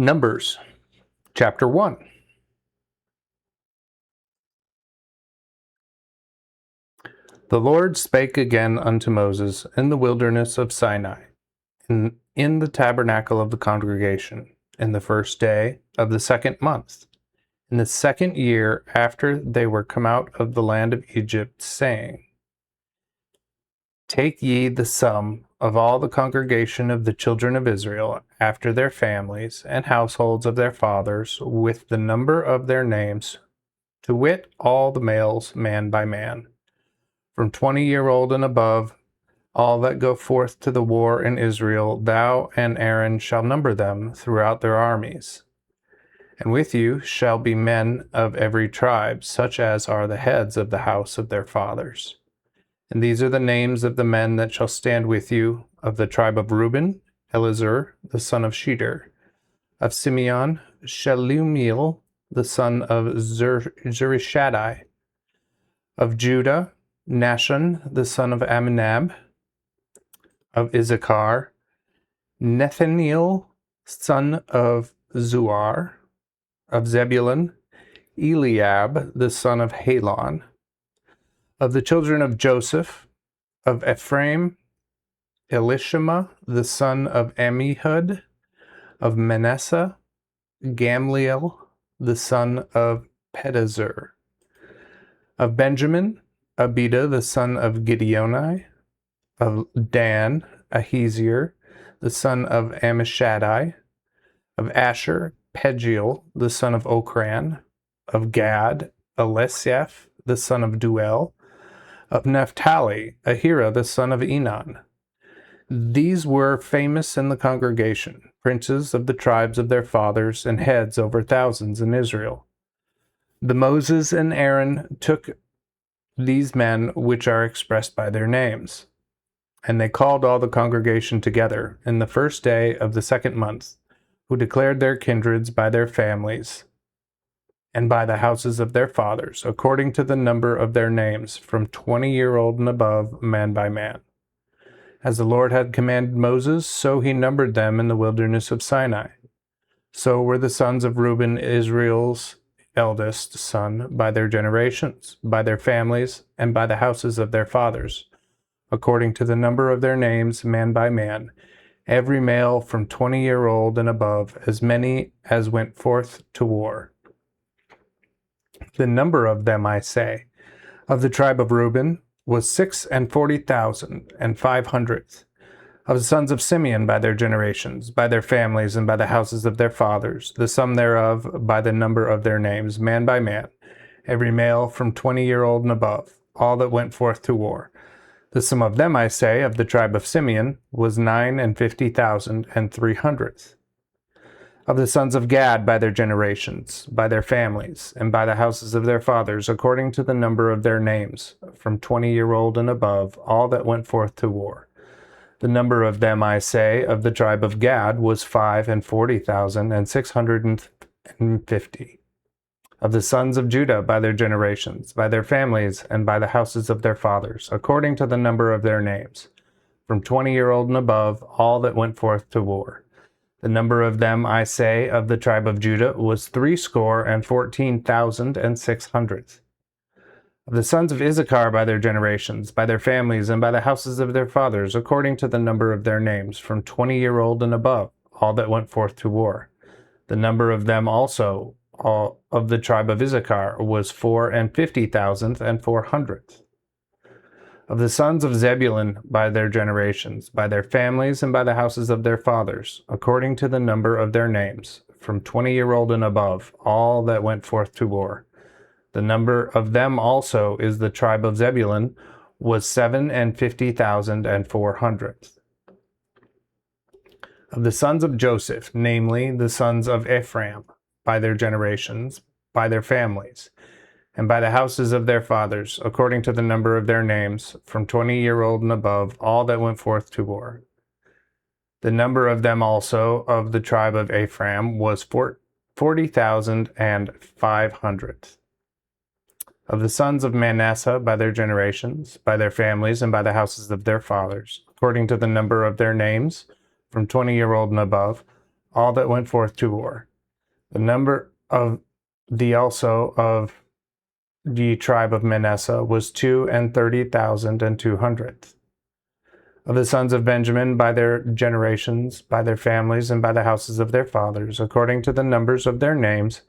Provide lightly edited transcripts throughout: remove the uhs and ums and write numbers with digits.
Numbers, chapter 1. The Lord spake again unto Moses in the wilderness of Sinai, in the tabernacle of the congregation, in the first day of the second month, in the second year after they were come out of the land of Egypt, saying, Take ye the sum of all the congregation of the children of Israel after their families and households of their fathers, with the number of their names, to wit, all the males, man by man, from 20-year-old and above, all that go forth to the war in Israel. Thou and Aaron shall number them throughout their armies. And with you shall be men of every tribe, such as are the heads of the house of their fathers. And these are the names of the men that shall stand with you: of the tribe of Reuben, Elizur, the son of Shedeur; of Simeon, Shelumiel, the son of Zurishaddai; of Judah, Nashon, the son of Amminadab; of Issachar, Nathaniel, son of Zuar; of Zebulun, Eliab, the son of Helon; of the children of Joseph; of Ephraim, Elishama, the son of Ammihud; of Manasseh, Gamliel, the son of Pedazur; of Benjamin, Abida, the son of Gideoni; of Dan, Ahiezer, the son of Ammishaddai; of Asher, Pagiel, the son of Okran; of Gad, Eliasaph, the son of Duel; of Naphtali, Ahira, the son of Enan. These were famous in the congregation, princes of the tribes of their fathers, and heads over thousands in Israel. The Moses and Aaron took these men which are expressed by their names, and they called all the congregation together in the first day of the second month, who declared their kindreds by their families and by the houses of their fathers, according to the number of their names, from 20-year-old and above, man by man. As the Lord had commanded Moses, so he numbered them in the wilderness of Sinai. So were the sons of Reuben, Israel's eldest son, by their generations, by their families, and by the houses of their fathers, according to the number of their names, man by man, every male from 20-year-old and above, as many as went forth to war. The number of them, I say, of the tribe of Reuben was 46,500. Of the sons of Simeon by their generations, by their families, and by the houses of their fathers, the sum thereof by the number of their names, man by man, every male from 20-year-old and above, all that went forth to war. The sum of them, I say, of the tribe of Simeon was 59,300. Of the sons of Gad by their generations, by their families, and by the houses of their fathers, according to the number of their names, from 20-year-old and above, all that went forth to war. The number of them, I say, of the tribe of Gad was 45,650. Of the sons of Judah by their generations, by their families, and by the houses of their fathers, according to the number of their names, from 20-year-old and above, all that went forth to war. The number of them, I say, of the tribe of Judah was 314,600. Of the sons of Issachar by their generations, by their families, and by the houses of their fathers, according to the number of their names, from 20-year-old and above, all that went forth to war. The number of them also, all of the tribe of Issachar, was 54,400. Of the sons of Zebulun by their generations, by their families, and by the houses of their fathers, according to the number of their names, from 20-year-old and above, all that went forth to war. The number of them also is the tribe of Zebulun was 57,400. Of the sons of Joseph, namely the sons of Ephraim, by their generations, by their families, and by the houses of their fathers, according to the number of their names, from 20-year-old and above, all that went forth to war. The number of them also of the tribe of Ephraim was 40,500. Of the sons of Manasseh by their generations, by their families, and by the houses of their fathers, according to the number of their names, from 20-year-old and above, all that went forth to war. The number of the also of the tribe of Manasseh was 32,200. Of the sons of Benjamin by their generations, by their families, and by the houses of their fathers, according to the numbers of their names,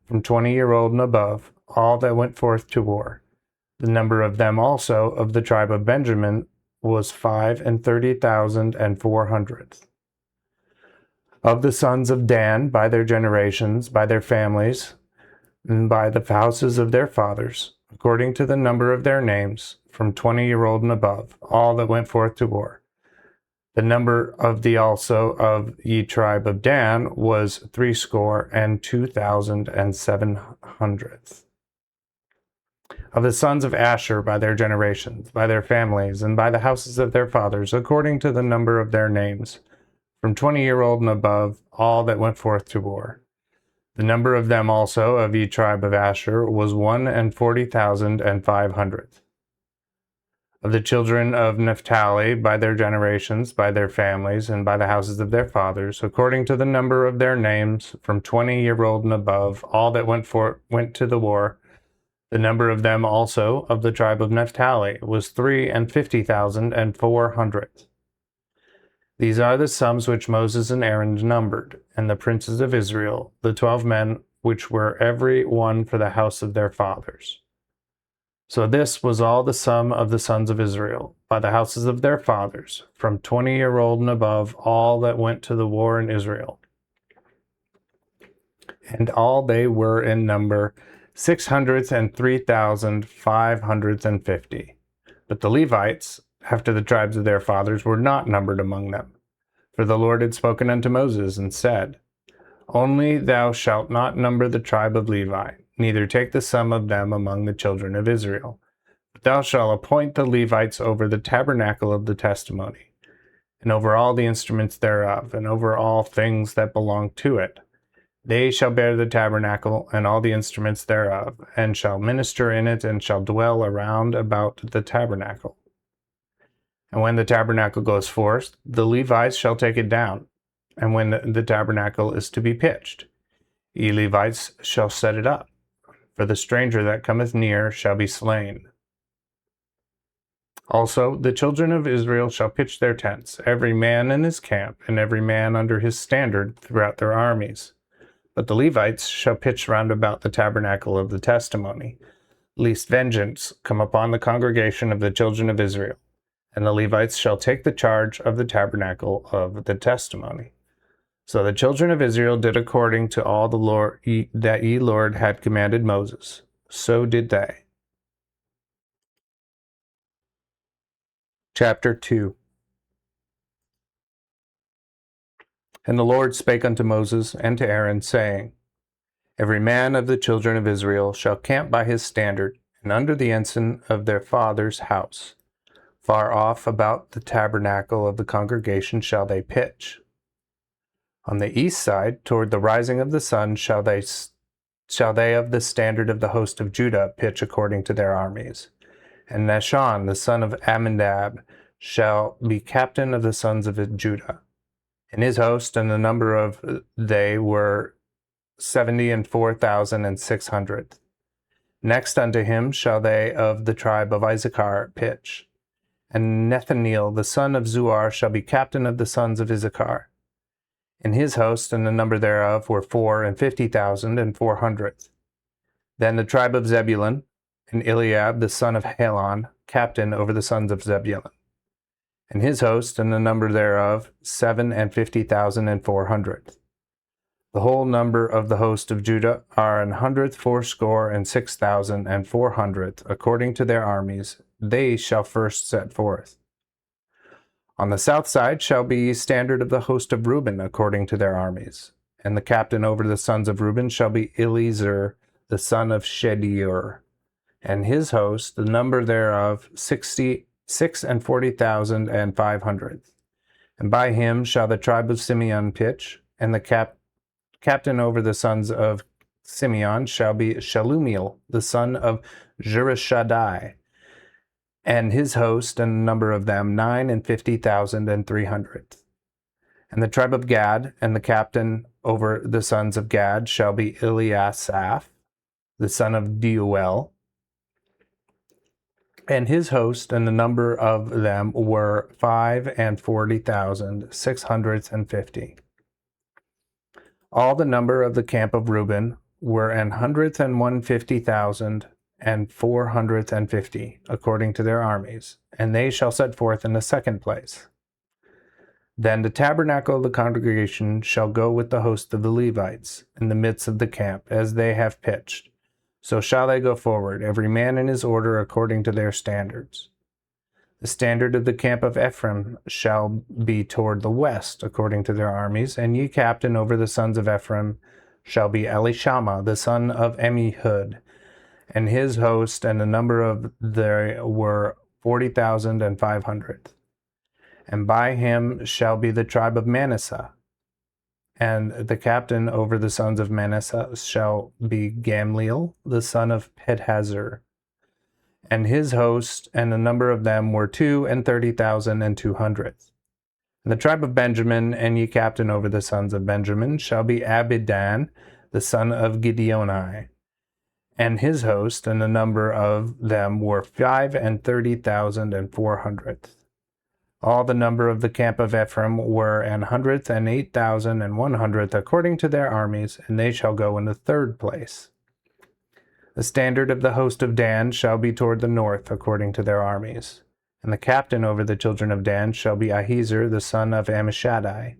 from 20-year-old and above, all that went forth to war. The number of them also of the tribe of Benjamin was 35,400. Of the sons of Dan by their generations, by their families, and by the houses of their fathers, according to the number of their names, from 20-year-old and above, all that went forth to war. The number of the also of ye tribe of Dan was 62,700. Of the sons of Asher by their generations, by their families, and by the houses of their fathers, according to the number of their names, from 20-year-old and above, all that went forth to war. The number of them also of ye tribe of Asher was 140,500. Of the children of Naphtali by their generations, by their families, and by the houses of their fathers, according to the number of their names, from 20-year-old and above, all that went to the war. The number of them also of the tribe of Naphtali was 350,400. These are the sums which Moses and Aaron numbered, and the princes of Israel, the 12 men, which were every one for the house of their fathers. So this was all the sum of the sons of Israel, by the houses of their fathers, from 20-year-old and above, all that went to the war in Israel. And all they were in number 603,550. But the Levites, after the tribes of their fathers, were not numbered among them. For the Lord had spoken unto Moses, and said, Only thou shalt not number the tribe of Levi, neither take the sum of them among the children of Israel. But thou shalt appoint the Levites over the tabernacle of the testimony, and over all the instruments thereof, and over all things that belong to it. They shall bear the tabernacle and all the instruments thereof, and shall minister in it, and shall dwell around about the tabernacle. And when the tabernacle goes forth, the Levites shall take it down, and when the tabernacle is to be pitched, ye Levites shall set it up, for the stranger that cometh near shall be slain. Also the children of Israel shall pitch their tents, every man in his camp, and every man under his standard throughout their armies. But the Levites shall pitch round about the tabernacle of the testimony, lest vengeance come upon the congregation of the children of Israel. And the Levites shall take the charge of the tabernacle of the testimony. So the children of Israel did according to all the Lord that ye Lord had commanded Moses. So did they. Chapter 2. And the Lord spake unto Moses and to Aaron, saying, Every man of the children of Israel shall camp by his standard, and under the ensign of their father's house. Far off about the tabernacle of the congregation shall they pitch. On the east side, toward the rising of the sun, shall they of the standard of the host of Judah pitch according to their armies. And Nahshon, the son of Amminadab, shall be captain of the sons of Judah. And his host and the number of they were 74,600. Next unto him shall they of the tribe of Issachar pitch. And Nethaneel, the son of Zuar, shall be captain of the sons of Issachar. And his host and the number thereof were 54,400. Then the tribe of Zebulun, and Eliab, the son of Helon, captain over the sons of Zebulun. And his host and the number thereof 57,400. The whole number of the host of Judah are 186,400, according to their armies. They shall first set forth. On the south side shall be standard of the host of Reuben, according to their armies. And the captain over the sons of Reuben shall be Eliezer, the son of Shedeur. And his host, the number thereof 46,500. And by him shall the tribe of Simeon pitch, and the captain over the sons of Simeon shall be Shalumiel, the son of Jerishaddai, and his host and the number of them 59,300. And the tribe of Gad, and the captain over the sons of Gad shall be Eliasaph, the son of Deuel. And his host, and the number of them were 45,650. All the number of the camp of Reuben were 150,450, according to their armies, and they shall set forth in the second place. Then the tabernacle of the congregation shall go with the host of the Levites in the midst of the camp, as they have pitched. So shall they go forward, every man in his order according to their standards. The standard of the camp of Ephraim shall be toward the west, according to their armies, and ye captain over the sons of Ephraim shall be Elishama, the son of Ammihud, and his host, and the number of there were 40,500. And by him shall be the tribe of Manasseh, and the captain over the sons of Manasseh shall be Gamliel, the son of Pedhazur, and his host, and the number of them were 32,200. And the tribe of Benjamin, and ye captain over the sons of Benjamin, shall be Abidan, the son of Gideoni, and his host, and the number of them were 35,400. All the number of the camp of Ephraim were 108,100, according to their armies, and they shall go in the third place. The standard of the host of Dan shall be toward the north, according to their armies. And the captain over the children of Dan shall be Ahiezer, the son of Ammishaddai.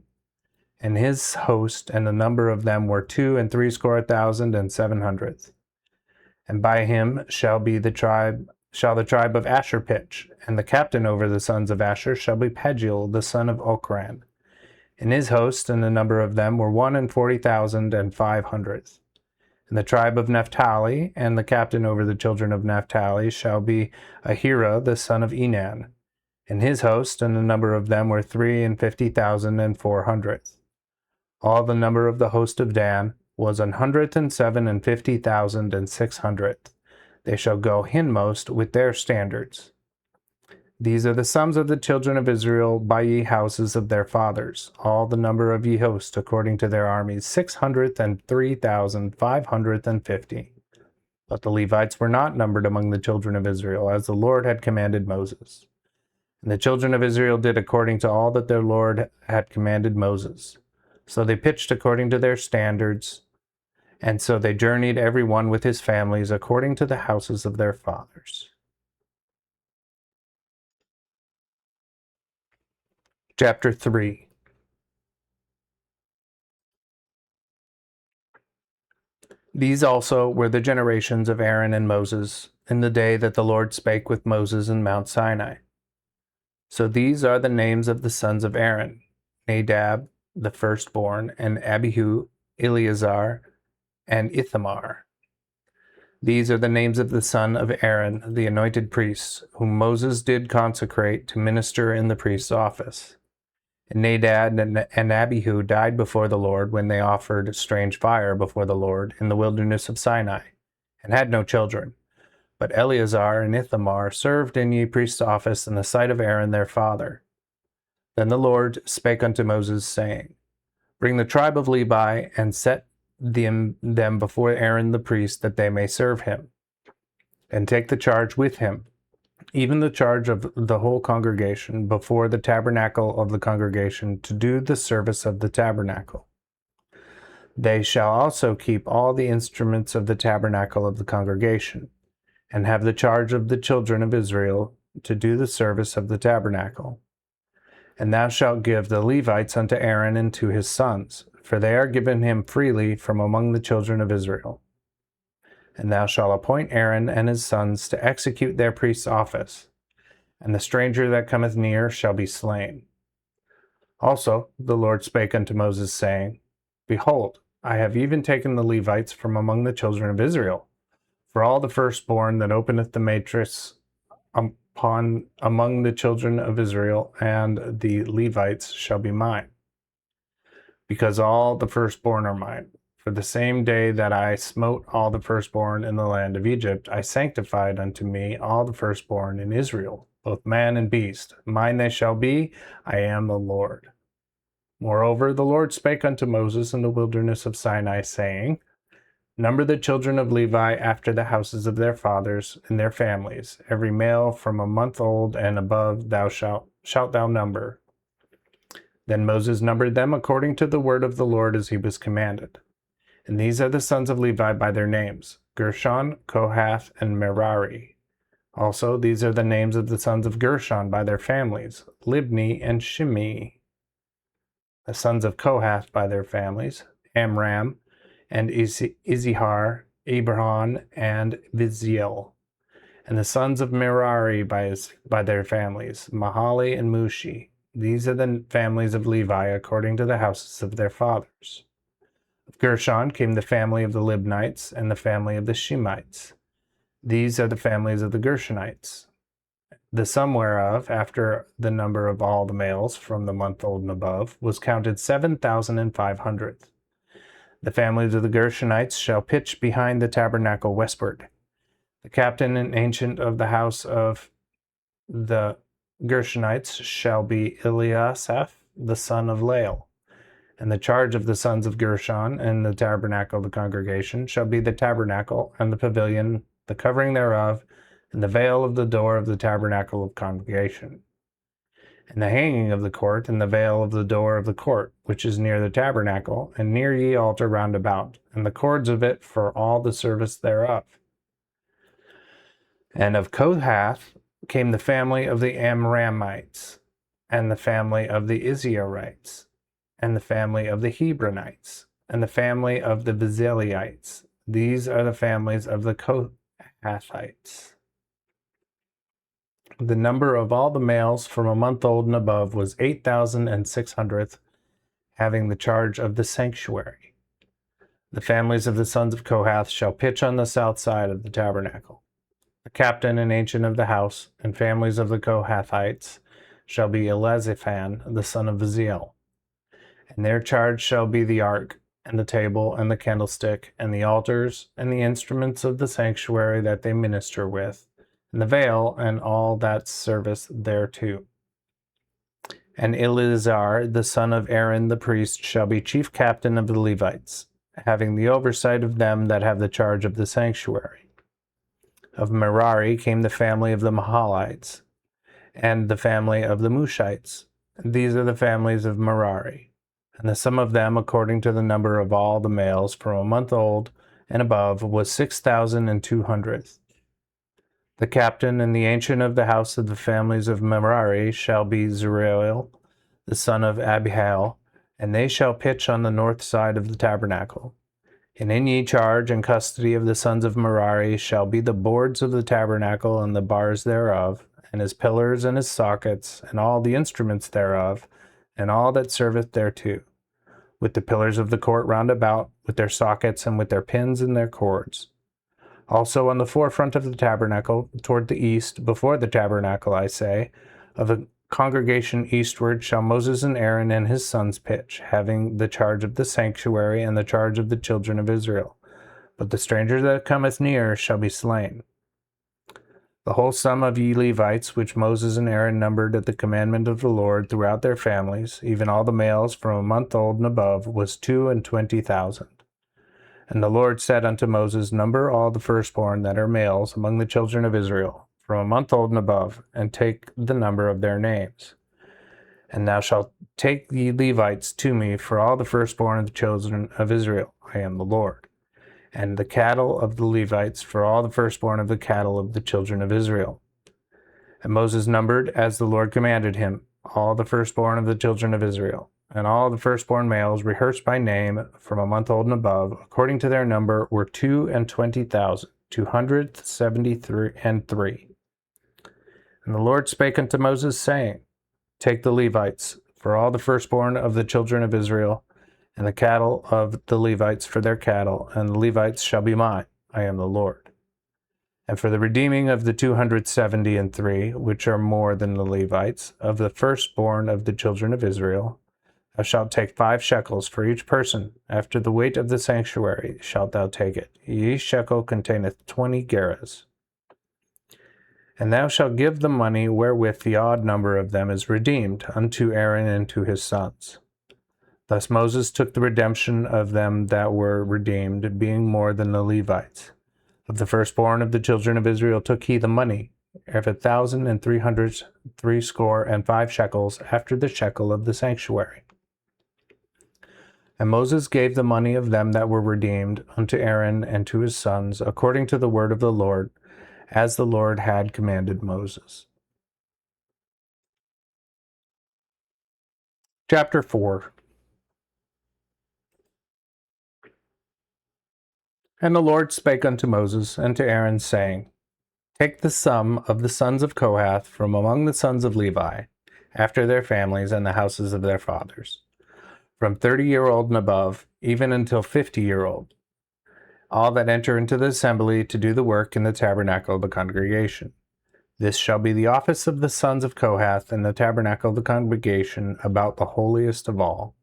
And his host, and the number of them were 62,700. And by him shall the tribe of Asher pitch, and the captain over the sons of Asher shall be Pagiel, the son of Ochran. And his host, and the number of them were 140,500. And the tribe of Naphtali, and the captain over the children of Naphtali shall be Ahira, the son of Enan. And his host, and the number of them were 350,400. All the number of the host of Dan was 150,600. They shall go hindmost with their standards. These are the sums of the children of Israel by ye houses of their fathers, all the number of ye hosts according to their armies, 603,550. But the Levites were not numbered among the children of Israel, as the Lord had commanded Moses. And the children of Israel did according to all that their Lord had commanded Moses. So they pitched according to their standards, and so they journeyed every one with his families according to the houses of their fathers. Chapter 3. These also were the generations of Aaron and Moses in the day that the Lord spake with Moses in Mount Sinai. So these are the names of the sons of Aaron: Nadab, the firstborn, and Abihu, Eleazar, and Ithamar. These are the names of the son of Aaron, the anointed priests, whom Moses did consecrate to minister in the priest's office. And Nadab and Abihu died before the Lord when they offered strange fire before the Lord in the wilderness of Sinai, and had no children. But Eleazar and Ithamar served in the priest's office in the sight of Aaron their father. Then the Lord spake unto Moses, saying, Bring the tribe of Levi, and set them before Aaron the priest, that they may serve him. And take the charge with him, even the charge of the whole congregation, before the tabernacle of the congregation, to do the service of the tabernacle. They shall also keep all the instruments of the tabernacle of the congregation, and have the charge of the children of Israel to do the service of the tabernacle. And thou shalt give the Levites unto Aaron and to his sons, for they are given him freely from among the children of Israel. And thou shalt appoint Aaron and his sons to execute their priest's office, and the stranger that cometh near shall be slain. Also the Lord spake unto Moses, saying, Behold, I have even taken the Levites from among the children of Israel, for all the firstborn that openeth the matrix among the children of Israel, and the Levites shall be mine, because all the firstborn are mine. For the same day that I smote all the firstborn in the land of Egypt, I sanctified unto me all the firstborn in Israel, both man and beast. Mine they shall be, I am the Lord. Moreover, the Lord spake unto Moses in the wilderness of Sinai, saying, Number the children of Levi after the houses of their fathers and their families. Every male from a month old and above shalt thou number. Then Moses numbered them according to the word of the Lord as he was commanded. And these are the sons of Levi by their names, Gershon, Kohath, and Merari. Also, these are the names of the sons of Gershon by their families, Libni and Shimei. The sons of Kohath by their families, Amram, and Izihar, Abraham, and Viziel. And the sons of Merari by their families, Mahali and Mushi. These are the families of Levi according to the houses of their fathers. Of Gershon came the family of the Libnites and the family of the Shemites. These are the families of the Gershonites. The sum whereof, after the number of all the males from the month old and above, was counted 7,500. The families of the Gershonites shall pitch behind the tabernacle westward. The captain and ancient of the house of the Gershonites shall be Eliasaph, the son of Lael. And the charge of the sons of Gershon and the tabernacle of the congregation shall be the tabernacle and the pavilion, the covering thereof, and the veil of the door of the tabernacle of congregation, and the hanging of the court, and the veil of the door of the court, which is near the tabernacle, and near ye altar round about, and the cords of it for all the service thereof. And of Kohath came the family of the Amramites, and the family of the Izharites, and the family of the Hebronites, and the family of the Bezaliites. These are the families of the Kohathites. The number of all the males from a month old and above was 8,600, having the charge of the sanctuary. The families of the sons of Kohath shall pitch on the south side of the tabernacle. The captain and ancient of the house and families of the Kohathites shall be Elizaphan, the son of Viziel. And their charge shall be the ark, and the table, and the candlestick, and the altars, and the instruments of the sanctuary that they minister with, and the veil, and all that service thereto. And Eleazar, the son of Aaron the priest, shall be chief captain of the Levites, having the oversight of them that have the charge of the sanctuary. Of Merari came the family of the Mahalites, and the family of the Mushites. These are the families of Merari. And the sum of them, according to the number of all the males from a month old and above, was 6,200. The captain and the ancient of the house of the families of Merari shall be Zuriel, the son of Abihail, and they shall pitch on the north side of the tabernacle. And in ye charge and custody of the sons of Merari shall be the boards of the tabernacle and the bars thereof, and his pillars and his sockets, and all the instruments thereof, and all that serveth thereto, with the pillars of the court round about, with their sockets and with their pins and their cords. Also on the forefront of the tabernacle, toward the east, before the tabernacle, I say, of the congregation eastward shall Moses and Aaron and his sons pitch, having the charge of the sanctuary and the charge of the children of Israel. But the stranger that cometh near shall be slain. The whole sum of ye Levites, which Moses and Aaron numbered at the commandment of the Lord throughout their families, even all the males from a month old and above, was 22,000. And the Lord said unto Moses, Number all the firstborn that are males among the children of Israel, from a month old and above, and take the number of their names. And thou shalt take ye Levites to me for all the firstborn of the children of Israel. I am the Lord. And the cattle of the Levites for all the firstborn of the cattle of the children of Israel. And Moses numbered, as the Lord commanded him, all the firstborn of the children of Israel. And all the firstborn males, rehearsed by name, from a month old and above, according to their number, were 22,273. And the Lord spake unto Moses, saying, Take the Levites, for all the firstborn of the children of Israel, and the cattle of the Levites for their cattle, and the Levites shall be mine. I am the Lord. And for the redeeming of the 273, which are more than the Levites, of the firstborn of the children of Israel, thou shalt take 5 shekels for each person. After the weight of the sanctuary shalt thou take it. Each shekel containeth 20 gerahs. And thou shalt give the money wherewith the odd number of them is redeemed unto Aaron and to his sons. Thus Moses took the redemption of them that were redeemed, being more than the Levites. Of the firstborn of the children of Israel took he the money, of 1,365 shekels, after the shekel of the sanctuary. And Moses gave the money of them that were redeemed unto Aaron and to his sons, according to the word of the Lord, as the Lord had commanded Moses. Chapter 4. And the Lord spake unto Moses and to Aaron, saying, Take the sum of the sons of Kohath from among the sons of Levi, after their families and the houses of their fathers, from 30-year-old and above, even until 50-year-old, all that enter into the assembly to do the work in the tabernacle of the congregation. This shall be the office of the sons of Kohath in the tabernacle of the congregation about the holiest of all.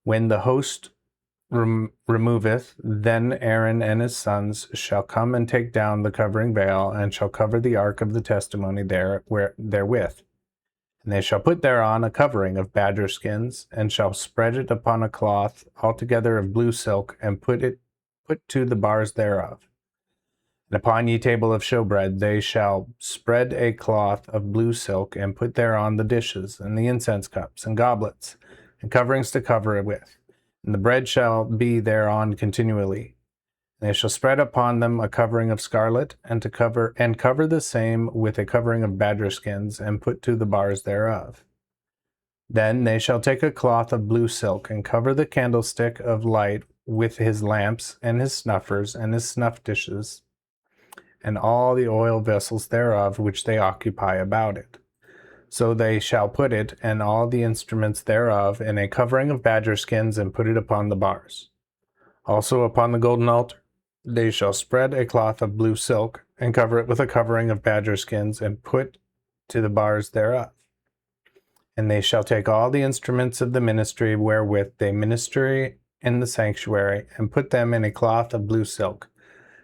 When the host removeth, then Aaron and his sons shall come and take down the covering veil, and shall cover the ark of the testimony therewith. And they shall put thereon a covering of badger skins, and shall spread it upon a cloth altogether of blue silk, and put to the bars thereof. And upon ye table of showbread they shall spread a cloth of blue silk, and put thereon the dishes, and the incense cups, and goblets, and coverings to cover it with. And the bread shall be thereon continually. And they shall spread upon them a covering of scarlet, and cover the same with a covering of badger skins, and put to the bars thereof. Then they shall take a cloth of blue silk, and cover the candlestick of light with his lamps, and his snuffers, and his snuff dishes, and all the oil vessels thereof which they occupy about it. So they shall put it, and all the instruments thereof, in a covering of badger skins, and put it upon the bars. Also upon the golden altar they shall spread a cloth of blue silk, and cover it with a covering of badger skins, and put to the bars thereof. And they shall take all the instruments of the ministry wherewith they minister in the sanctuary, and put them in a cloth of blue silk,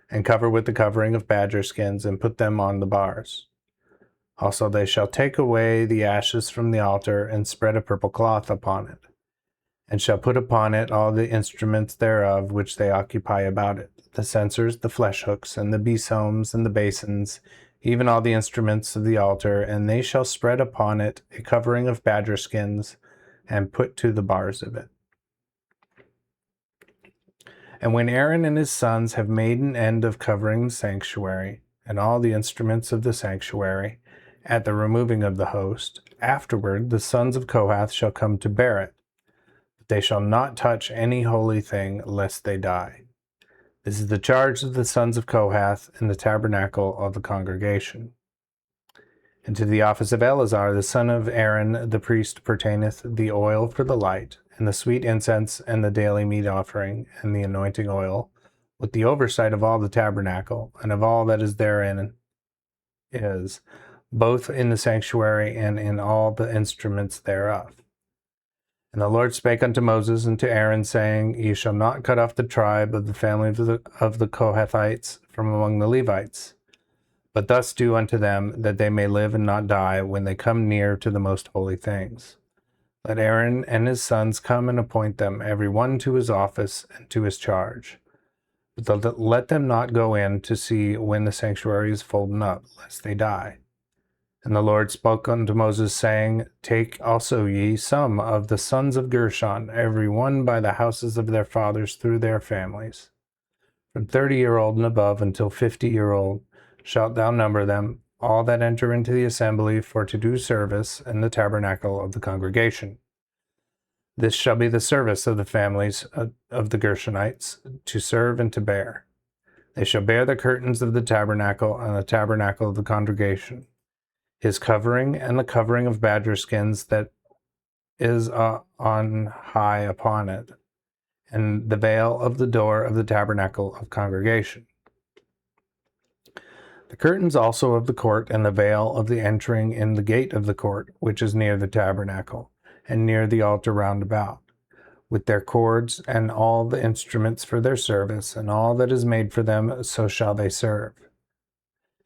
and cover with the covering of badger skins, and put them on the bars. Also they shall take away the ashes from the altar, and spread a purple cloth upon it, and shall put upon it all the instruments thereof which they occupy about it, the censers, the flesh hooks, and the besomes, and the basins, even all the instruments of the altar, and they shall spread upon it a covering of badger skins, and put to the bars of it. And when Aaron and his sons have made an end of covering the sanctuary, and all the instruments of the sanctuary, at the removing of the host, afterward the sons of Kohath shall come to bear it. But they shall not touch any holy thing, lest they die. This is the charge of the sons of Kohath in the tabernacle of the congregation. And to the office of Eleazar the son of Aaron the priest pertaineth the oil for the light, and the sweet incense, and the daily meat offering, and the anointing oil, with the oversight of all the tabernacle, and of all that is therein is, both in the sanctuary and in all the instruments thereof. And the Lord spake unto Moses and to Aaron, saying, Ye shall not cut off the tribe of the family of the Kohathites from among the Levites, but thus do unto them, that they may live and not die when they come near to the most holy things. Let Aaron and his sons come and appoint them, every one to his office and to his charge. But let them not go in to see when the sanctuary is folden up, lest they die. And the Lord spoke unto Moses, saying, Take also ye some of the sons of Gershon, every one by the houses of their fathers through their families. From 30-year-old and above until 50-year-old shalt thou number them, all that enter into the assembly for to do service in the tabernacle of the congregation. This shall be the service of the families of the Gershonites, to serve and to bear. They shall bear the curtains of the tabernacle and the tabernacle of the congregation, his covering, and the covering of badger skins that is on high upon it, and the veil of the door of the tabernacle of congregation. The curtains also of the court, and the veil of the entering in the gate of the court, which is near the tabernacle, and near the altar round about, with their cords, and all the instruments for their service, and all that is made for them, so shall they serve.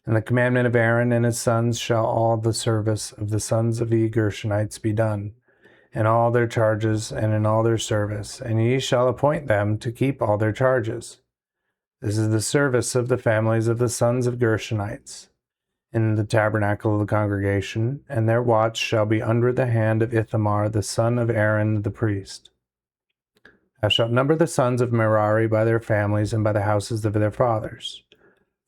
And the commandment of Aaron and his sons shall all the service of the sons of the Gershonites be done, in all their charges and in all their service, and ye shall appoint them to keep all their charges. This is the service of the families of the sons of Gershonites in the tabernacle of the congregation, and their watch shall be under the hand of Ithamar the son of Aaron the priest. Thou shalt number the sons of Merari by their families and by the houses of their fathers.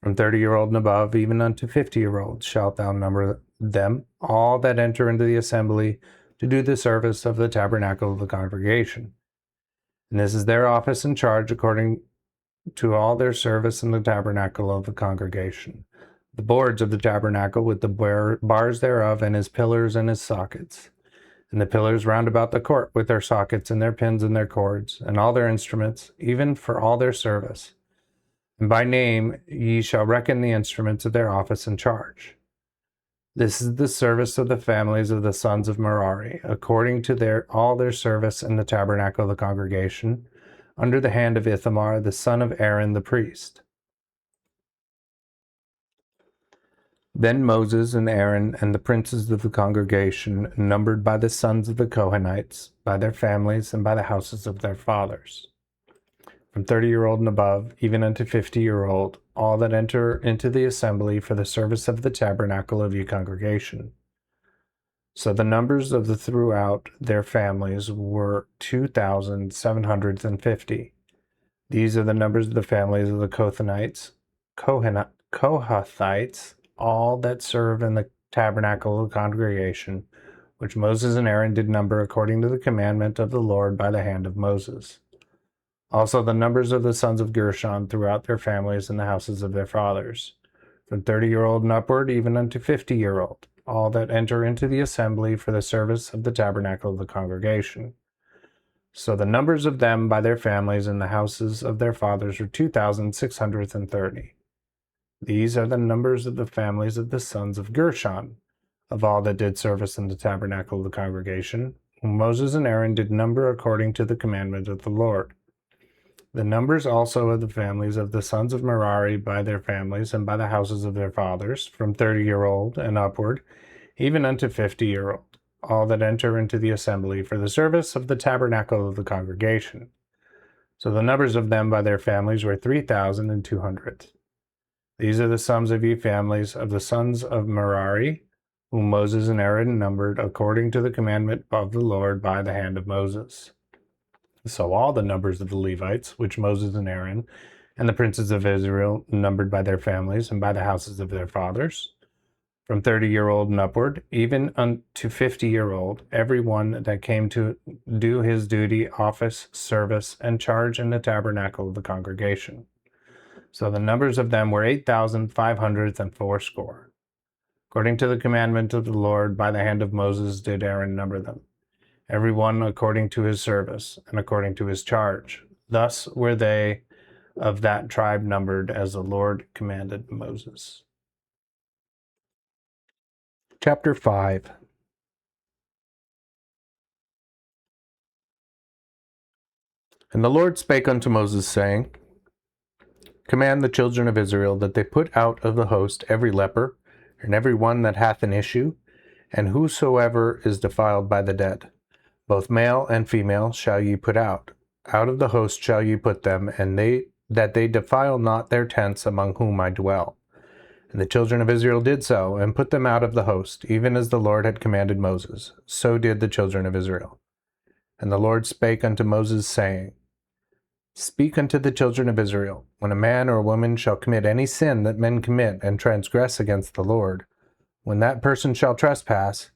From 30-year-old and above, even unto 50-year-old, shalt thou number them, all that enter into the assembly to do the service of the tabernacle of the congregation. And this is their office and charge according to all their service in the tabernacle of the congregation. The boards of the tabernacle with the bars thereof, and his pillars and his sockets. And the pillars round about the court with their sockets and their pins and their cords, and all their instruments, even for all their service. And by name ye shall reckon the instruments of their office and charge. This is the service of the families of the sons of Merari, according to all their service in the tabernacle of the congregation, under the hand of Ithamar the son of Aaron the priest. Then Moses and Aaron and the princes of the congregation, numbered by the sons of the Kohenites, by their families and by the houses of their fathers. From 30-year-old and above, even unto 50-year-old, all that enter into the assembly for the service of the tabernacle of the congregation. So the numbers of the throughout their families were 2,750. These are the numbers of the families of the Kohathites, all that serve in the tabernacle of the congregation, which Moses and Aaron did number according to the commandment of the Lord by the hand of Moses. Also the numbers of the sons of Gershon throughout their families in the houses of their fathers, from 30-year-old and upward, even unto 50-year-old, all that enter into the assembly for the service of the tabernacle of the congregation. So the numbers of them by their families in the houses of their fathers were 2,630. These are the numbers of the families of the sons of Gershon, of all that did service in the tabernacle of the congregation, whom Moses and Aaron did number according to the commandment of the Lord. The numbers also of the families of the sons of Merari by their families and by the houses of their fathers, from 30-year-old and upward, even unto 50-year-old, all that enter into the assembly for the service of the tabernacle of the congregation. So the numbers of them by their families were 3,200. These are the sums of ye families of the sons of Merari, whom Moses and Aaron numbered according to the commandment of the Lord by the hand of Moses. So all the numbers of the Levites, which Moses and Aaron and the princes of Israel numbered by their families and by the houses of their fathers, from 30-year-old and upward, even unto 50-year-old, every one that came to do his duty, office, service, and charge in the tabernacle of the congregation. So the numbers of them were 8,580. According to the commandment of the Lord, by the hand of Moses did Aaron number them, every one according to his service, and according to his charge. Thus were they of that tribe numbered, as the Lord commanded Moses. Chapter 5. And the Lord spake unto Moses, saying, Command the children of Israel that they put out of the host every leper, and every one that hath an issue, and whosoever is defiled by the dead. Both male and female shall ye put out. Out of the host shall ye put them, and that they defile not their tents among whom I dwell. And the children of Israel did so, and put them out of the host, even as the Lord had commanded Moses. So did the children of Israel. And the Lord spake unto Moses, saying, Speak unto the children of Israel, when a man or a woman shall commit any sin that men commit, and transgress against the Lord, when that person shall trespass,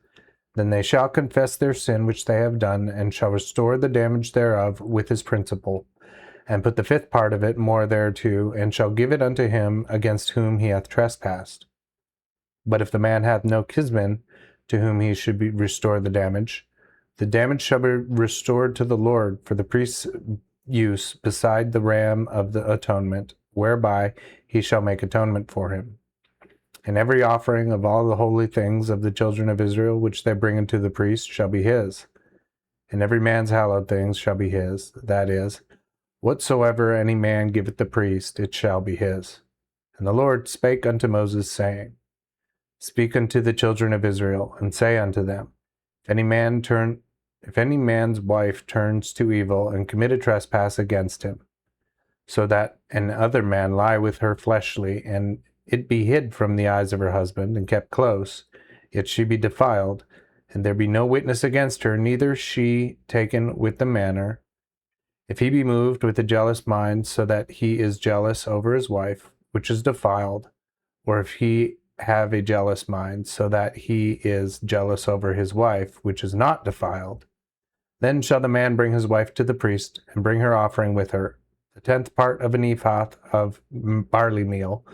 then they shall confess their sin which they have done, and shall restore the damage thereof with his principal, and put the fifth part of it more thereto, and shall give it unto him against whom he hath trespassed. But if the man hath no kinsman to whom he should restore the damage shall be restored to the Lord for the priest's use beside the ram of the atonement, whereby he shall make atonement for him. And every offering of all the holy things of the children of Israel which they bring unto the priest shall be his. And every man's hallowed things shall be his, that is, whatsoever any man giveth the priest, it shall be his. And the Lord spake unto Moses, saying, Speak unto the children of Israel, and say unto them, If any man turn If any man's wife turns to evil and commit a trespass against him, so that an other man lie with her fleshly, and it be hid from the eyes of her husband, and kept close, yet she be defiled, and there be no witness against her, neither she taken with the manner, if he be moved with a jealous mind, so that he is jealous over his wife, which is defiled, or if he have a jealous mind, so that he is jealous over his wife, which is not defiled, then shall the man bring his wife to the priest, and bring her offering with her, the 10th part of an ephah of barley meal,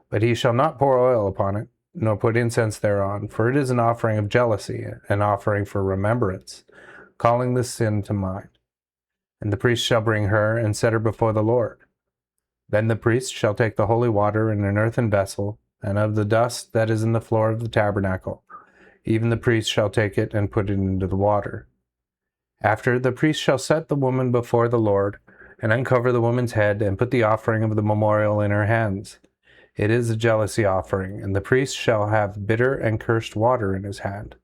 but he shall not pour oil upon it, nor put incense thereon, for it is an offering of jealousy, an offering for remembrance, calling the sin to mind. And the priest shall bring her, and set her before the Lord. Then the priest shall take the holy water in an earthen vessel, and of the dust that is in the floor of the tabernacle, even the priest shall take it and put it into the water. After, the priest shall set the woman before the Lord, and uncover the woman's head, and put the offering of the memorial in her hands. It is a jealousy offering, and the priest shall have bitter and cursed water in his hand.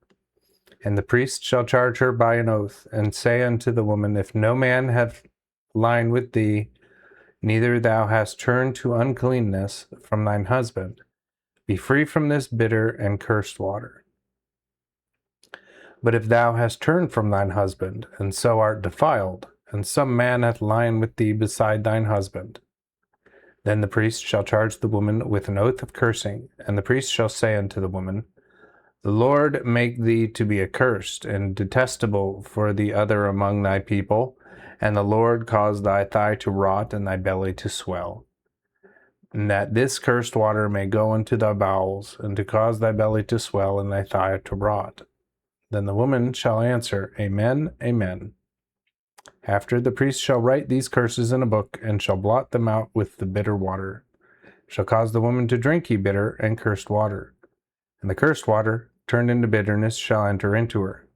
And the priest shall charge her by an oath, and say unto the woman, If no man have lied with thee, neither thou hast turned to uncleanness from thine husband, be free from this bitter and cursed water. But if thou hast turned from thine husband, and so art defiled, and some man hath lied with thee beside thine husband, then the priest shall charge the woman with an oath of cursing, and the priest shall say unto the woman, The Lord make thee to be accursed and detestable for the other among thy people, and the Lord cause thy thigh to rot and thy belly to swell, and that this cursed water may go into thy bowels, and to cause thy belly to swell and thy thigh to rot. Then the woman shall answer, Amen, Amen. After, the priest shall write these curses in a book, and shall blot them out with the bitter water, shall cause the woman to drink ye bitter and cursed water, and the cursed water, turned into bitterness, shall enter into her.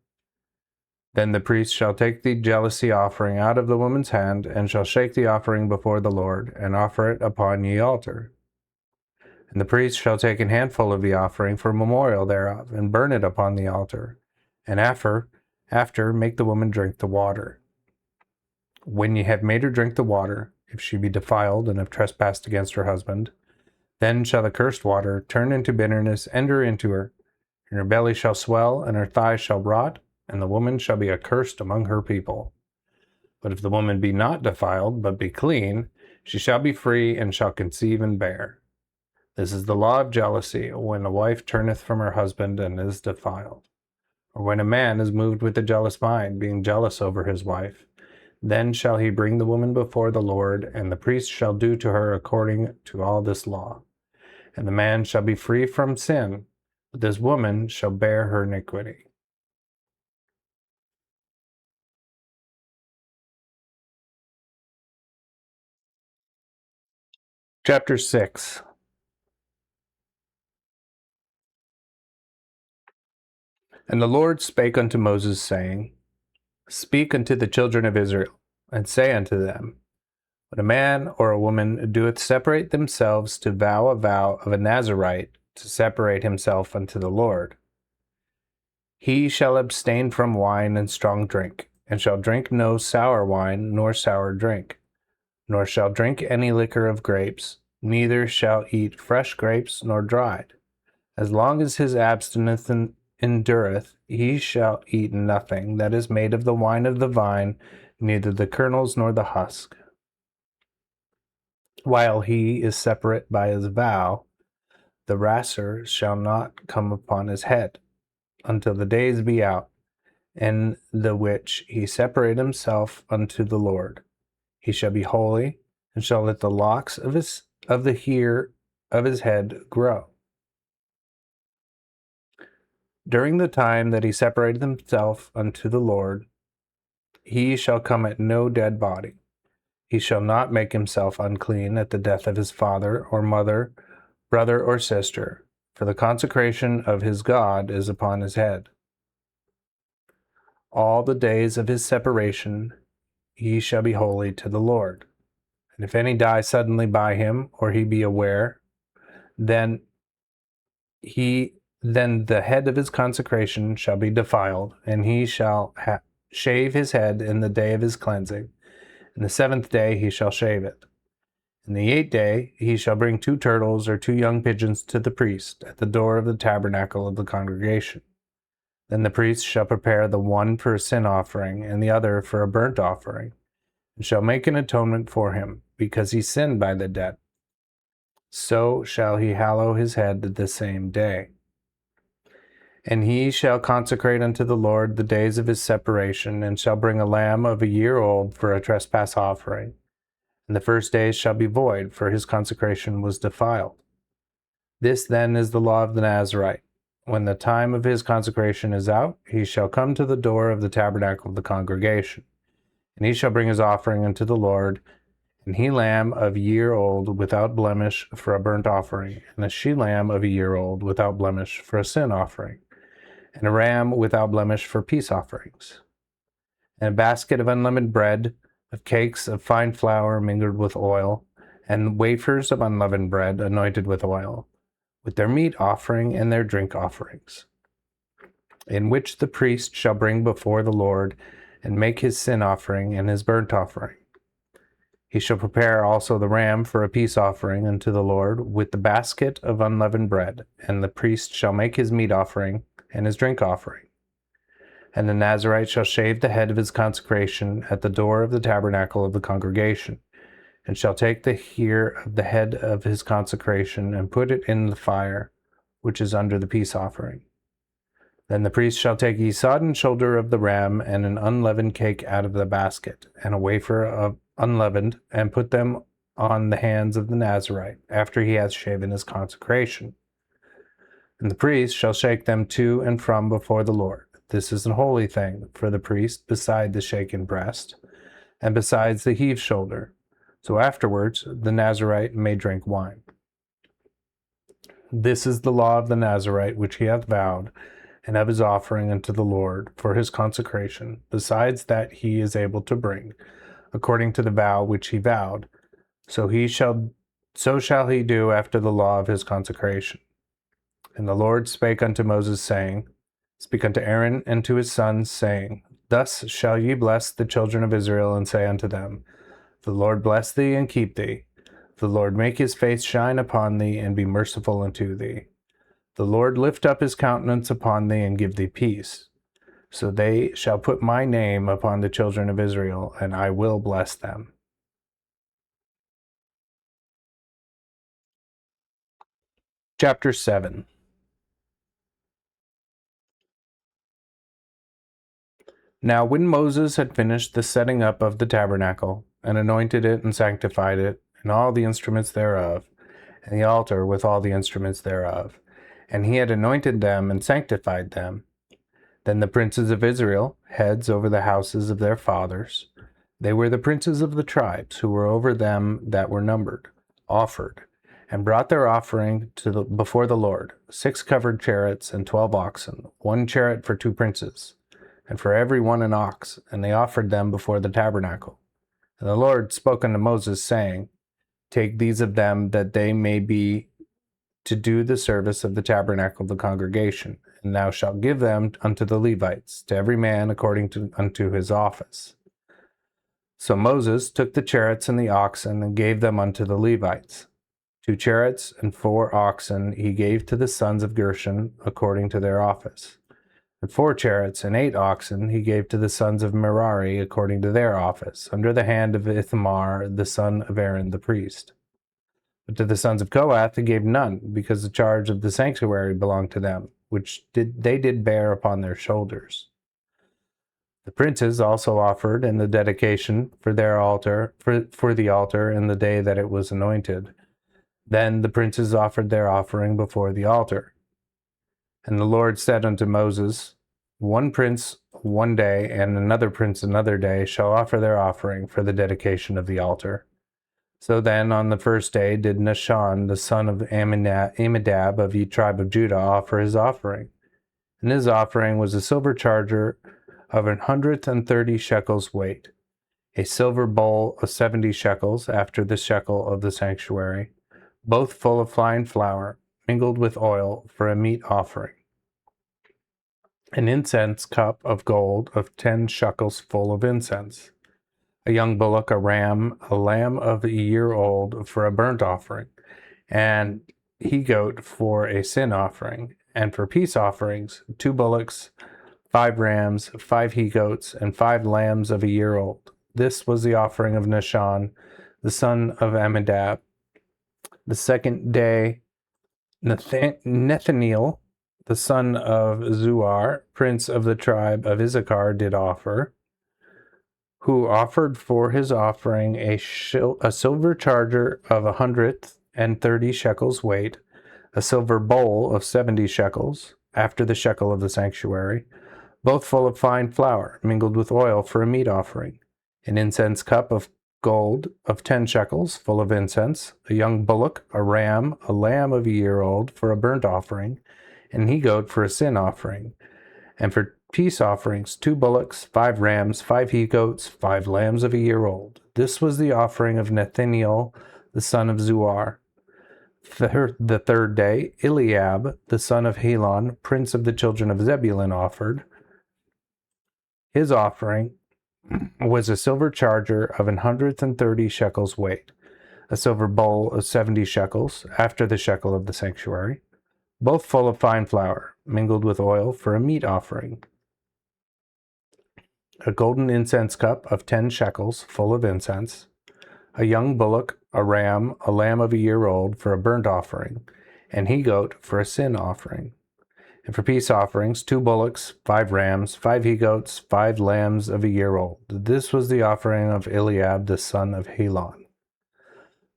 Then the priest shall take the jealousy offering out of the woman's hand, and shall shake the offering before the Lord, and offer it upon ye altar. And the priest shall take an handful of the offering for memorial thereof, and burn it upon the altar, and after make the woman drink the water. When ye have made her drink the water, if she be defiled and have trespassed against her husband, then shall the cursed water turn into bitterness, enter into her, and her belly shall swell, and her thighs shall rot, and the woman shall be accursed among her people. But if the woman be not defiled, but be clean, she shall be free, and shall conceive and bear. This is the law of jealousy, when a wife turneth from her husband and is defiled. Or when a man is moved with a jealous mind, being jealous over his wife, then shall he bring the woman before the Lord, and the priest shall do to her according to all this law. And the man shall be free from sin, but this woman shall bear her iniquity. Chapter 6. And the Lord spake unto Moses, saying, Speak unto the children of Israel, and say unto them, When a man or a woman doeth separate themselves to vow a vow of a Nazarite, to separate himself unto the Lord, he shall abstain from wine and strong drink, and shall drink no sour wine nor sour drink, nor shall drink any liquor of grapes, neither shall eat fresh grapes nor dried. As long as his abstinence endureth, he shall eat nothing that is made of the wine of the vine, neither the kernels nor the husk. While he is separate by his vow, the rasher shall not come upon his head, until the days be out, in the which he separate himself unto the Lord. He shall be holy, and shall let the locks of the hair of his head grow. During the time that he separated himself unto the Lord, he shall come at no dead body. He shall not make himself unclean at the death of his father or mother, brother or sister, for the consecration of his God is upon his head. All the days of his separation he shall be holy to the Lord. And if any die suddenly by him, or he be aware, then the head of his consecration shall be defiled, and he shall shave his head in the day of his cleansing. And the 7th day he shall shave it. In the 8th day he shall bring 2 turtles or 2 young pigeons to the priest at the door of the tabernacle of the congregation. Then the priest shall prepare the one for a sin offering and the other for a burnt offering, and shall make an atonement for him, because he sinned by the dead. So shall he hallow his head the same day. And he shall consecrate unto the Lord the days of his separation, and shall bring a lamb of a year old for a trespass offering. And the 1st days shall be void, for his consecration was defiled. This then is the law of the Nazarite. When the time of his consecration is out, he shall come to the door of the tabernacle of the congregation. And he shall bring his offering unto the Lord, an he lamb of a year old without blemish for a burnt offering, and a she lamb of a year old without blemish for a sin offering, and a ram without blemish for peace offerings, and a basket of unleavened bread, of cakes of fine flour mingled with oil, and wafers of unleavened bread anointed with oil, with their meat offering and their drink offerings, in which the priest shall bring before the Lord, and make his sin offering and his burnt offering. He shall prepare also the ram for a peace offering unto the Lord, with the basket of unleavened bread, and the priest shall make his meat offering and his drink offering. And the Nazarite shall shave the head of his consecration at the door of the tabernacle of the congregation, and shall take the hair of the head of his consecration, and put it in the fire, which is under the peace offering. Then the priest shall take a sodden shoulder of the ram, and an unleavened cake out of the basket, and a wafer of unleavened, and put them on the hands of the Nazarite, after he hath shaven his consecration. And the priest shall shake them to and from before the Lord. This is an holy thing for the priest, beside the shaken breast, and besides the heaved shoulder. So afterwards the Nazarite may drink wine. This is the law of the Nazarite which he hath vowed, and of his offering unto the Lord for his consecration, besides that he is able to bring, according to the vow which he vowed. So shall he do after the law of his consecration. And the Lord spake unto Moses, saying, Speak unto Aaron and to his sons, saying, Thus shall ye bless the children of Israel, and say unto them, The Lord bless thee and keep thee. The Lord make his face shine upon thee, and be merciful unto thee. The Lord lift up his countenance upon thee, and give thee peace. So they shall put my name upon the children of Israel, and I will bless them. Chapter 7. Now when Moses had finished the setting up of the tabernacle, and anointed it and sanctified it, and all the instruments thereof, and the altar with all the instruments thereof, and he had anointed them and sanctified them, then the princes of Israel, heads over the houses of their fathers, they were the princes of the tribes who were over them that were numbered, offered, and brought their offering before the Lord, 6 covered chariots and 12 oxen, 1 chariot for 2 princes, and for every one an ox, and they offered them before the tabernacle. And the Lord spoke unto Moses, saying, Take these of them, that they may be to do the service of the tabernacle of the congregation, and thou shalt give them unto the Levites, to every man according unto his office. So Moses took the chariots and the oxen, and gave them unto the Levites. 2 chariots and 4 oxen he gave to the sons of Gershon according to their office. And 4 chariots and 8 oxen he gave to the sons of Merari according to their office, under the hand of Ithamar the son of Aaron the priest. But to the sons of Kohath he gave none, because the charge of the sanctuary belonged to them, which they did bear upon their shoulders. The princes also offered in the dedication for their altar, for the altar in the day that it was anointed. Then the princes offered their offering before the altar. And the Lord said unto Moses, One prince one day, and another prince another day, shall offer their offering for the dedication of the altar. So then on the 1st day did Nahshon, the son of Amminadab of the tribe of Judah, offer his offering. And his offering was a silver charger of 130 shekels weight, a silver bowl of 70 shekels after the shekel of the sanctuary, both full of fine flour, mingled with oil, for a meat offering. an incense cup of gold of 10 shekels full of incense, a young bullock, a ram, a lamb of a year old for a burnt offering, and he-goat for a sin offering, and for peace offerings, 2 bullocks, 5 rams, 5 he-goats, and 5 lambs of a year old. This was the offering of Nahshon, the son of Amminadab. The second day, Nathaniel, the son of Zuar, prince of the tribe of Issachar, did offer, who offered for his offering a silver charger of 130 shekels weight, a silver bowl of 70 shekels, after the shekel of the sanctuary, both full of fine flour, mingled with oil for a meat offering, an incense cup of gold of 10 shekels, full of incense, a young bullock, a ram, a lamb of a year old for a burnt offering, and he-goat for a sin offering, and for peace offerings, 2 bullocks, 5 rams, 5 he-goats, 5 lambs of a year old. This was the offering of Nathaniel, the son of Zuar. The third day, Eliab, the son of Helon, prince of the children of Zebulun, offered. His offering was a silver charger of 130 shekels weight, a silver bowl of 70 shekels, after the shekel of the sanctuary, both full of fine flour, mingled with oil for a meat offering, a golden incense cup of 10 shekels, full of incense, a young bullock, a ram, a lamb of a year old for a burnt offering, and he-goat for a sin offering. And for peace offerings, 2 bullocks, 5 rams, 5 he-goats, 5 lambs of a year old. This was the offering of Eliab the son of Helon.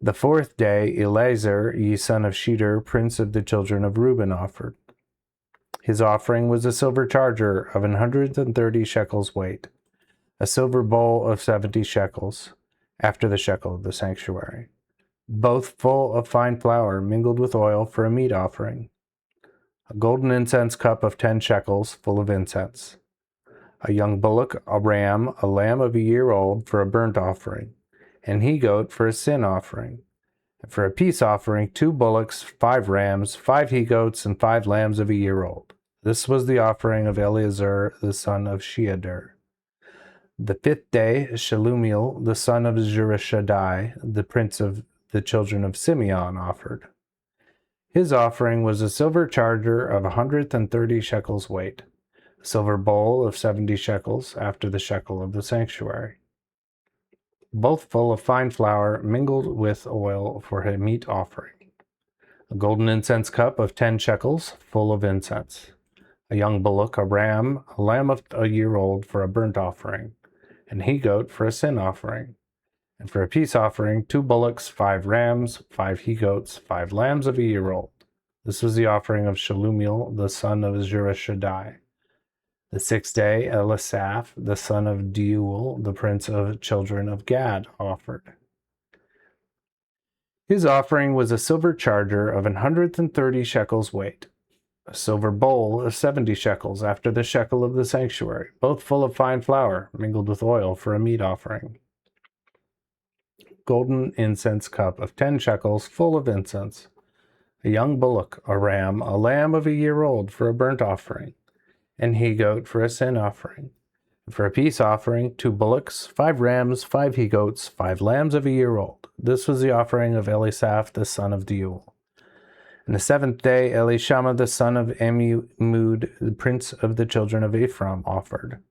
The fourth day, Eleazar, ye son of Shedeur, prince of the children of Reuben, offered. His offering was a silver charger of 130 shekels weight, a silver bowl of 70 shekels, after the shekel of the sanctuary, both full of fine flour mingled with oil for a meat offering, a golden incense cup of 10 shekels, full of incense, a young bullock, a ram, a lamb of a year old for a burnt offering, and he-goat for a sin offering, and for a peace offering, 2 bullocks, 5 rams, 5 he-goats, and 5 lambs of a year old. This was the offering of Eleazar the son of Shedeur. The fifth day, Shelumiel the son of Zurishaddai, the prince of the children of Simeon, offered. His offering was a silver charger of 130 shekels weight, a silver bowl of 70 shekels, after the shekel of the sanctuary, both full of fine flour mingled with oil for a meat offering, a golden incense cup of 10 shekels, full of incense, a young bullock, a ram, a lamb of a year old for a burnt offering, and he-goat for a sin offering, and for a peace offering, 2 bullocks, 5 rams, 5 he-goats, 5 lambs of a year old. This was the offering of Shelumiel, the son of Zurishaddai. The sixth day, Elisaph, the son of Deuel, the prince of children of Gad, offered. His offering was a silver charger of 130 shekels weight, a silver bowl of 70 shekels, after the shekel of the sanctuary, both full of fine flour mingled with oil for a meat offering, golden incense cup of 10 shekels, full of incense, a young bullock, a ram, a lamb of a year old for a burnt offering, and he-goat for a sin offering. And for a peace offering, 2 bullocks, 5 rams, 5 he-goats, 5 lambs of a year old. This was the offering of Elisaph the son of Deuel. And the seventh day, Elishama the son of Ammihud, the prince of the children of Ephraim, offered.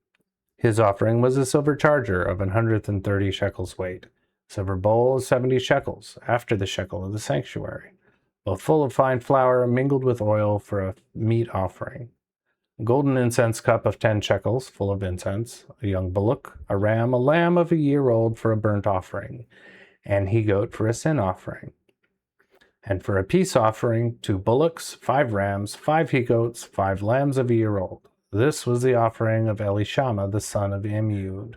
His offering was a silver charger of 130 shekels weight, a silver bowl of 70 shekels, after the shekel of the sanctuary, both full of fine flour mingled with oil for a meat offering, a golden incense cup of 10 shekels, full of incense, a young bullock, a ram, a lamb of a year old for a burnt offering, and he-goat for a sin offering. And for a peace offering, 2 bullocks, 5 rams, 5 he-goats, 5 lambs of a year old. This was the offering of Elishama the son of Ammihud.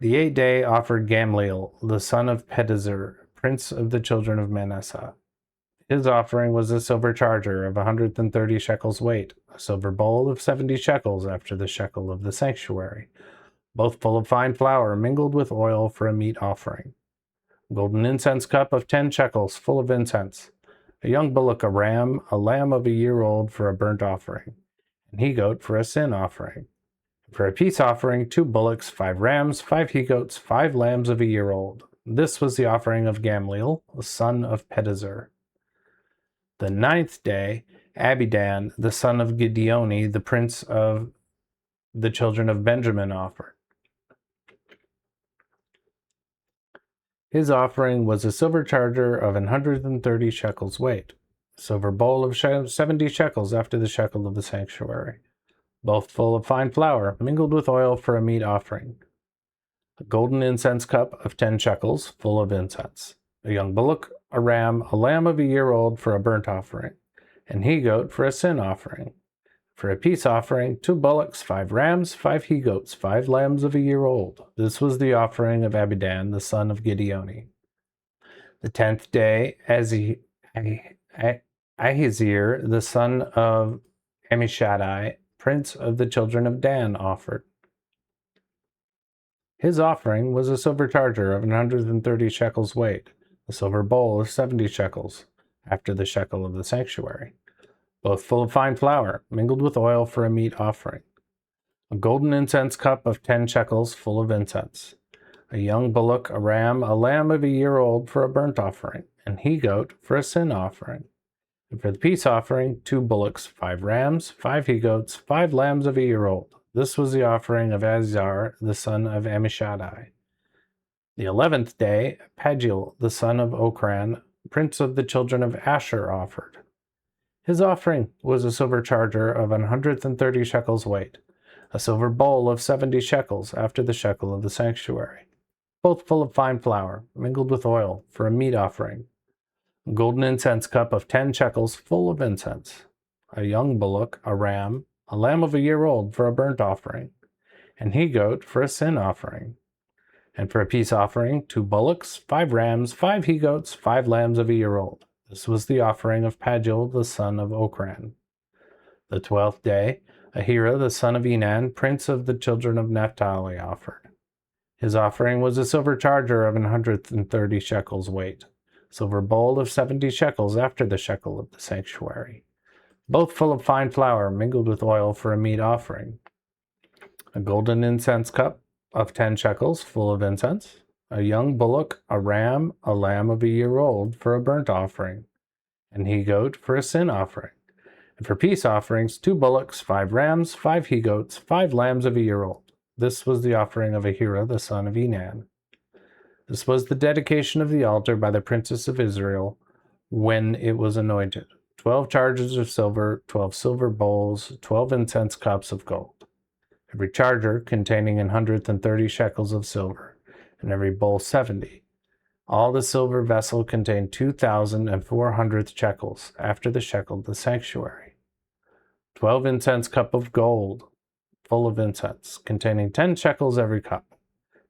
The 8th day offered Gamliel the son of Pedazur, prince of the children of Manasseh. His offering was a silver charger of 130 shekels weight, a silver bowl of 70 shekels, after the shekel of the sanctuary, both full of fine flour mingled with oil for a meat offering, a golden incense cup of 10 shekels, full of incense, a young bullock, a ram, a lamb of a year old for a burnt offering, an he-goat for a sin offering. For a peace offering, 2 bullocks, 5 rams, 5 he-goats, 5 lambs of a year old. This was the offering of Gamliel, the son of Pedazur. The 9th day, Abidan, the son of Gideoni, the prince of the children of Benjamin, offered. His offering was a silver charger of 130 shekels weight, a silver bowl of 70 shekels after the shekel of the sanctuary, both full of fine flour, mingled with oil for a meat offering. A golden incense cup of 10 shekels, full of incense. A young bullock, a ram, a lamb of a year old for a burnt offering, an he-goat for a sin offering. For a peace offering, 2 bullocks, 5 rams, 5 he-goats, 5 lambs of a year old. This was the offering of Abidan, the son of Gideoni. The 10th day, Ahizir, the son of Ammishaddai, prince of the children of Dan, offered. His offering was a silver charger of 130 shekels weight, a silver bowl of 70 shekels, after the shekel of the sanctuary, both full of fine flour, mingled with oil for a meat offering. A golden incense cup of 10 shekels, full of incense. A young bullock, a ram, a lamb of a year old for a burnt offering, an he-goat for a sin offering. And for the peace offering, 2 bullocks, 5 rams, 5 he-goats, 5 lambs of a year old. This was the offering of Azar, the son of Ammishaddai. The 11th day, Pagiel, the son of Okran, prince of the children of Asher, offered. His offering was a silver charger of 130 shekels weight, a silver bowl of 70 shekels after the shekel of the sanctuary, both full of fine flour, mingled with oil, for a meat offering. A golden incense cup of 10 shekels full of incense. A young bullock, a ram, a lamb of a year old for a burnt offering, an he-goat for a sin offering. And for a peace offering, 2 bullocks, 5 rams, 5 he-goats, 5 lambs of a year old. This was the offering of Pagiel, the son of Okran. The 12th day, Ahira, the son of Enan, prince of the children of Naphtali, offered. His offering was a silver charger of 130 shekels weight, a silver bowl of 70 shekels after the shekel of the sanctuary, both full of fine flour mingled with oil for a meat offering. A golden incense cup of 10 shekels full of incense. A young bullock, a ram, a lamb of a year old for a burnt offering, an he-goat for a sin offering. And for peace offerings, 2 bullocks, 5 rams, 5 he-goats, 5 lambs of a year old. This was the offering of Ahira, the son of Enan. This was the dedication of the altar by the princess of Israel when it was anointed. 12 chargers of silver, 12 silver bowls, 12 incense cups of gold. Every charger containing 130 shekels of silver, and every bowl 70. All the silver vessel contained 2,400 shekels, after the shekel of the sanctuary. 12 incense cup of gold, full of incense, containing 10 shekels every cup,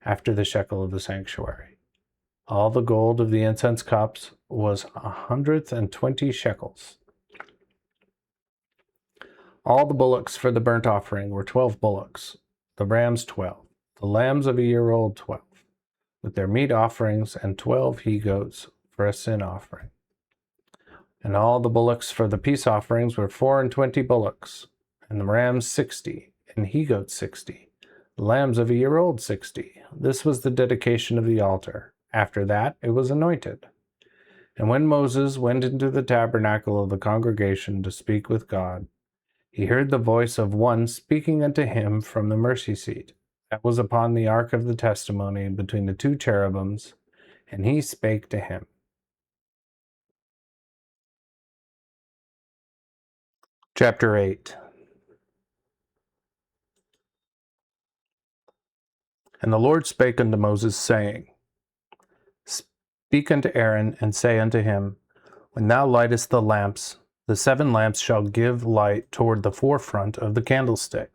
after the shekel of the sanctuary. All the gold of the incense cups was 120 shekels. All the bullocks for the burnt offering were 12 bullocks, the rams 12, the lambs of a year old 12, with their meat offerings, and 12 he-goats for a sin offering. And all the bullocks for the peace offerings were 24 bullocks, and the rams 60, and he-goats 60, the lambs of a year old 60. This was the dedication of the altar. After that it was anointed. And when Moses went into the tabernacle of the congregation to speak with God, he heard the voice of one speaking unto him from the mercy seat that was upon the ark of the testimony between the 2 cherubims, and he spake to him. Chapter 8. And the Lord spake unto Moses, saying, Speak unto Aaron, and say unto him, When thou lightest the lamps, the 7 lamps shall give light toward the forefront of the candlestick.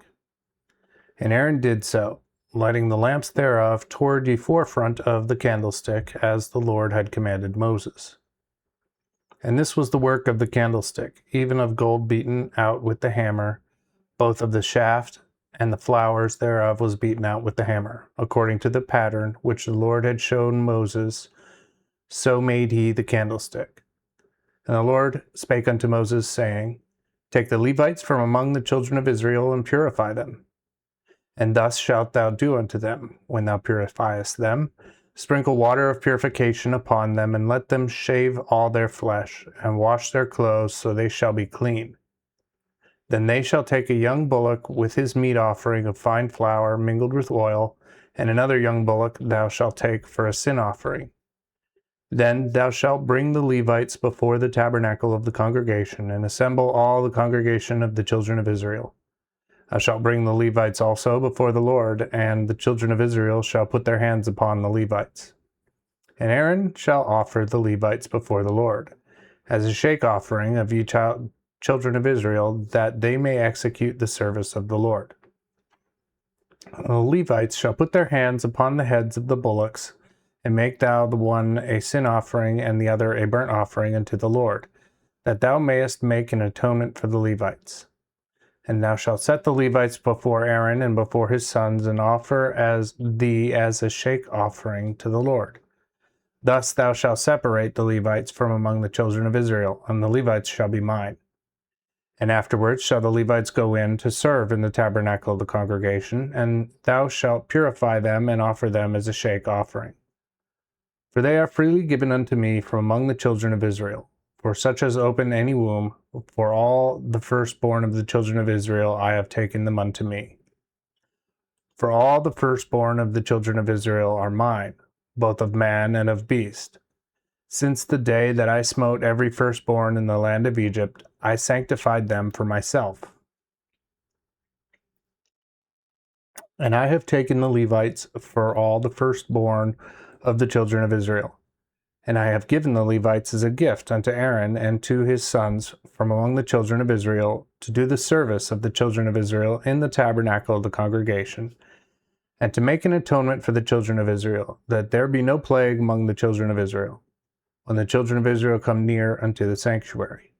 And Aaron did so, lighting the lamps thereof toward the forefront of the candlestick, as the Lord had commanded Moses. And this was the work of the candlestick, even of gold beaten out with the hammer, both of the shaft and the flowers thereof was beaten out with the hammer, according to the pattern which the Lord had shown Moses, so made he the candlestick. And the Lord spake unto Moses, saying, Take the Levites from among the children of Israel and purify them. And thus shalt thou do unto them, when thou purifiest them. Sprinkle water of purification upon them, and let them shave all their flesh, and wash their clothes, so they shall be clean. Then they shall take a young bullock with his meat offering of fine flour mingled with oil, and another young bullock thou shalt take for a sin offering. Then thou shalt bring the Levites before the tabernacle of the congregation, and assemble all the congregation of the children of Israel. Thou shalt bring the Levites also before the Lord, and the children of Israel shall put their hands upon the Levites. And Aaron shall offer the Levites before the Lord, as a shake offering of ye children of Israel, that they may execute the service of the Lord. The Levites shall put their hands upon the heads of the bullocks, and make thou the one a sin offering, and the other a burnt offering unto the Lord, that thou mayest make an atonement for the Levites. And thou shalt set the Levites before Aaron and before his sons, and offer as a shake offering to the Lord. Thus thou shalt separate the Levites from among the children of Israel, and the Levites shall be mine. And afterwards shall the Levites go in to serve in the tabernacle of the congregation, and thou shalt purify them and offer them as a shake offering. For they are freely given unto me from among the children of Israel. For such as open any womb, for all the firstborn of the children of Israel I have taken them unto me. For all the firstborn of the children of Israel are mine, both of man and of beast. Since the day that I smote every firstborn in the land of Egypt, I sanctified them for myself. And I have taken the Levites for all the firstborn of the children of Israel. And I have given the Levites as a gift unto Aaron and to his sons from among the children of Israel, to do the service of the children of Israel in the tabernacle of the congregation, and to make an atonement for the children of Israel, that there be no plague among the children of Israel, when the children of Israel come near unto the sanctuary.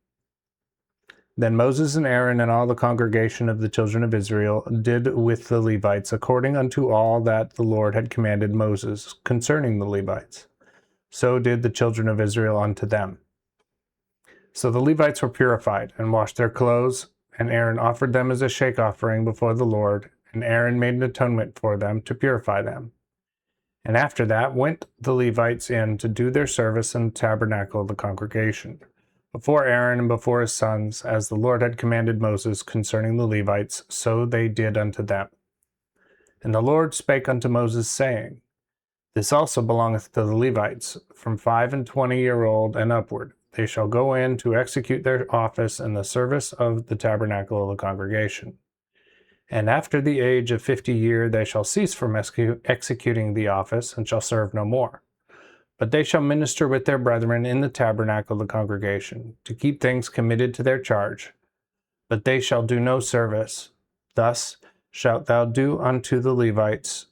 Then Moses and Aaron and all the congregation of the children of Israel did with the Levites according unto all that the Lord had commanded Moses concerning the Levites. So did the children of Israel unto them. So the Levites were purified, and washed their clothes, and Aaron offered them as a shake offering before the Lord, and Aaron made an atonement for them to purify them. And after that went the Levites in to do their service in the tabernacle of the congregation, before Aaron and before his sons, as the Lord had commanded Moses concerning the Levites, so they did unto them. And the Lord spake unto Moses, saying, This also belongeth to the Levites, from 25 and upward. They shall go in to execute their office in the service of the tabernacle of the congregation. And after the age of 50 years they shall cease from executing the office, and shall serve no more. But they shall minister with their brethren in the tabernacle of the congregation, to keep things committed to their charge. But they shall do no service. Thus shalt thou do unto the Levites,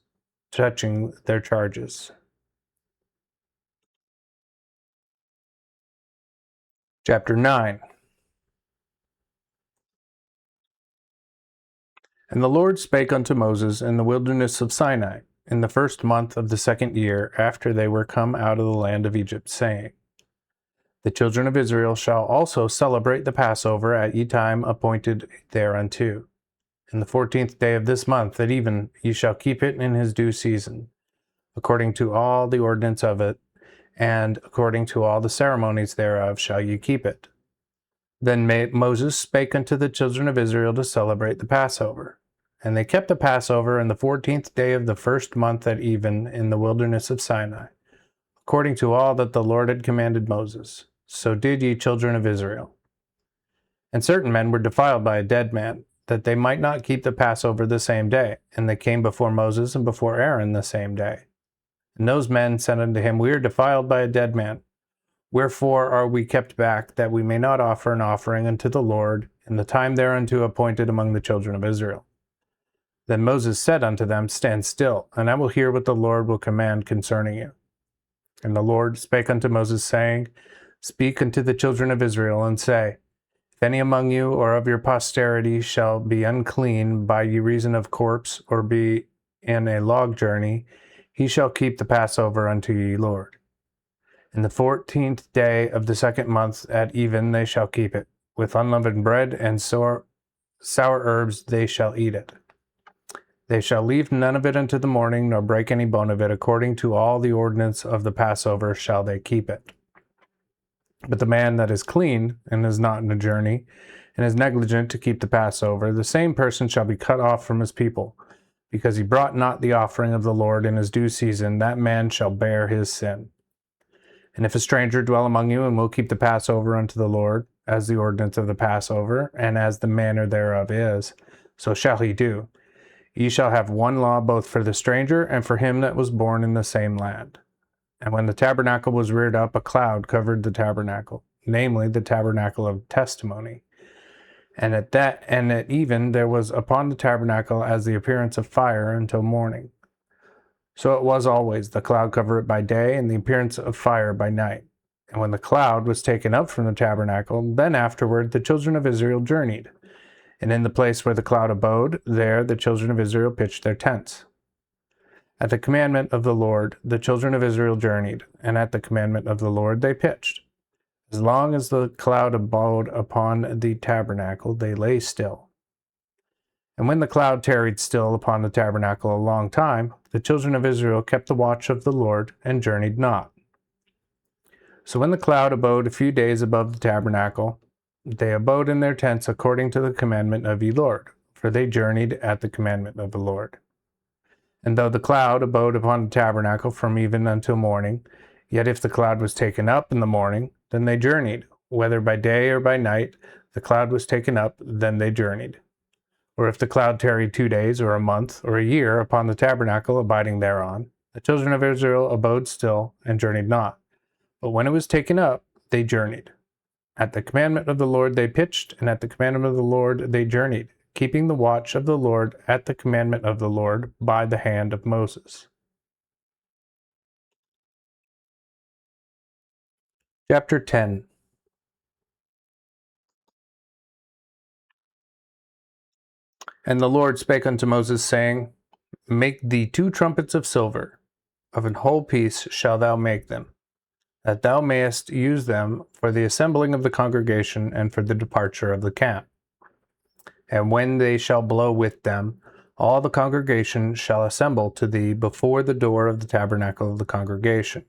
touching their charges. Chapter 9. And the Lord spake unto Moses in the wilderness of Sinai, in the 1st month of the 2nd year after they were come out of the land of Egypt, saying, The children of Israel shall also celebrate the Passover at ye time appointed thereunto. In the 14th day of this month at even ye shall keep it in his due season, according to all the ordinance of it, and according to all the ceremonies thereof shall ye keep it. Then Moses spake unto the children of Israel to celebrate the Passover. And they kept the Passover in the 14th day of the 1st month at even in the wilderness of Sinai, according to all that the Lord had commanded Moses. So did ye children of Israel. And certain men were defiled by a dead man, that they might not keep the Passover the same day, and they came before Moses and before Aaron the same day. And those men said unto him, We are defiled by a dead man. Wherefore are we kept back, that we may not offer an offering unto the Lord in the time thereunto appointed among the children of Israel? Then Moses said unto them, Stand still, and I will hear what the Lord will command concerning you. And the Lord spake unto Moses, saying, Speak unto the children of Israel, and say, If any among you or of your posterity shall be unclean by ye reason of corpse, or be in a log journey, he shall keep the Passover unto ye Lord. In the 14th day of the 2nd month at even they shall keep it. With unleavened bread and sour herbs they shall eat it. They shall leave none of it unto the morning, nor break any bone of it. According to all the ordinance of the Passover shall they keep it. But the man that is clean, and is not in a journey, and is negligent to keep the Passover, the same person shall be cut off from his people, because he brought not the offering of the Lord in his due season. That man shall bear his sin. And if a stranger dwell among you, and will keep the Passover unto the Lord, as the ordinance of the Passover, and as the manner thereof is, so shall he do. Ye shall have one law both for the stranger and for him that was born in the same land. And when the tabernacle was reared up, a cloud covered the tabernacle, namely the tabernacle of testimony. And at even there was upon the tabernacle as the appearance of fire until morning. So it was always, the cloud covered it by day, and the appearance of fire by night. And when the cloud was taken up from the tabernacle, then afterward the children of Israel journeyed. And in the place where the cloud abode, there the children of Israel pitched their tents. At the commandment of the Lord, the children of Israel journeyed, and at the commandment of the Lord they pitched. As long as the cloud abode upon the tabernacle, they lay still. And when the cloud tarried still upon the tabernacle a long time, the children of Israel kept the watch of the Lord, and journeyed not. So when the cloud abode a few days above the tabernacle, they abode in their tents according to the commandment of the Lord, for they journeyed at the commandment of the Lord. And though the cloud abode upon the tabernacle from even until morning, yet if the cloud was taken up in the morning, then they journeyed, whether by day or by night. The cloud was taken up, then they journeyed. Or if the cloud tarried 2 days, or a month, or a year upon the tabernacle abiding thereon, the children of Israel abode still, and journeyed not. But when it was taken up, they journeyed. At the commandment of the Lord they pitched, and at the commandment of the Lord they journeyed, keeping the watch of the Lord at the commandment of the Lord by the hand of Moses. Chapter 10. And the Lord spake unto Moses, saying, Make thee 2 trumpets of silver, of an whole piece shalt thou make them, that thou mayest use them for the assembling of the congregation and for the departure of the camp. And when they shall blow with them, all the congregation shall assemble to thee before the door of the tabernacle of the congregation.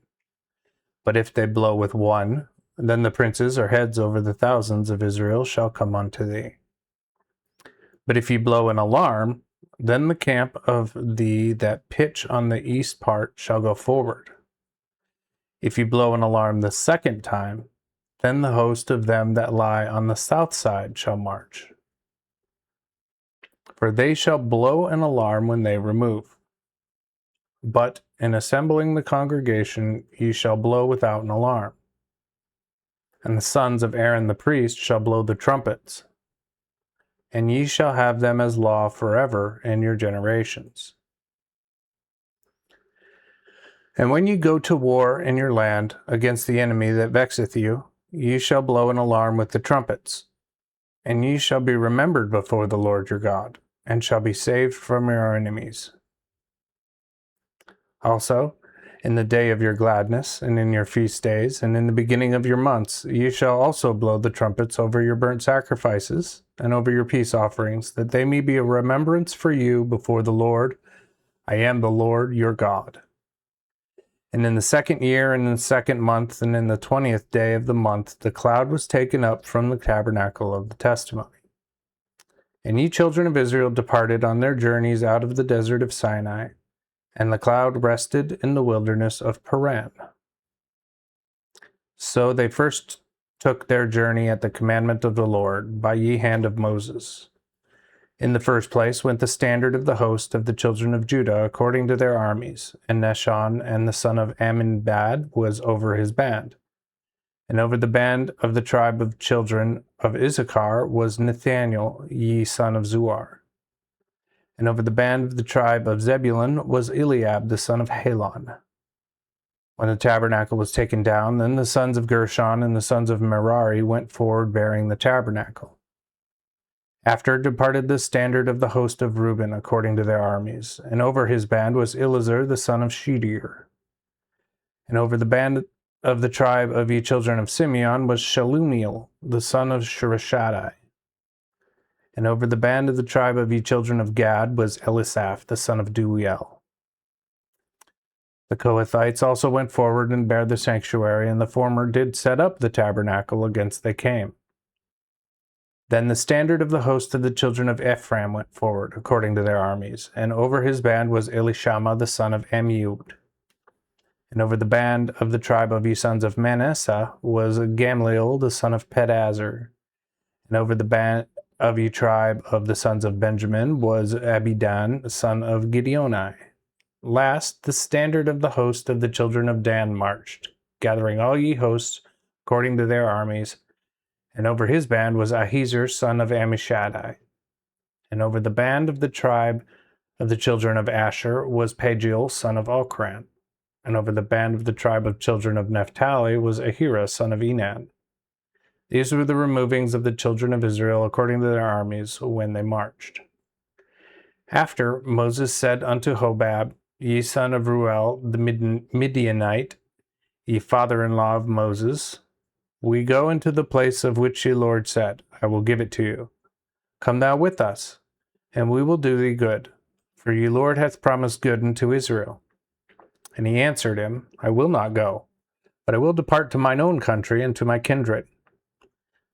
But if they blow with one, then the princes or heads over the thousands of Israel shall come unto thee. But if ye blow an alarm, then the camp of thee that pitch on the east part shall go forward. If ye blow an alarm the second time, then the host of them that lie on the south side shall march. For they shall blow an alarm when they remove. But in assembling the congregation ye shall blow without an alarm. And the sons of Aaron the priest shall blow the trumpets, and ye shall have them as law forever in your generations. And when ye go to war in your land against the enemy that vexeth you, ye shall blow an alarm with the trumpets. And ye shall be remembered before the Lord your God, and shall be saved from your enemies. Also, in the day of your gladness, and in your feast days, and in the beginning of your months, ye shall also blow the trumpets over your burnt sacrifices, and over your peace offerings, that they may be a remembrance for you before the Lord. I am the Lord your God. And in the 2nd year, and in the 2nd month, and in the 20th day of the month, the cloud was taken up from the tabernacle of the testimony. And ye children of Israel departed on their journeys out of the desert of Sinai, and the cloud rested in the wilderness of Paran. So they first took their journey at the commandment of the Lord by ye hand of Moses. In the first place went the standard of the host of the children of Judah according to their armies, and Nahshon and the son of Amminadab was over his band. And over the band of the tribe of children of Issachar was Nathaniel, ye son of Zuar. And over the band of the tribe of Zebulun was Eliab, the son of Helon. When the tabernacle was taken down, then the sons of Gershon and the sons of Merari went forward bearing the tabernacle. After departed the standard of the host of Reuben according to their armies, and over his band was Elazar the son of Shedear. And over the band of the tribe of ye children of Simeon was Shelumiel, the son of Shurishadai. And over the band of the tribe of ye children of Gad was Elisaph, the son of Deuel. The Kohathites also went forward and bare the sanctuary, and the former did set up the tabernacle against they came. Then the standard of the host of the children of Ephraim went forward, according to their armies, and over his band was Elishama the son of Ammiud. And over the band of the tribe of ye sons of Manasseh was Gamliel the son of Pedazur. And over the band of ye tribe of the sons of Benjamin was Abidan the son of Gideoni. Last, the standard of the host of the children of Dan marched, gathering all ye hosts according to their armies. And over his band was Ahiezer son of Ammishaddai. And over the band of the tribe of the children of Asher was Pagiel son of Ochran. And over the band of the tribe of children of Naphtali was Ahira son of Enan. These were the removings of the children of Israel according to their armies when they marched. After Moses said unto Hobab, ye son of Ruel the Midianite, ye father-in-law of Moses, we go into the place of which ye Lord said, I will give it to you. Come thou with us, and we will do thee good, for ye Lord hath promised good unto Israel. And he answered him, I will not go, but I will depart to mine own country and to my kindred.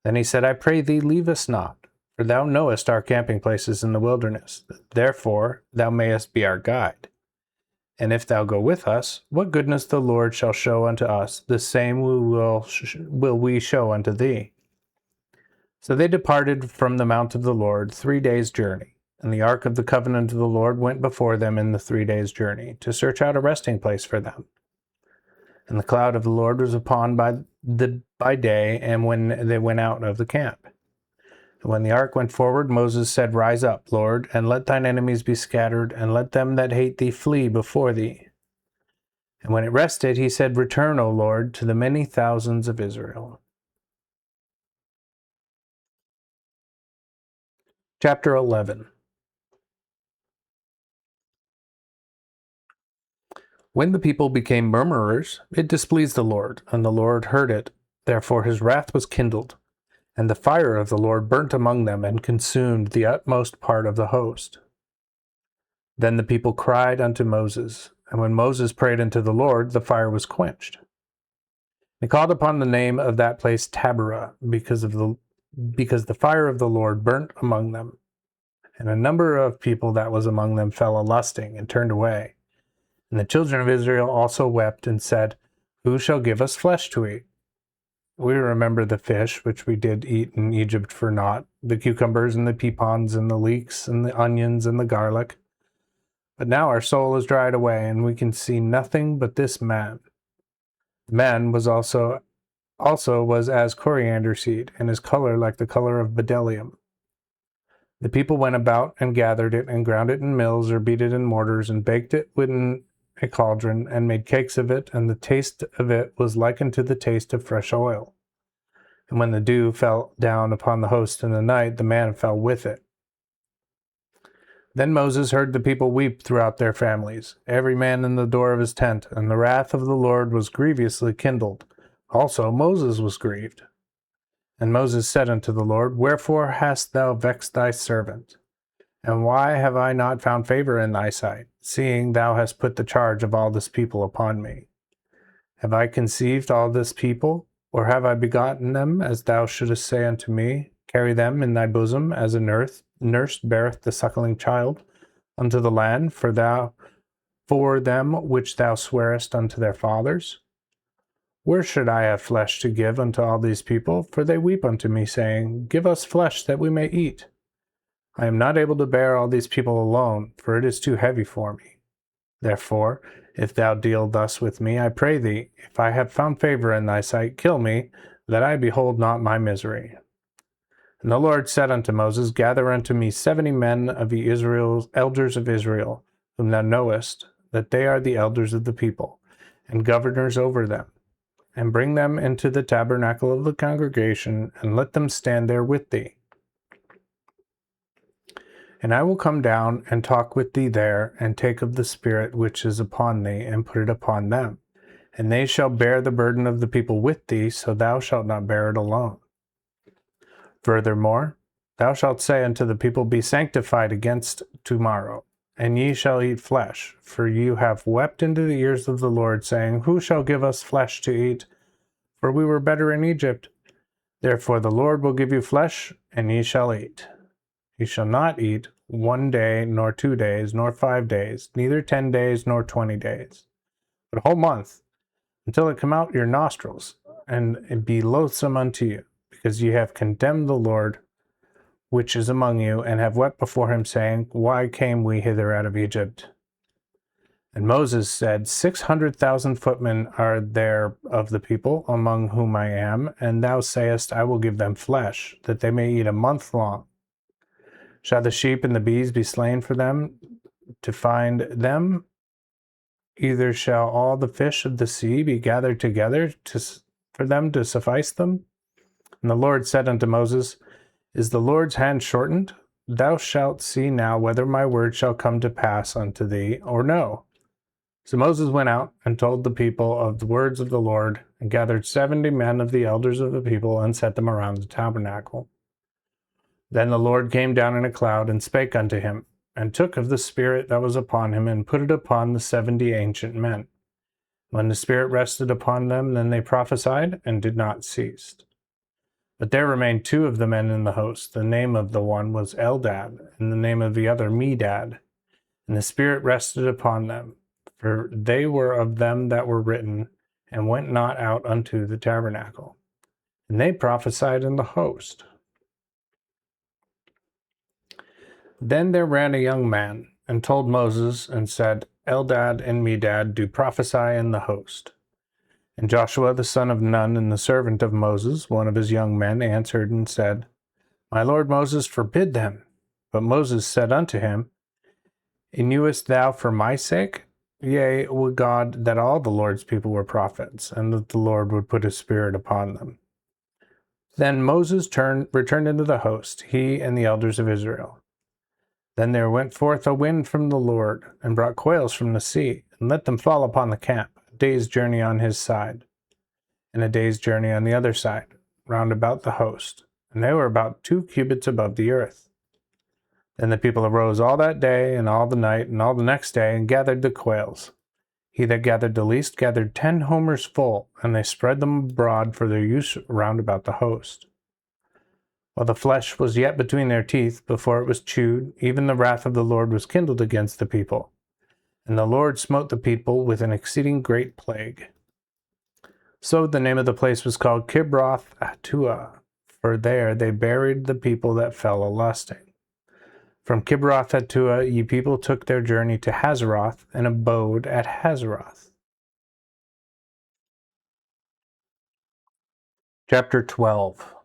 Then he said, I pray thee, leave us not, for thou knowest our camping places in the wilderness. Therefore thou mayest be our guide. And if thou go with us, what goodness the Lord shall show unto us, the same will we show unto thee. So they departed from the mount of the Lord 3 days' journey, and the ark of the covenant of the Lord went before them in the 3 days' journey, to search out a resting place for them. And the cloud of the Lord was upon by day, and when they went out of the camp. And when the ark went forward, Moses said, Rise up, Lord, and let thine enemies be scattered, and let them that hate thee flee before thee. And when it rested, he said, Return, O Lord, to the many thousands of Israel. Chapter 11. When the people became murmurers, it displeased the Lord, and the Lord heard it. Therefore his wrath was kindled, and the fire of the Lord burnt among them, and consumed the utmost part of the host. Then the people cried unto Moses, and when Moses prayed unto the Lord, the fire was quenched. He called upon the name of that place Taberah, because the fire of the Lord burnt among them. And a number of people that was among them fell a-lusting, and turned away. And the children of Israel also wept, and said, Who shall give us flesh to eat? We remember the fish which we did eat in Egypt for naught, the cucumbers and the peapons and the leeks and the onions and the garlic. But now our soul is dried away, and we can see nothing but this man. The man was also was as coriander seed, and his color like the color of bdellium. The people went about and gathered it, and ground it in mills, or beat it in mortars, and baked it within a cauldron, and made cakes of it, and the taste of it was like unto the taste of fresh oil. And when the dew fell down upon the host in the night, the man fell with it. Then Moses heard the people weep throughout their families, every man in the door of his tent, and the wrath of the Lord was grievously kindled. Also Moses was grieved. And Moses said unto the Lord, Wherefore hast thou vexed thy servant? And why have I not found favor in thy sight, seeing thou hast put the charge of all this people upon me? Have I conceived all this people, or have I begotten them, as thou shouldest say unto me, Carry them in thy bosom, as a nurse beareth the suckling child, unto the land, for them which thou swearest unto their fathers? Where should I have flesh to give unto all these people? For they weep unto me, saying, Give us flesh that we may eat. I am not able to bear all these people alone, for it is too heavy for me. Therefore, if thou deal thus with me, I pray thee, if I have found favor in thy sight, kill me, that I behold not my misery. And the Lord said unto Moses, Gather unto me 70 men of the elders of Israel, whom thou knowest, that they are the elders of the people, and governors over them, and bring them into the tabernacle of the congregation, and let them stand there with thee. And I will come down and talk with thee there, and take of the Spirit which is upon thee, and put it upon them. and they shall bear the burden of the people with thee, so thou shalt not bear it alone. Furthermore, thou shalt say unto the people, Be sanctified against tomorrow, and ye shall eat flesh, for you have wept into the ears of the Lord, saying, Who shall give us flesh to eat? For we were better in Egypt. Therefore the Lord will give you flesh, and ye shall eat. Ye shall not eat 1 day, nor 2 days, nor 5 days, neither 10 days, nor 20 days, but a whole month, until it come out your nostrils, and it be loathsome unto you, because ye have condemned the Lord which is among you, and have wept before him, saying, Why came we hither out of Egypt? And Moses said, 600,000 footmen are there of the people, among whom I am, and thou sayest, I will give them flesh, that they may eat a month long. Shall the sheep and the bees be slain for them to find them? Either shall all the fish of the sea be gathered together for them to suffice them? And the Lord said unto Moses, Is the Lord's hand shortened? Thou shalt see now whether my word shall come to pass unto thee, or no. So Moses went out and told the people of the words of the Lord, and gathered 70 men of the elders of the people, and set them around the tabernacle. Then the Lord came down in a cloud, and spake unto him, and took of the Spirit that was upon him, and put it upon the 70 ancient men. When the Spirit rested upon them, then they prophesied, and did not cease. But there remained 2 of the men in the host. The name of the one was Eldad, and the name of the other Medad. And the Spirit rested upon them, for they were of them that were written, and went not out unto the tabernacle. And they prophesied in the host. Then there ran a young man, and told Moses, and said, Eldad and Medad do prophesy in the host. And Joshua the son of Nun, and the servant of Moses, one of his young men, answered and said, My lord Moses, forbid them. But Moses said unto him, Innuest thou for my sake? Yea, would God that all the Lord's people were prophets, and that the Lord would put his Spirit upon them. Then Moses returned into the host, he and the elders of Israel. Then there went forth a wind from the Lord, and brought quails from the sea, and let them fall upon the camp, a day's journey on his side, and a day's journey on the other side, round about the host, and they were about 2 cubits above the earth. Then the people arose all that day, and all the night, and all the next day, and gathered the quails. He that gathered the least gathered 10 homers full, and they spread them abroad for their use round about the host. While the flesh was yet between their teeth, before it was chewed, even the wrath of the Lord was kindled against the people. And the Lord smote the people with an exceeding great plague. So the name of the place was called Kibroth-Hattaavah, for there they buried the people that fell a-lusting. From Kibroth-Hattaavah ye people took their journey to Hazeroth, and abode at Hazeroth. Chapter 12.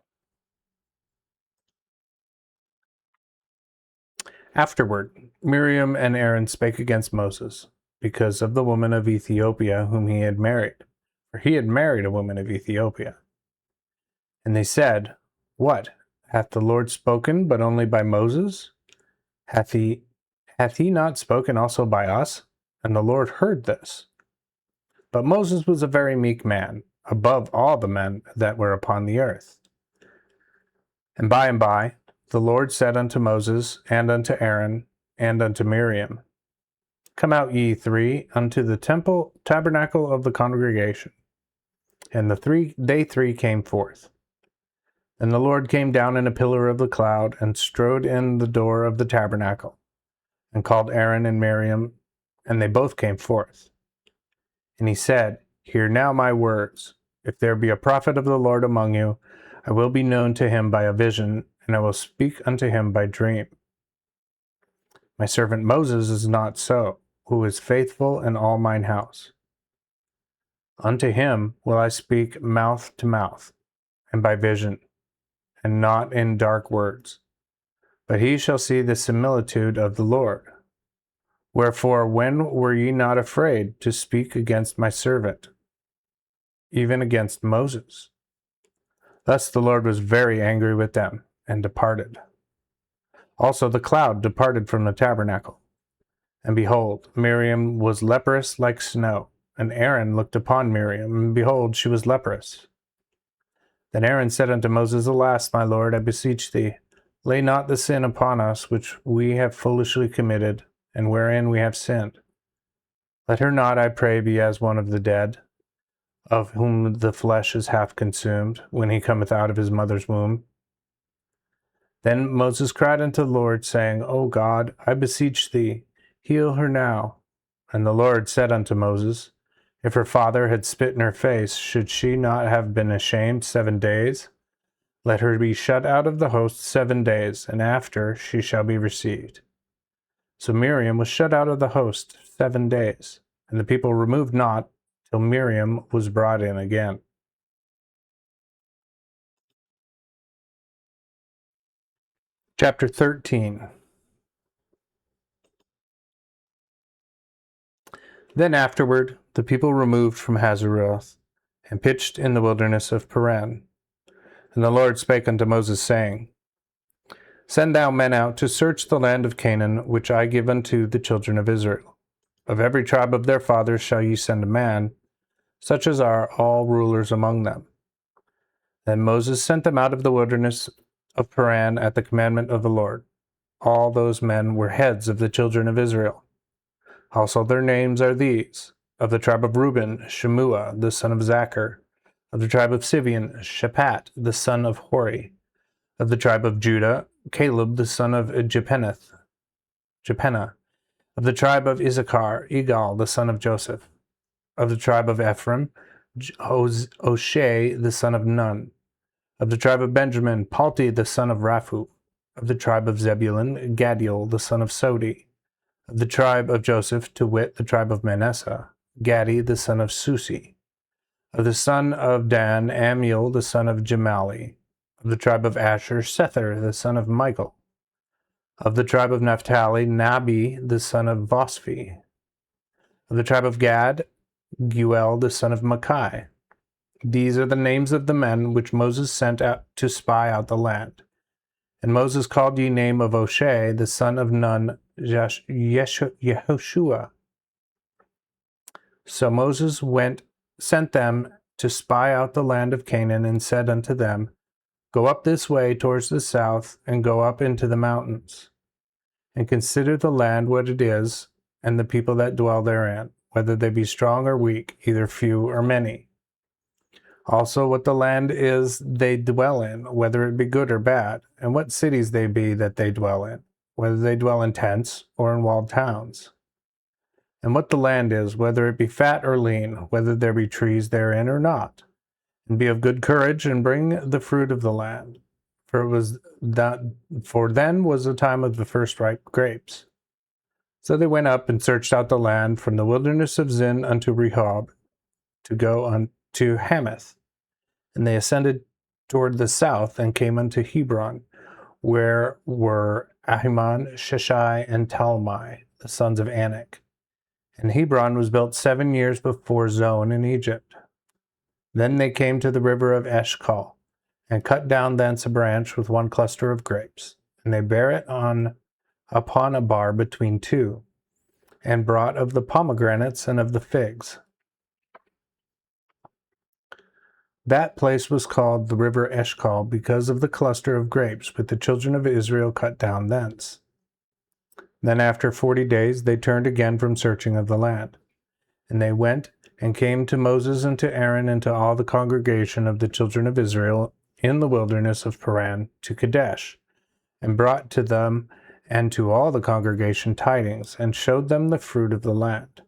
Afterward, Miriam and Aaron spake against Moses, because of the woman of Ethiopia whom he had married, for he had married a woman of Ethiopia. And they said, What, hath the Lord spoken but only by Moses? Hath he not spoken also by us? And the Lord heard this. But Moses was a very meek man, above all the men that were upon the earth. And by, the Lord said unto Moses, and unto Aaron, and unto Miriam, Come out ye 3 unto the tabernacle of the congregation. And they three came forth. And the Lord came down in a pillar of the cloud, and strode in the door of the tabernacle, and called Aaron and Miriam, and they both came forth. And he said, Hear now my words. If there be a prophet of the Lord among you, I will be known to him by a vision, and I will speak unto him by dream. My servant Moses is not so, who is faithful in all mine house. Unto him will I speak mouth to mouth, and by vision, and not in dark words. But he shall see the similitude of the Lord. Wherefore, when were ye not afraid to speak against my servant, even against Moses? Thus the Lord was very angry with them, and departed. Also the cloud departed from the tabernacle. And behold, Miriam was leprous like snow, And Aaron looked upon Miriam, and behold, she was leprous. Then Aaron said unto Moses, Alas, my Lord, I beseech thee, lay not the sin upon us which we have foolishly committed, and wherein we have sinned. Let her not, I pray, be as one of the dead, of whom the flesh is half consumed, when he cometh out of his mother's womb. Then Moses cried unto the Lord, saying, O God, I beseech thee, heal her now. And the Lord said unto Moses, If her father had spit in her face, should she not have been ashamed 7 days? Let her be shut out of the host 7 days, and after she shall be received. So Miriam was shut out of the host 7 days, and the people removed not till Miriam was brought in again. Chapter 13. Then afterward the people removed from Hazeroth, and pitched in the wilderness of Paran. And the Lord spake unto Moses, saying, Send thou men out to search the land of Canaan, which I give unto the children of Israel. Of every tribe of their fathers shall ye send a man, such as are all rulers among them. Then Moses sent them out of the wilderness of Paran at the commandment of the Lord. All those men were heads of the children of Israel. Also their names are these: of the tribe of Reuben, Shemua, the son of Zachar; of the tribe of Simeon, Shaphat, the son of Hori; of the tribe of Judah, Caleb, the son of Jephunneh; of the tribe of Issachar, Igal, the son of Joseph; of the tribe of Ephraim, Oshai, the son of Nun; of the tribe of Benjamin, Palti, the son of Raphu; of the tribe of Zebulun, Gadiel, the son of Sodi; of the tribe of Joseph, to wit, the tribe of Manasseh, Gadi, the son of Susi; of the son of Dan, Amiel, the son of Gemali; of the tribe of Asher, Sethur, the son of Michael; of the tribe of Naphtali, Nabi, the son of Vosphi; of the tribe of Gad, Guel, the son of Makai. These are the names of the men which Moses sent out to spy out the land. And Moses called ye name of Oshai, the son of Nun, Yehoshua. So Moses sent them to spy out the land of Canaan, and said unto them, Go up this way towards the south, and go up into the mountains, and consider the land what it is, and the people that dwell therein, whether they be strong or weak, either few or many. Also what the land is they dwell in, whether it be good or bad, and what cities they be that they dwell in, whether they dwell in tents or in walled towns. And what the land is, whether it be fat or lean, whether there be trees therein or not. And be of good courage, and bring the fruit of the land. For then was the time of the first ripe grapes. So they went up and searched out the land from the wilderness of Zin unto Rehob, to go unto Hamath. And they ascended toward the south, and came unto Hebron, where were Ahiman, Sheshai, and Talmai, the sons of Anak. And Hebron was built 7 years before Zoan in Egypt. Then they came to the river of Eshcol, and cut down thence a branch with one cluster of grapes. And they bare it upon a bar between two, and brought of the pomegranates and of the figs. That place was called the river Eshcol, because of the cluster of grapes which the children of Israel cut down thence. Then after 40 days they turned again from searching of the land. And they went and came to Moses and to Aaron and to all the congregation of the children of Israel in the wilderness of Paran to Kadesh, and brought to them and to all the congregation tidings, and showed them the fruit of the land.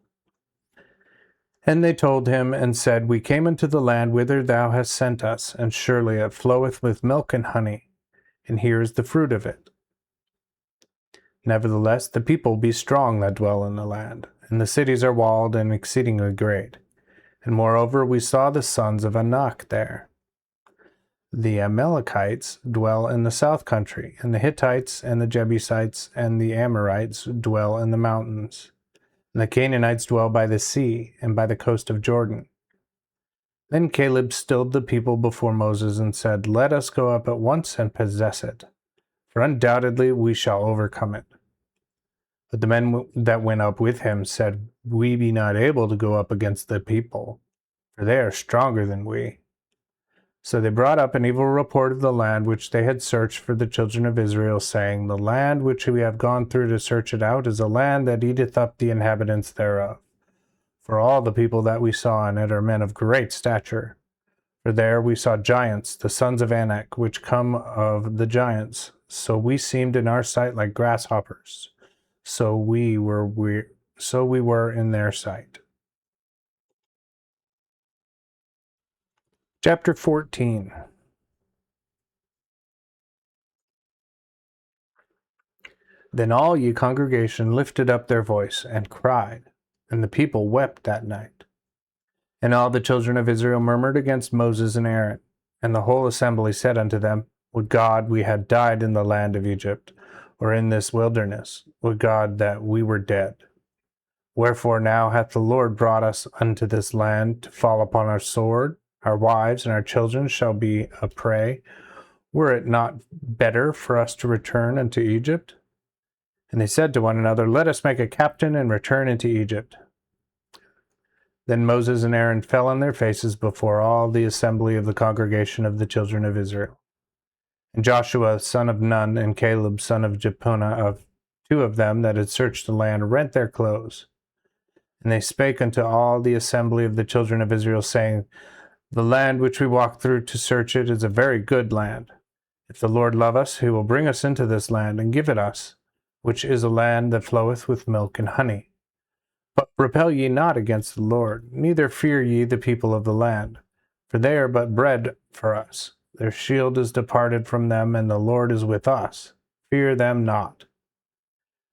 And they told him and said, We came into the land whither thou hast sent us, and surely it floweth with milk and honey, and here is the fruit of it. Nevertheless, the people be strong that dwell in the land, and the cities are walled and exceedingly great. And moreover, we saw the sons of Anak there. The Amalekites dwell in the south country, and the Hittites and the Jebusites and the Amorites dwell in the mountains. And the Canaanites dwell by the sea and by the coast of Jordan. Then Caleb stilled the people before Moses and said, Let us go up at once and possess it, for undoubtedly we shall overcome it. But the men that went up with him said, We be not able to go up against the people, for they are stronger than we. So they brought up an evil report of the land which they had searched for the children of Israel, saying, The land which we have gone through to search it out is a land that eateth up the inhabitants thereof. For all the people that we saw in it are men of great stature. For there we saw giants, the sons of Anak, which come of the giants. So we seemed in our sight like grasshoppers. So we were in their sight. Chapter 14. Then all ye congregation lifted up their voice and cried, and the people wept that night. And all the children of Israel murmured against Moses and Aaron. And the whole assembly said unto them, Would God we had died in the land of Egypt, or in this wilderness. Would God that we were dead. Wherefore now hath the Lord brought us unto this land to fall upon our sword. Our wives and our children shall be a prey. Were it not better for us to return unto Egypt? And they said to one another, Let us make a captain and return into Egypt. Then Moses and Aaron fell on their faces before all the assembly of the congregation of the children of Israel. And Joshua son of Nun and Caleb son of Jephunneh, of two of them that had searched the land, rent their clothes. And they spake unto all the assembly of the children of Israel, saying, The land which we walked through to search it is a very good land. If the Lord love us, he will bring us into this land and give it us, which is a land that floweth with milk and honey. But rebel ye not against the Lord, neither fear ye the people of the land, for they are but bread for us. Their shield is departed from them, and the Lord is with us. Fear them not.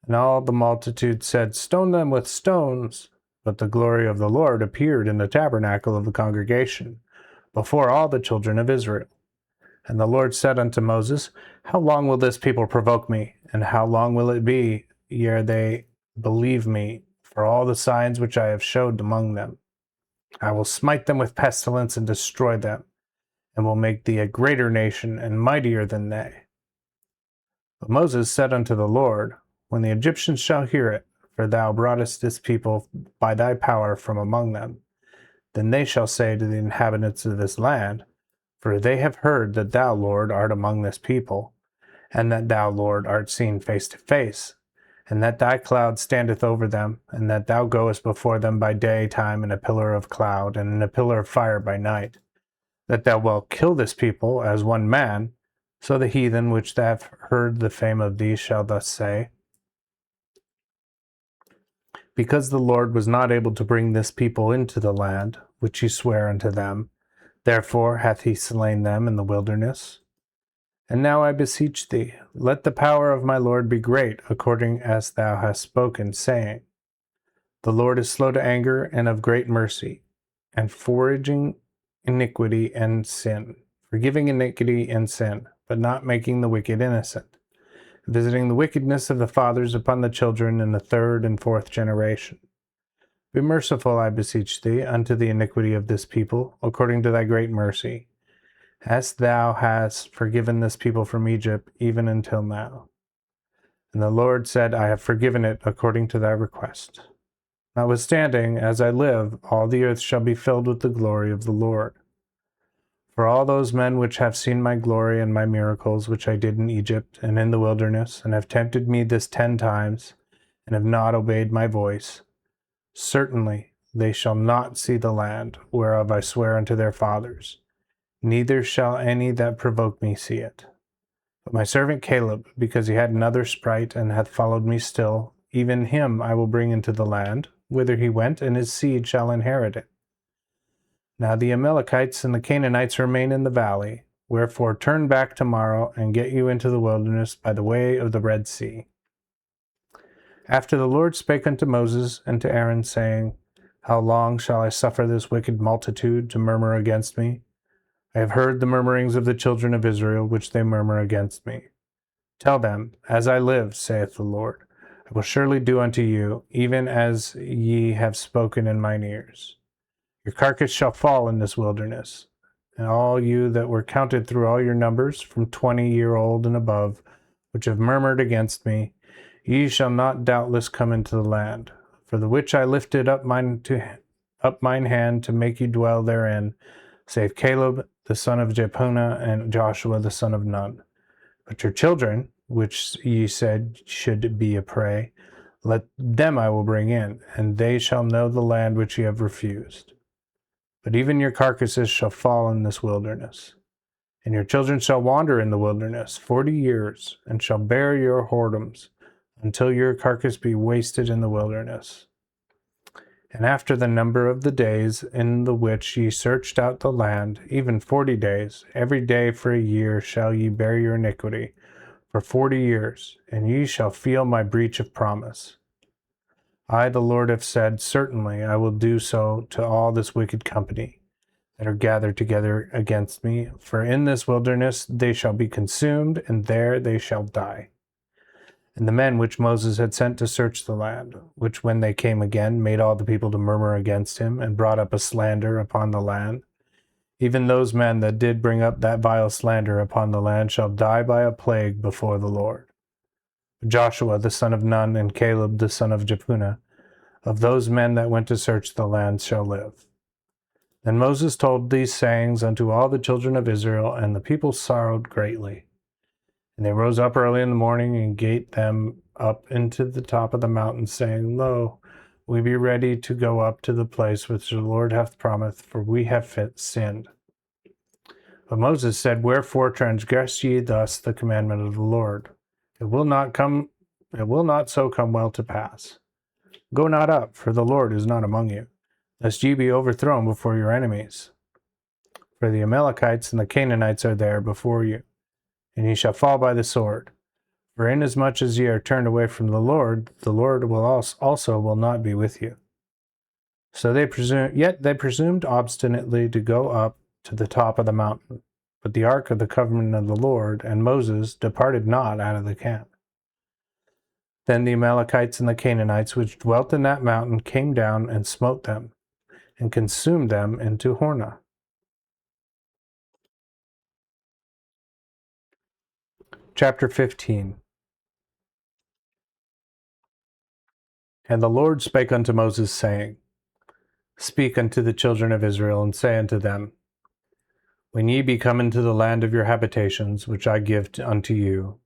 And all the multitude said, Stone them with stones. But the glory of the Lord appeared in the tabernacle of the congregation, before all the children of Israel. And the Lord said unto Moses, How long will this people provoke me? And how long will it be ere they believe me for all the signs which I have showed among them? I will smite them with pestilence and destroy them, and will make thee a greater nation and mightier than they. But Moses said unto the Lord, When the Egyptians shall hear it, for thou broughtest this people by thy power from among them, then they shall say to the inhabitants of this land, For they have heard that thou, Lord, art among this people, and that thou, Lord, art seen face to face, and that thy cloud standeth over them, and that thou goest before them by day time in a pillar of cloud, and in a pillar of fire by night, that thou wilt kill this people as one man. So the heathen which have heard the fame of thee shall thus say, Because the Lord was not able to bring this people into the land, which he sware unto them, therefore hath he slain them in the wilderness. And now I beseech thee, let the power of my Lord be great, according as thou hast spoken, saying, The Lord is slow to anger and of great mercy, and forgiving iniquity and sin, forgiving iniquity and sin, but not making the wicked innocent, visiting the wickedness of the fathers upon the children in the third and fourth generation. Be merciful, I beseech thee, unto the iniquity of this people, according to thy great mercy, as thou hast forgiven this people from Egypt, even until now. And the Lord said, I have forgiven it according to thy request. Notwithstanding, as I live, all the earth shall be filled with the glory of the Lord. For all those men which have seen my glory and my miracles which I did in Egypt and in the wilderness, and have tempted me this 10 times, and have not obeyed my voice, certainly they shall not see the land whereof I swear unto their fathers, neither shall any that provoke me see it. But my servant Caleb, because he had another sprite, and hath followed me still, even him I will bring into the land, whither he went, and his seed shall inherit it. Now the Amalekites and the Canaanites remain in the valley, wherefore turn back tomorrow, and get you into the wilderness by the way of the Red Sea. After the Lord spake unto Moses and to Aaron, saying, How long shall I suffer this wicked multitude to murmur against me? I have heard the murmurings of the children of Israel, which they murmur against me. Tell them, As I live, saith the Lord, I will surely do unto you, even as ye have spoken in mine ears. Your carcass shall fall in this wilderness, and all you that were counted through all your numbers, from 20-year-old and above, which have murmured against me, Ye shall not doubtless come into the land, for the which I lifted up mine hand to make you dwell therein, save Caleb the son of Jephunneh and Joshua the son of Nun. But your children, which ye said should be a prey, let them I will bring in, and they shall know the land which ye have refused. But even your carcasses shall fall in this wilderness. And your children shall wander in the wilderness 40 years, and shall bear your whoredoms, until your carcass be wasted in the wilderness. And after the number of the days in the which ye searched out the land, even 40 days, every day for a year shall ye bear your iniquity, for 40 years, and ye shall feel my breach of promise. I, the Lord, have said, certainly I will do so to all this wicked company that are gathered together against me, for in this wilderness they shall be consumed, and there they shall die. And the men which Moses had sent to search the land, which when they came again made all the people to murmur against him, and brought up a slander upon the land, even those men that did bring up that vile slander upon the land shall die by a plague before the Lord. Joshua the son of Nun and Caleb the son of Jephunneh, of those men that went to search the land, shall live. Then Moses told these sayings unto all the children of Israel, and the people sorrowed greatly. And they rose up early in the morning, and gate them up into the top of the mountain, saying, Lo, we be ready to go up to the place which the Lord hath promised, for we have sinned. But Moses said, Wherefore transgress ye thus the commandment of the Lord? It will not so come well to pass. Go not up, for the Lord is not among you, lest ye be overthrown before your enemies. For the Amalekites and the Canaanites are there before you, and ye shall fall by the sword. For inasmuch as ye are turned away from the Lord will also will not be with you. So they presumed obstinately to go up to the top of the mountain. But the ark of the covenant of the Lord and Moses departed not out of the camp. Then the Amalekites and the Canaanites which dwelt in that mountain came down and smote them, and consumed them into Hornah. Chapter 15. And the Lord spake unto Moses, saying, Speak unto the children of Israel, and say unto them, When ye be come into the land of your habitations, which I give unto you,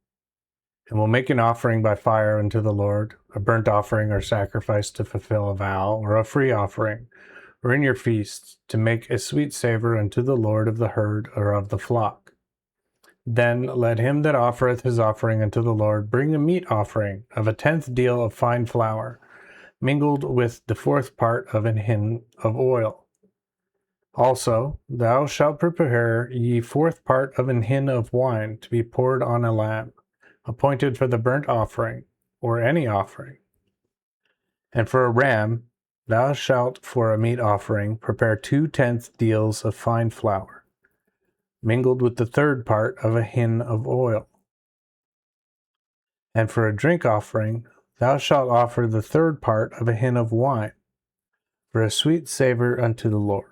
and will make an offering by fire unto the Lord, a burnt offering or sacrifice to fulfill a vow, or a free offering, or in your feasts, to make a sweet savor unto the Lord of the herd or of the flock. Then let him that offereth his offering unto the Lord bring a meat offering of a 10th deal of fine flour, mingled with the 4th part of an hin of oil. Also thou shalt prepare ye 4th part of an hin of wine to be poured on a lamb, appointed for the burnt offering, or any offering. And for a ram, thou shalt for a meat offering prepare 2/10 deals of fine flour, mingled with the 3rd part of a hin of oil. And for a drink offering, thou shalt offer the 3rd part of a hin of wine, for a sweet savor unto the Lord.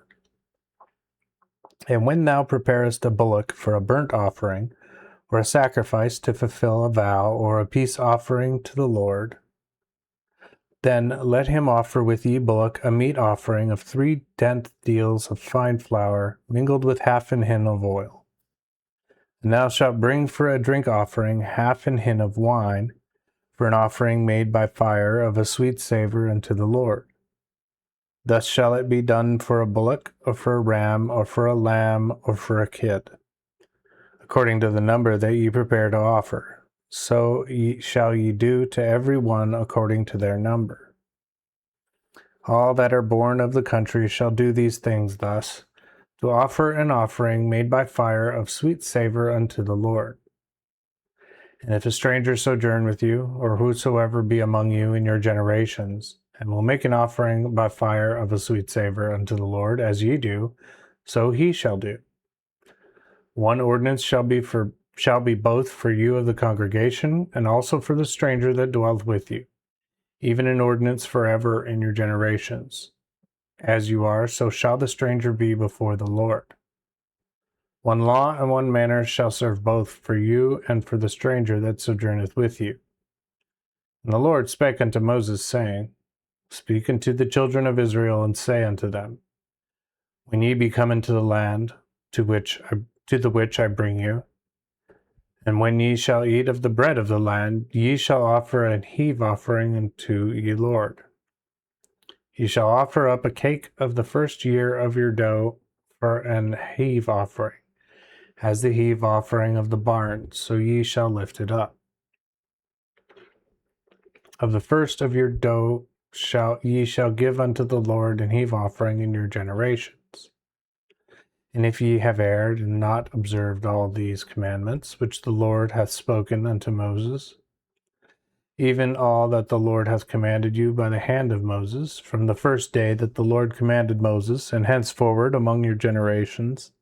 And when thou preparest a bullock for a burnt offering, or a sacrifice to fulfill a vow, or a peace offering to the Lord, then let him offer with ye bullock a meat offering of 3/10 deals of fine flour, mingled with half an hin of oil. And thou shalt bring for a drink offering half an hin of wine, for an offering made by fire of a sweet savor unto the Lord. Thus shall it be done for a bullock, or for a ram, or for a lamb, or for a kid, according to the number that ye prepare to offer. So shall ye do to every one according to their number. All that are born of the country shall do these things thus, to offer an offering made by fire of sweet savor unto the Lord. And if a stranger sojourn with you, or whosoever be among you in your generations, and will make an offering by fire of a sweet savor unto the Lord, as ye do, so he shall do. One ordinance shall be both for you of the congregation, and also for the stranger that dwelleth with you, even an ordinance forever in your generations. As you are, so shall the stranger be before the Lord. One law and one manner shall serve both for you and for the stranger that sojourneth with you. And the Lord spake unto Moses, saying, Speak unto the children of Israel, and say unto them, When ye be come into the land to the which I bring you, and when ye shall eat of the bread of the land, ye shall offer an heave offering unto ye Lord. Ye shall offer up a cake of the first year of your dough for an heave offering, as the heave offering of the barn, so ye shall lift it up. Of the first of your dough ye shall give unto the Lord an heave offering in your generations. And if ye have erred and not observed all these commandments which the Lord hath spoken unto Moses, even all that the Lord hath commanded you by the hand of Moses, from the first day that the Lord commanded Moses, and henceforward among your generations,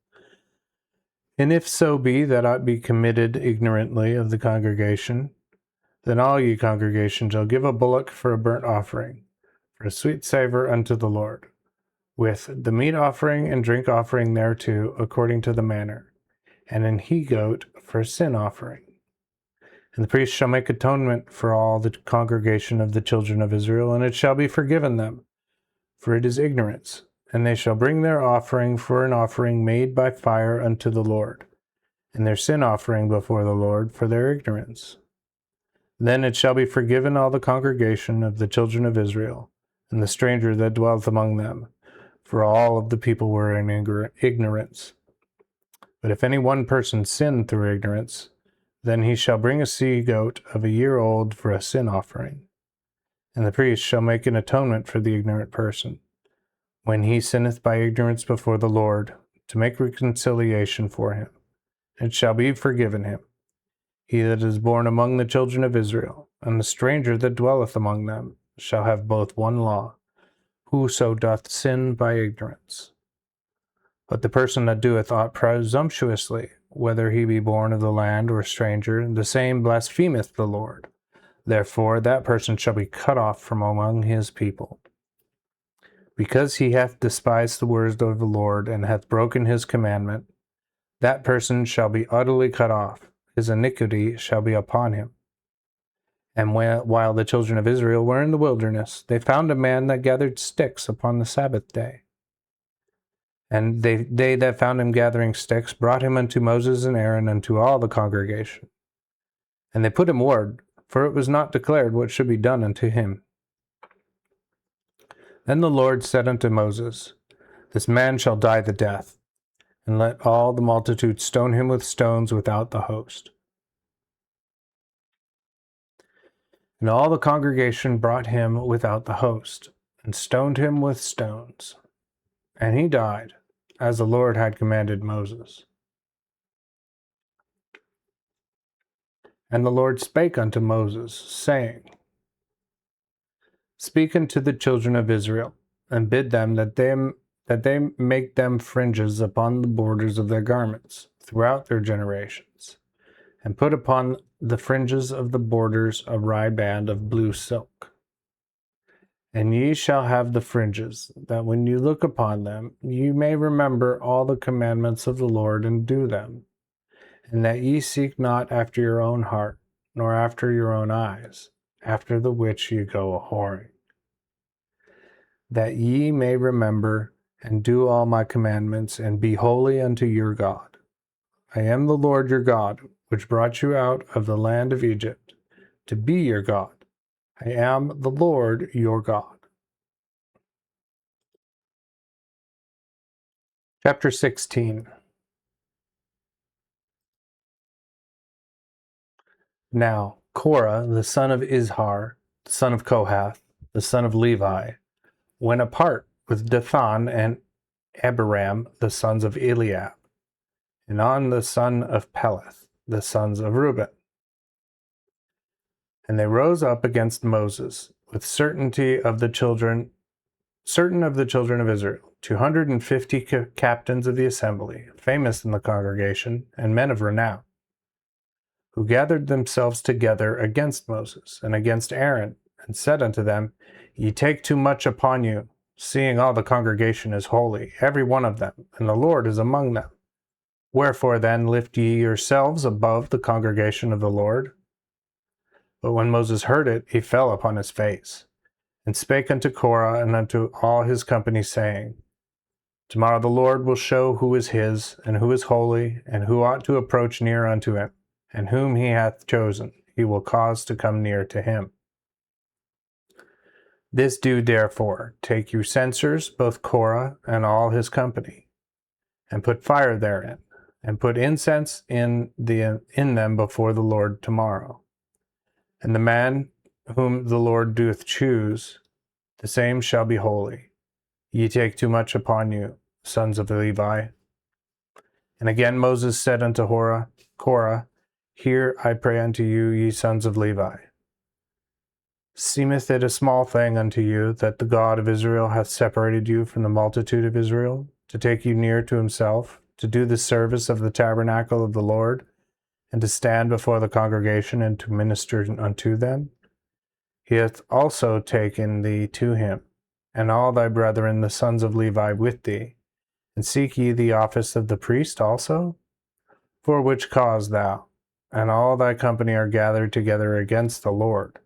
and if so be that aught be committed ignorantly of the congregation, then all ye congregation shall give a bullock for a burnt offering, for a sweet savour unto the Lord, with the meat offering and drink offering thereto, according to the manner, and an he-goat for a sin offering. And the priest shall make atonement for all the congregation of the children of Israel, and it shall be forgiven them, for it is ignorance. And they shall bring their offering for an offering made by fire unto the Lord, and their sin offering before the Lord for their ignorance. Then it shall be forgiven all the congregation of the children of Israel, and the stranger that dwelleth among them, for all of the people were in ignorance. But if any one person sin through ignorance, then he shall bring a she-goat of a year old for a sin offering. And the priest shall make an atonement for the ignorant person, when he sinneth by ignorance before the Lord, to make reconciliation for him. It shall be forgiven him. He that is born among the children of Israel, and the stranger that dwelleth among them, shall have both one law, whoso doth sin by ignorance. But the person that doeth aught presumptuously, whether he be born of the land or stranger, the same blasphemeth the Lord. Therefore that person shall be cut off from among his people. Because he hath despised the words of the Lord, and hath broken his commandment, that person shall be utterly cut off. His iniquity shall be upon him. And while the children of Israel were in the wilderness, they found a man that gathered sticks upon the Sabbath day. And they that found him gathering sticks brought him unto Moses and Aaron, unto all the congregation. And they put him ward, for it was not declared what should be done unto him. Then the Lord said unto Moses, This man shall die the death, and let all the multitude stone him with stones without the host. And all the congregation brought him without the host, and stoned him with stones. And he died, as the Lord had commanded Moses. And the Lord spake unto Moses, saying, Speak unto the children of Israel, and bid them that they make them fringes upon the borders of their garments throughout their generations, and put upon the fringes of the borders a riband of blue silk. And ye shall have the fringes, that when you look upon them, you may remember all the commandments of the Lord and do them, and that ye seek not after your own heart, nor after your own eyes, after the which ye go a-whoring, that ye may remember and do all my commandments, and be holy unto your God. I am the Lord your God, which brought you out of the land of Egypt, to be your God. I am the Lord your God. Chapter 16. Now Korah, the son of Izhar, the son of Kohath, the son of Levi, went apart with Dathan and Abiram, the sons of Eliab, and On the son of Peleth, the sons of Reuben. And they rose up against Moses with certain of the children of Israel, 250 captains of the assembly, famous in the congregation, and men of renown, who gathered themselves together against Moses and against Aaron, and said unto them, Ye take too much upon you, seeing all the congregation is holy, every one of them, and the Lord is among them. Wherefore then lift ye yourselves above the congregation of the Lord? But when Moses heard it, he fell upon his face, and spake unto Korah and unto all his company, saying, Tomorrow the Lord will show who is his, and who is holy, and who ought to approach near unto him, and whom he hath chosen, he will cause to come near to him. This do therefore, take you censers, both Korah and all his company, and put fire therein, and put incense in them before the Lord tomorrow. And the man whom the Lord doth choose, the same shall be holy. Ye take too much upon you, sons of Levi. And again Moses said unto Korah, Hear, I pray unto you, ye sons of Levi. Seemeth it a small thing unto you that the God of Israel hath separated you from the multitude of Israel, to take you near to himself, to do the service of the tabernacle of the Lord, and to stand before the congregation, and to minister unto them? He hath also taken thee to him, and all thy brethren the sons of Levi with thee. And seek ye the office of the priest also? For which cause thou and all thy company are gathered together against the Lord.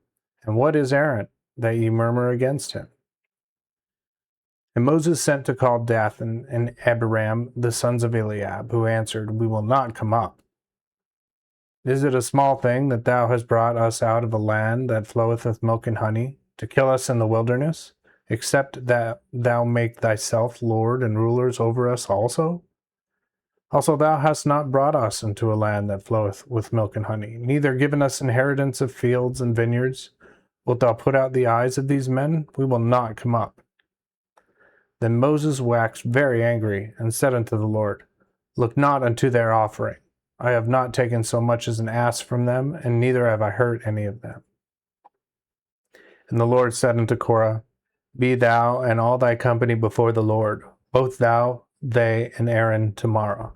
And what is Aaron, that ye murmur against him? And Moses sent to call Dathan and Abiram, the sons of Eliab, who answered, We will not come up. Is it a small thing that thou hast brought us out of a land that floweth with milk and honey, to kill us in the wilderness, except that thou make thyself Lord and rulers over us also? Also thou hast not brought us into a land that floweth with milk and honey, neither given us inheritance of fields and vineyards. Wilt thou put out the eyes of these men? We will not come up. Then Moses waxed very angry, and said unto the Lord, Look not unto their offering. I have not taken so much as an ass from them, and neither have I hurt any of them. And the Lord said unto Korah, Be thou and all thy company before the Lord, both thou, they, and Aaron tomorrow.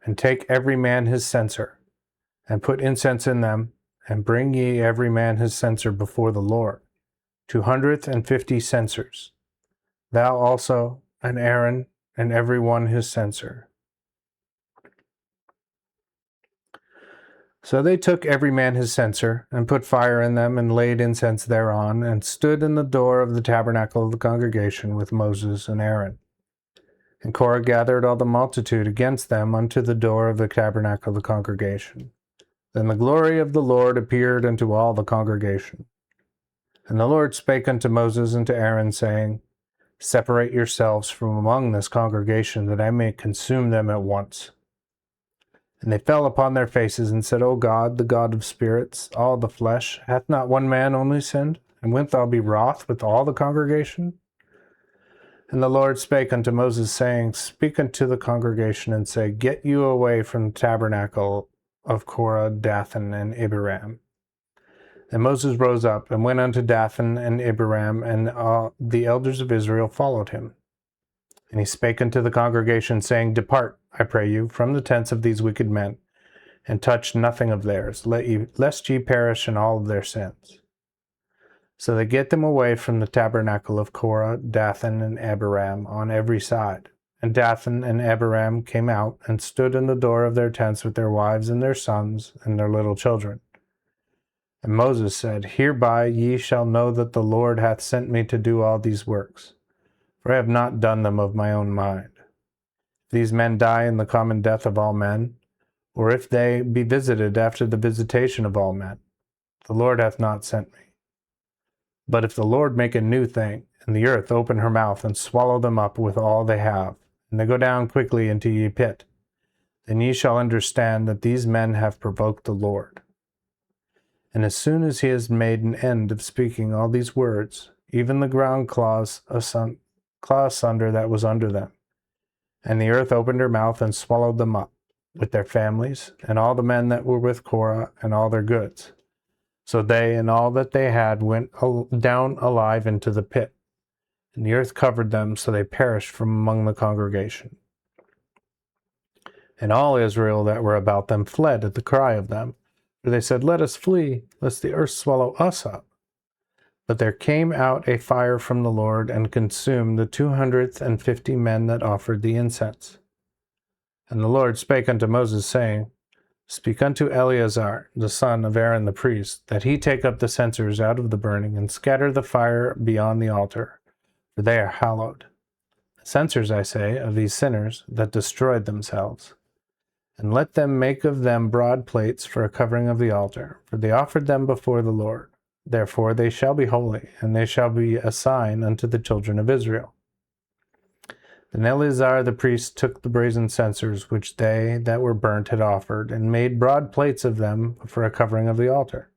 And take every man his censer, and put incense in them, and bring ye every man his censer before the Lord, 250 censers. Thou also, and Aaron, and every one his censer. So they took every man his censer, and put fire in them, and laid incense thereon, and stood in the door of the tabernacle of the congregation with Moses and Aaron. And Korah gathered all the multitude against them unto the door of the tabernacle of the congregation. Then the glory of the Lord appeared unto all the congregation. And the Lord spake unto Moses and to Aaron, saying, Separate yourselves from among this congregation, that I may consume them at once. And they fell upon their faces, and said, O God, the God of spirits, all the flesh, hath not one man only sinned? And wilt thou be wroth with all the congregation? And the Lord spake unto Moses, saying, Speak unto the congregation, and say, Get you away from the tabernacle of Korah, Dathan, and Abiram. And Moses rose up, and went unto Dathan and Abiram, and the elders of Israel followed him. And he spake unto the congregation, saying, Depart, I pray you, from the tents of these wicked men, and touch nothing of theirs, lest ye perish in all of their sins. So they get them away from the tabernacle of Korah, Dathan, and Abiram on every side. And Dathan and Abiram came out, and stood in the door of their tents with their wives and their sons and their little children. And Moses said, Hereby ye shall know that the Lord hath sent me to do all these works, for I have not done them of my own mind. If these men die in the common death of all men, or if they be visited after the visitation of all men, the Lord hath not sent me. But if the Lord make a new thing, and the earth open her mouth, and swallow them up with all they have, and they go down quickly into ye pit, then ye shall understand that these men have provoked the Lord. And as soon as he has made an end of speaking all these words, even the ground claws asunder that was under them. And the earth opened her mouth and swallowed them up, with their families, and all the men that were with Korah, and all their goods. So they and all that they had went down alive into the pit, and the earth covered them, so they perished from among the congregation. And all Israel that were about them fled at the cry of them, for they said, Let us flee, lest the earth swallow us up. But there came out a fire from the Lord, and consumed the 250 men that offered the incense. And the Lord spake unto Moses, saying, Speak unto Eleazar, the son of Aaron the priest, that he take up the censers out of the burning, and scatter the fire beyond the altar, for they are hallowed. The censers, I say, of these sinners that destroyed themselves. And let them make of them broad plates for a covering of the altar, for they offered them before the Lord. Therefore they shall be holy, and they shall be a sign unto the children of Israel. Then Eleazar the priest took the brazen censers which they that were burnt had offered, and made broad plates of them for a covering of the altar.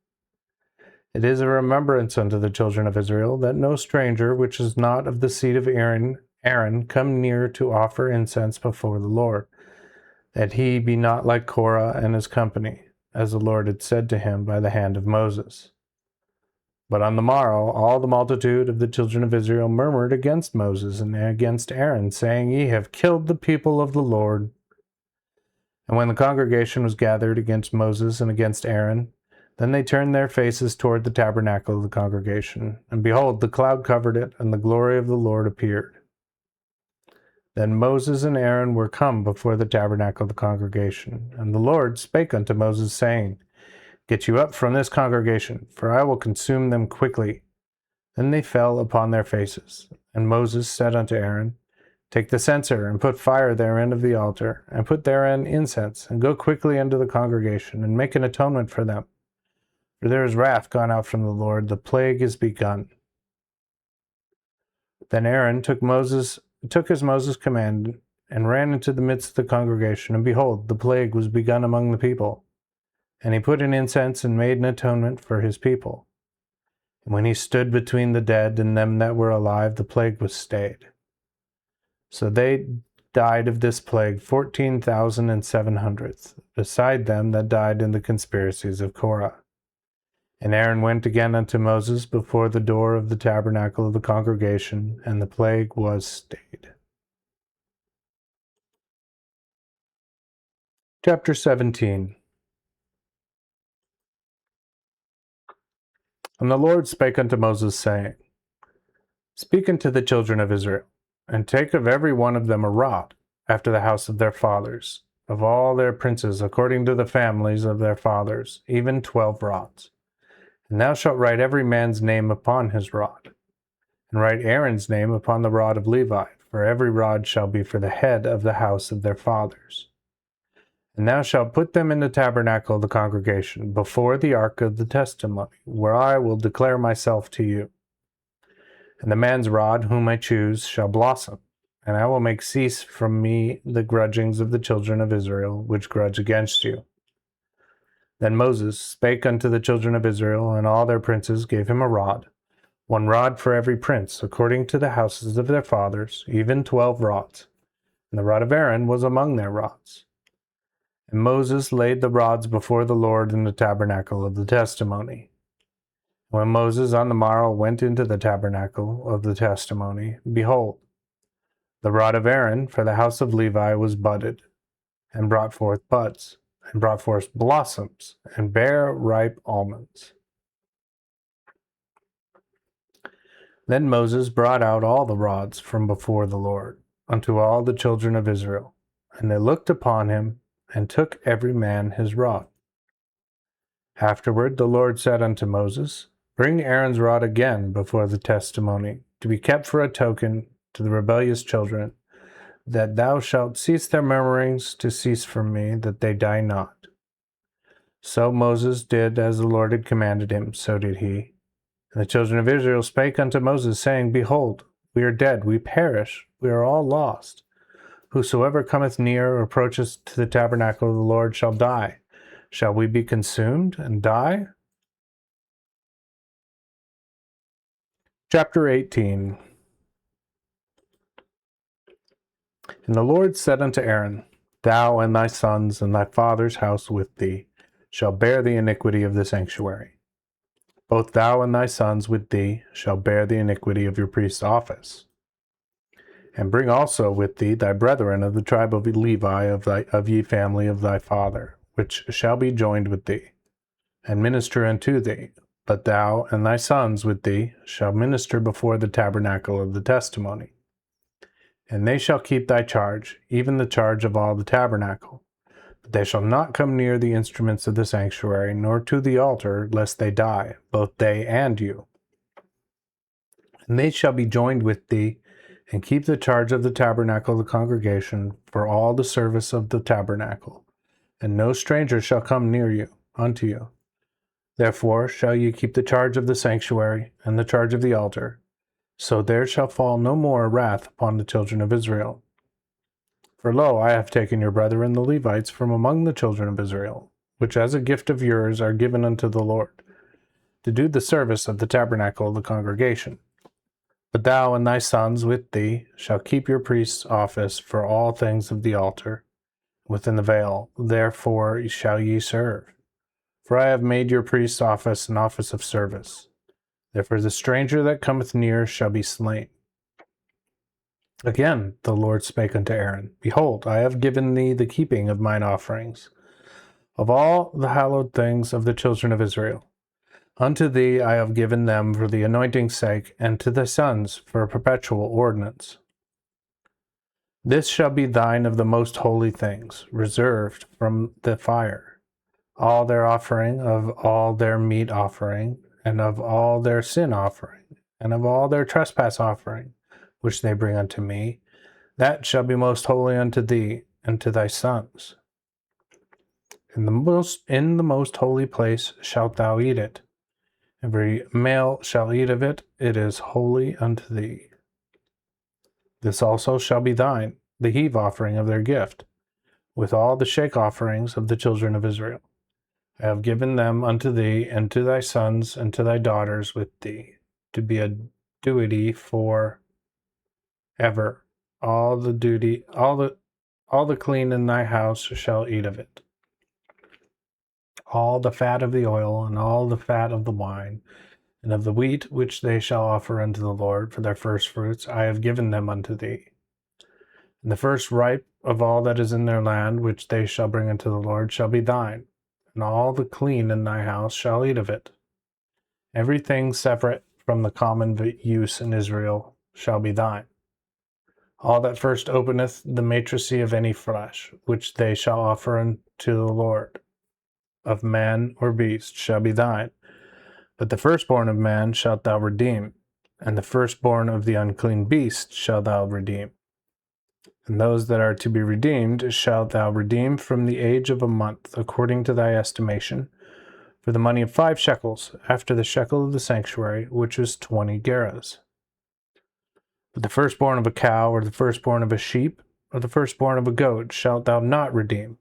It is a remembrance unto the children of Israel, that no stranger which is not of the seed of Aaron come near to offer incense before the Lord, that he be not like Korah and his company, as the Lord had said to him by the hand of Moses. But on the morrow all the multitude of the children of Israel murmured against Moses and against Aaron, saying, Ye have killed the people of the Lord. And when the congregation was gathered against Moses and against Aaron, then they turned their faces toward the tabernacle of the congregation. And behold, the cloud covered it, and the glory of the Lord appeared. Then Moses and Aaron were come before the tabernacle of the congregation. And the Lord spake unto Moses, saying, Get you up from this congregation, for I will consume them quickly. Then they fell upon their faces. And Moses said unto Aaron, Take the censer, and put fire therein of the altar, and put therein incense, and go quickly into the congregation, and make an atonement for them. For there is wrath gone out from the Lord, the plague is begun. Then Aaron took as Moses commanded, and ran into the midst of the congregation, and behold, the plague was begun among the people. And he put in incense and made an atonement for his people. And when he stood between the dead and them that were alive, the plague was stayed. So they died of this plague 14,700, beside them that died in the conspiracies of Korah. And Aaron went again unto Moses before the door of the tabernacle of the congregation, and the plague was stayed. Chapter 17. And the Lord spake unto Moses, saying, Speak unto the children of Israel, and take of every one of them a rod, after the house of their fathers, of all their princes, according to the families of their fathers, even 12 rods. And thou shalt write every man's name upon his rod, and write Aaron's name upon the rod of Levi, for every rod shall be for the head of the house of their fathers. And thou shalt put them in the tabernacle of the congregation, before the ark of the testimony, where I will declare myself to you. And the man's rod, whom I choose, shall blossom, and I will make cease from me the grudgings of the children of Israel, which grudge against you. Then Moses spake unto the children of Israel, and all their princes gave him a rod, one rod for every prince, according to the houses of their fathers, even 12 rods. And the rod of Aaron was among their rods. And Moses laid the rods before the Lord in the tabernacle of the testimony. When Moses on the morrow went into the tabernacle of the testimony, behold, the rod of Aaron for the house of Levi was budded, and brought forth buds, and brought forth blossoms, and bare ripe almonds. Then Moses brought out all the rods from before the Lord unto all the children of Israel, and they looked upon him, and took every man his rod. Afterward the Lord said unto Moses, Bring Aaron's rod again before the testimony, to be kept for a token to the rebellious children, that thou shalt cease their murmurings to cease from me, that they die not. So Moses did as the Lord had commanded him, so did he. And the children of Israel spake unto Moses, saying, Behold, we are dead, we perish, we are all lost. Whosoever cometh near or approacheth to the tabernacle of the Lord shall die. Shall we be consumed and die? Chapter 18. And the Lord said unto Aaron, Thou and thy sons and thy father's house with thee shall bear the iniquity of the sanctuary. Both thou and thy sons with thee shall bear the iniquity of your priest's office. And bring also with thee thy brethren of the tribe of Levi of ye family of thy father, which shall be joined with thee, and minister unto thee. But thou and thy sons with thee shall minister before the tabernacle of the testimony. And they shall keep thy charge, even the charge of all the tabernacle. But they shall not come near the instruments of the sanctuary, nor to the altar, lest they die, both they and you. And they shall be joined with thee, and keep the charge of the tabernacle of the congregation for all the service of the tabernacle. And no stranger shall come near you, unto you. Therefore shall ye keep the charge of the sanctuary, and the charge of the altar. So there shall fall no more wrath upon the children of Israel. For lo, I have taken your brethren the Levites from among the children of Israel, which as a gift of yours are given unto the Lord, to do the service of the tabernacle of the congregation. But thou and thy sons with thee shall keep your priest's office for all things of the altar, within the veil. Therefore shall ye serve. For I have made your priest's office an office of service. Therefore the stranger that cometh near shall be slain. Again the Lord spake unto Aaron, Behold, I have given thee the keeping of mine offerings, of all the hallowed things of the children of Israel. Unto thee I have given them for the anointing's sake, and to thy sons for a perpetual ordinance. This shall be thine of the most holy things, reserved from the fire. All their offering, of all their meat offering, and of all their sin offering, and of all their trespass offering, which they bring unto me, that shall be most holy unto thee and to thy sons. In the most holy place shalt thou eat it. Every male shall eat of it, it is holy unto thee. This also shall be thine, the heave offering of their gift, with all the shake offerings of the children of Israel. I have given them unto thee, and to thy sons, and to thy daughters with thee, to be a duty for ever. All the clean in thy house shall eat of it. All the fat of the oil, and all the fat of the wine, and of the wheat which they shall offer unto the Lord for their first fruits, I have given them unto thee. And the first ripe of all that is in their land, which they shall bring unto the Lord, shall be thine, and all the clean in thy house shall eat of it. Everything separate from the common use in Israel shall be thine. All that first openeth the matrice of any flesh, which they shall offer unto the Lord, of man or beast, shall be thine. But the firstborn of man shalt thou redeem, and the firstborn of the unclean beast shalt thou redeem. And those that are to be redeemed shalt thou redeem from the age of a month, according to thy estimation, for the money of 5 shekels, after the shekel of the sanctuary, which is 20 gerahs. But the firstborn of a cow, or the firstborn of a sheep, or the firstborn of a goat shalt thou not redeem,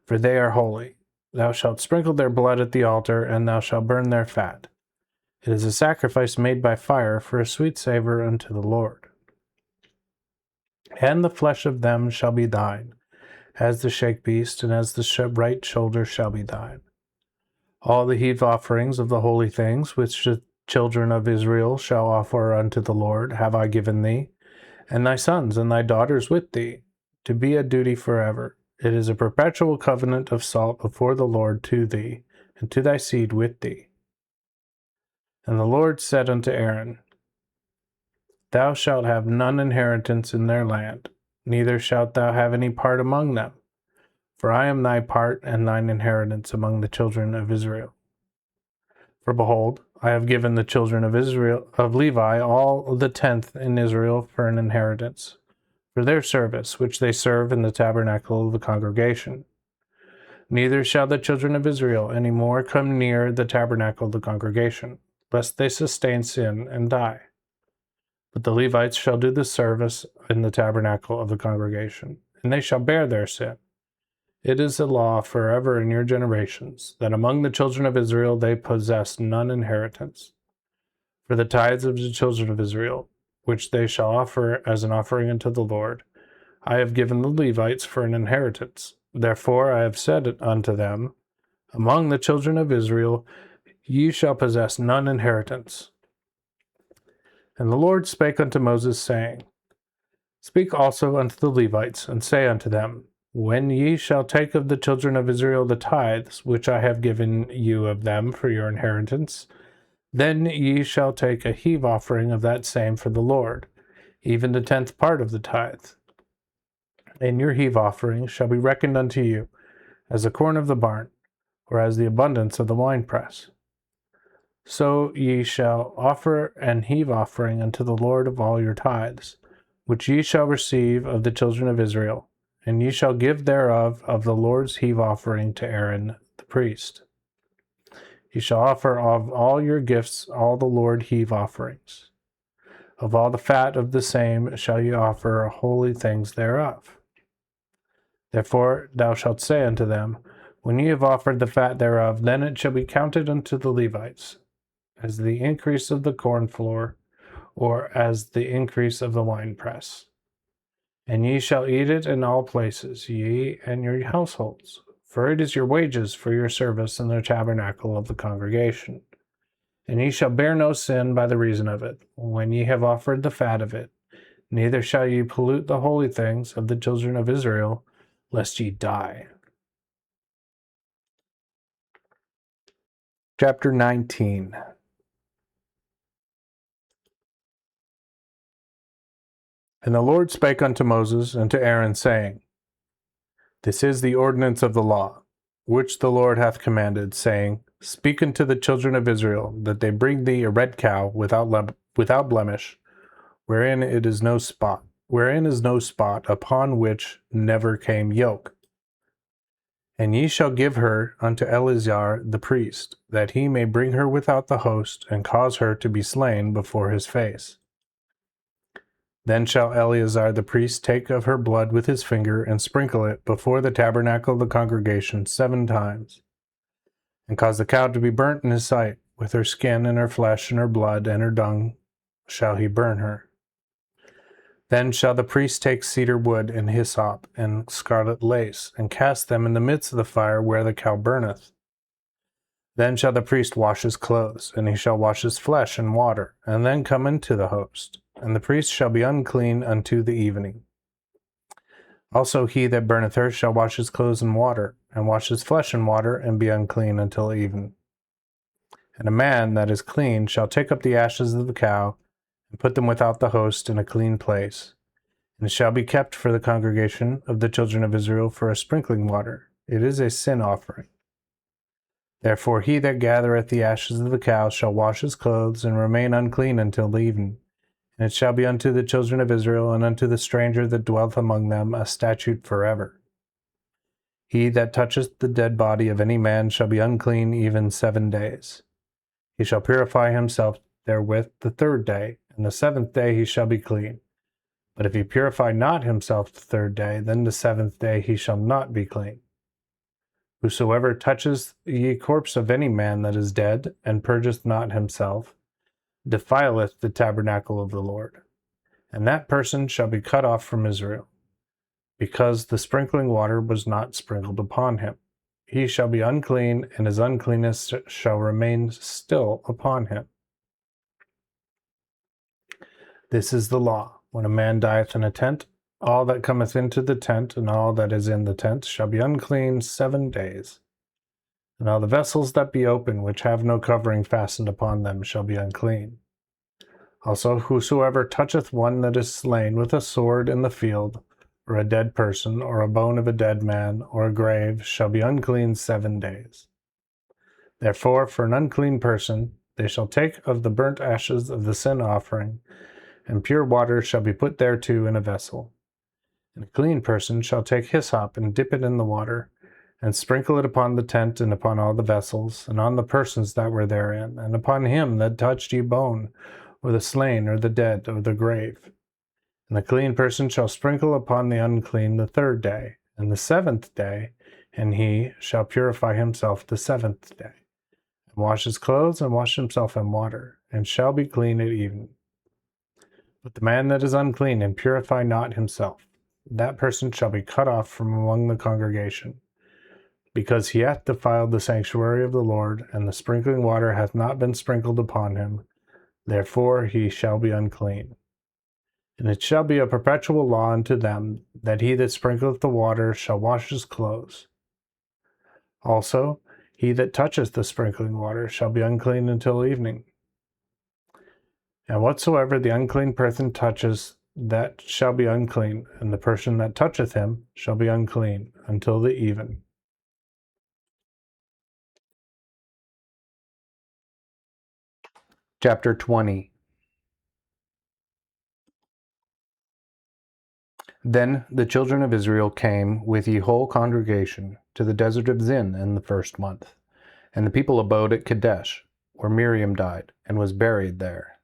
for they are holy. Thou shalt sprinkle their blood at the altar, and thou shalt burn their fat. It is a sacrifice made by fire for a sweet savor unto the Lord. And the flesh of them shall be thine, as the shake beast, and as the right shoulder shall be thine. All the heave offerings of the holy things, which the children of Israel shall offer unto the Lord, have I given thee, and thy sons and thy daughters with thee, to be a duty forever. It is a perpetual covenant of salt before the Lord to thee, and to thy seed with thee. And the Lord said unto Aaron, Thou shalt have none inheritance in their land, neither shalt thou have any part among them. For I am thy part and thine inheritance among the children of Israel. For behold, I have given the children of Israel of Levi all the 10th in Israel for an inheritance, for their service which they serve in the tabernacle of the congregation. Neither shall the children of Israel any more come near the tabernacle of the congregation, lest they sustain sin and die. But the Levites shall do the service in the tabernacle of the congregation, and they shall bear their sin. It is a law forever in your generations, that among the children of Israel they possess none inheritance. For the tithes of the children of Israel, which they shall offer as an offering unto the Lord, I have given the Levites for an inheritance. Therefore I have said unto them, Among the children of Israel ye shall possess none inheritance. And the Lord spake unto Moses, saying, Speak also unto the Levites, and say unto them, When ye shall take of the children of Israel the tithes, which I have given you of them for your inheritance, then ye shall take a heave offering of that same for the Lord, even the 10th part of the tithe. And your heave offering shall be reckoned unto you, as the corn of the barn, or as the abundance of the winepress. So ye shall offer an heave offering unto the Lord of all your tithes, which ye shall receive of the children of Israel, and ye shall give thereof of the Lord's heave offering to Aaron the priest. Ye shall offer of all your gifts all the Lord heave offerings. Of all the fat of the same shall ye offer holy things thereof. Therefore thou shalt say unto them, when ye have offered the fat thereof, then it shall be counted unto the Levites, as the increase of the corn floor, or as the increase of the winepress. And ye shall eat it in all places, ye and your households, for it is your wages for your service in the tabernacle of the congregation. And ye shall bear no sin by the reason of it, when ye have offered the fat of it. Neither shall ye pollute the holy things of the children of Israel, lest ye die. Chapter 19. And the Lord spake unto Moses and to Aaron, saying, This is the ordinance of the law, which the Lord hath commanded, saying, Speak unto the children of Israel, that they bring thee a red cow without blemish, wherein is no spot, upon which never came yoke. And ye shall give her unto Eleazar the priest, that he may bring her without the host, and cause her to be slain before his face. Then shall Eleazar the priest take of her blood with his finger, and sprinkle it before the tabernacle of the congregation 7 times, and cause the cow to be burnt in his sight. With her skin and her flesh and her blood and her dung shall he burn her. Then shall the priest take cedar wood and hyssop and scarlet lace, and cast them in the midst of the fire where the cow burneth. Then shall the priest wash his clothes, and he shall wash his flesh in water, and then come into the host. And the priest shall be unclean unto the evening. Also he that burneth her shall wash his clothes in water, and wash his flesh in water, and be unclean until even. And a man that is clean shall take up the ashes of the cow, and put them without the host in a clean place. And it shall be kept for the congregation of the children of Israel for a sprinkling water. It is a sin offering. Therefore he that gathereth the ashes of the cow shall wash his clothes, and remain unclean until even. And it shall be unto the children of Israel, and unto the stranger that dwelleth among them, a statute forever. He that toucheth the dead body of any man shall be unclean even 7 days. He shall purify himself therewith the 3rd day, and the 7th day he shall be clean. But if he purify not himself the 3rd day, then the 7th day he shall not be clean. Whosoever touches the corpse of any man that is dead, and purgeth not himself, defileth the tabernacle of the Lord, and that person shall be cut off from Israel, because the sprinkling water was not sprinkled upon him. He shall be unclean, and his uncleanness shall remain still upon him. This is the law. When a man dieth in a tent, all that cometh into the tent, and all that is in the tent, shall be unclean 7 days. And all the vessels that be open, which have no covering fastened upon them, shall be unclean. Also whosoever toucheth one that is slain with a sword in the field, or a dead person, or a bone of a dead man, or a grave, shall be unclean 7 days. Therefore for an unclean person they shall take of the burnt ashes of the sin offering, and pure water shall be put thereto in a vessel. And a clean person shall take hyssop, and dip it in the water, and sprinkle it upon the tent, and upon all the vessels, and on the persons that were therein, and upon him that touched a bone, or the slain, or the dead, or the grave. And the clean person shall sprinkle upon the unclean the 3rd day, and the 7th day, and he shall purify himself the 7th day, and wash his clothes, and wash himself in water, and shall be clean at even. But the man that is unclean, and purify not himself, that person shall be cut off from among the congregation, because he hath defiled the sanctuary of the Lord, and the sprinkling water hath not been sprinkled upon him. Therefore he shall be unclean. And it shall be a perpetual law unto them, that he that sprinkleth the water shall wash his clothes. Also he that toucheth the sprinkling water shall be unclean until evening. And whatsoever the unclean person touches, that shall be unclean, and the person that toucheth him shall be unclean until the even. Chapter 20. Then the children of Israel came with the whole congregation to the desert of Zin in the first month. And the people abode at Kadesh, where Miriam died, and was buried there.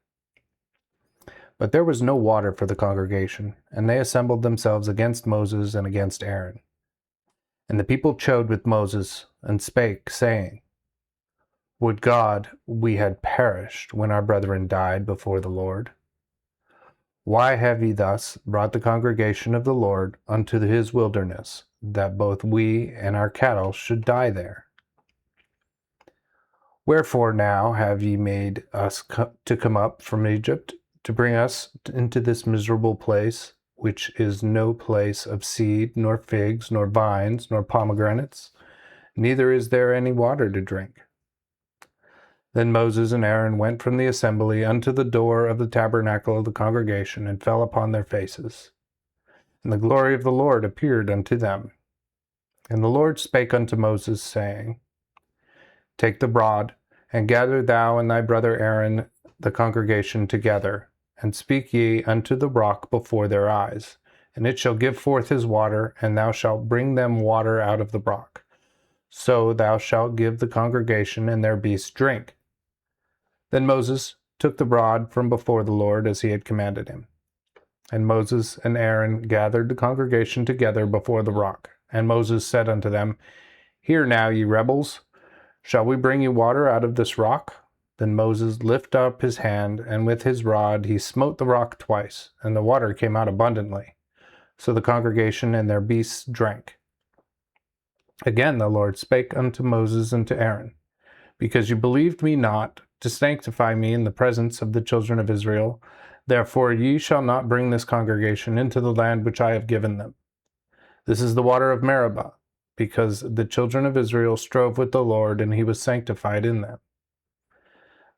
But there was no water for the congregation, and they assembled themselves against Moses and against Aaron. And the people chode with Moses, and spake, saying, Would God we had perished when our brethren died before the Lord! Why have ye thus brought the congregation of the Lord unto his wilderness, that both we and our cattle should die there? Wherefore now have ye made us to come up from Egypt, to bring us into this miserable place, which is no place of seed, nor figs, nor vines, nor pomegranates, neither is there any water to drink? Then Moses and Aaron went from the assembly unto the door of the tabernacle of the congregation, and fell upon their faces. And the glory of the Lord appeared unto them. And the Lord spake unto Moses, saying, Take the rod, and gather thou and thy brother Aaron the congregation together, and speak ye unto the rock before their eyes, and it shall give forth his water, and thou shalt bring them water out of the rock. So thou shalt give the congregation and their beasts drink. Then Moses took the rod from before the Lord, as he had commanded him. And Moses and Aaron gathered the congregation together before the rock. And Moses said unto them, Hear now, ye rebels, shall we bring you water out of this rock? Then Moses lifted up his hand, and with his rod he smote the rock twice, and the water came out abundantly. So the congregation and their beasts drank. Again the Lord spake unto Moses and to Aaron, Because you believed me not, to sanctify me in the presence of the children of Israel, therefore ye shall not bring this congregation into the land which I have given them. This is the water of Meribah, because the children of Israel strove with the Lord, and he was sanctified in them.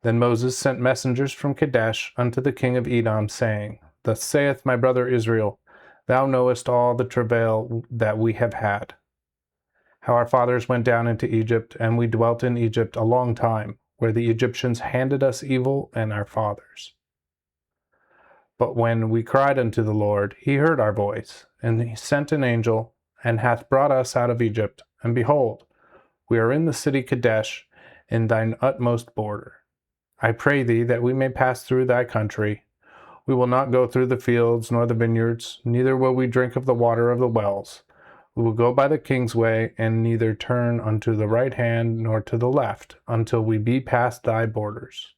Then Moses sent messengers from Kadesh unto the king of Edom, saying, Thus saith my brother Israel, Thou knowest all the travail that we have had, how our fathers went down into Egypt, and we dwelt in Egypt a long time, where the Egyptians handed us evil and our fathers. But when we cried unto the Lord, he heard our voice, and he sent an angel, and hath brought us out of Egypt. And behold, we are in the city Kadesh, in thine utmost border. I pray thee that we may pass through thy country. We will not go through the fields nor the vineyards, neither will we drink of the water of the wells. We will go by the king's way, and neither turn unto the right hand nor to the left, until we be past thy borders.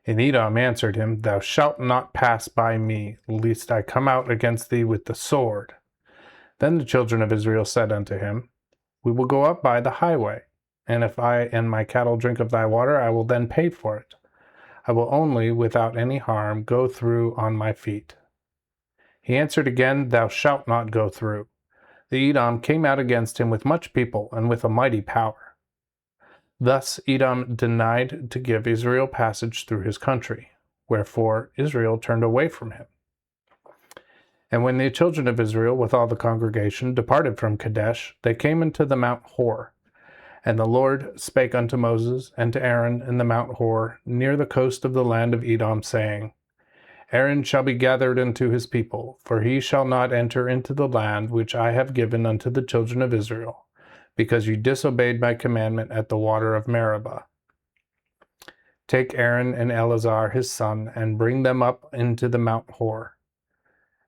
And Edom answered him, Thou shalt not pass by me, lest I come out against thee with the sword. Then the children of Israel said unto him, We will go up by the highway, and if I and my cattle drink of thy water, I will then pay for it. I will only, without any harm, go through on my feet. He answered again, Thou shalt not go through. The Edom came out against him with much people and with a mighty power. Thus Edom denied to give Israel passage through his country, wherefore Israel turned away from him. And when the children of Israel with all the congregation departed from Kadesh, they came into the Mount Hor. And the Lord spake unto Moses and to Aaron in the Mount Hor, near the coast of the land of Edom, saying, Aaron shall be gathered unto his people, for he shall not enter into the land which I have given unto the children of Israel, because you disobeyed my commandment at the water of Meribah. Take Aaron and Eleazar his son, and bring them up into the Mount Hor,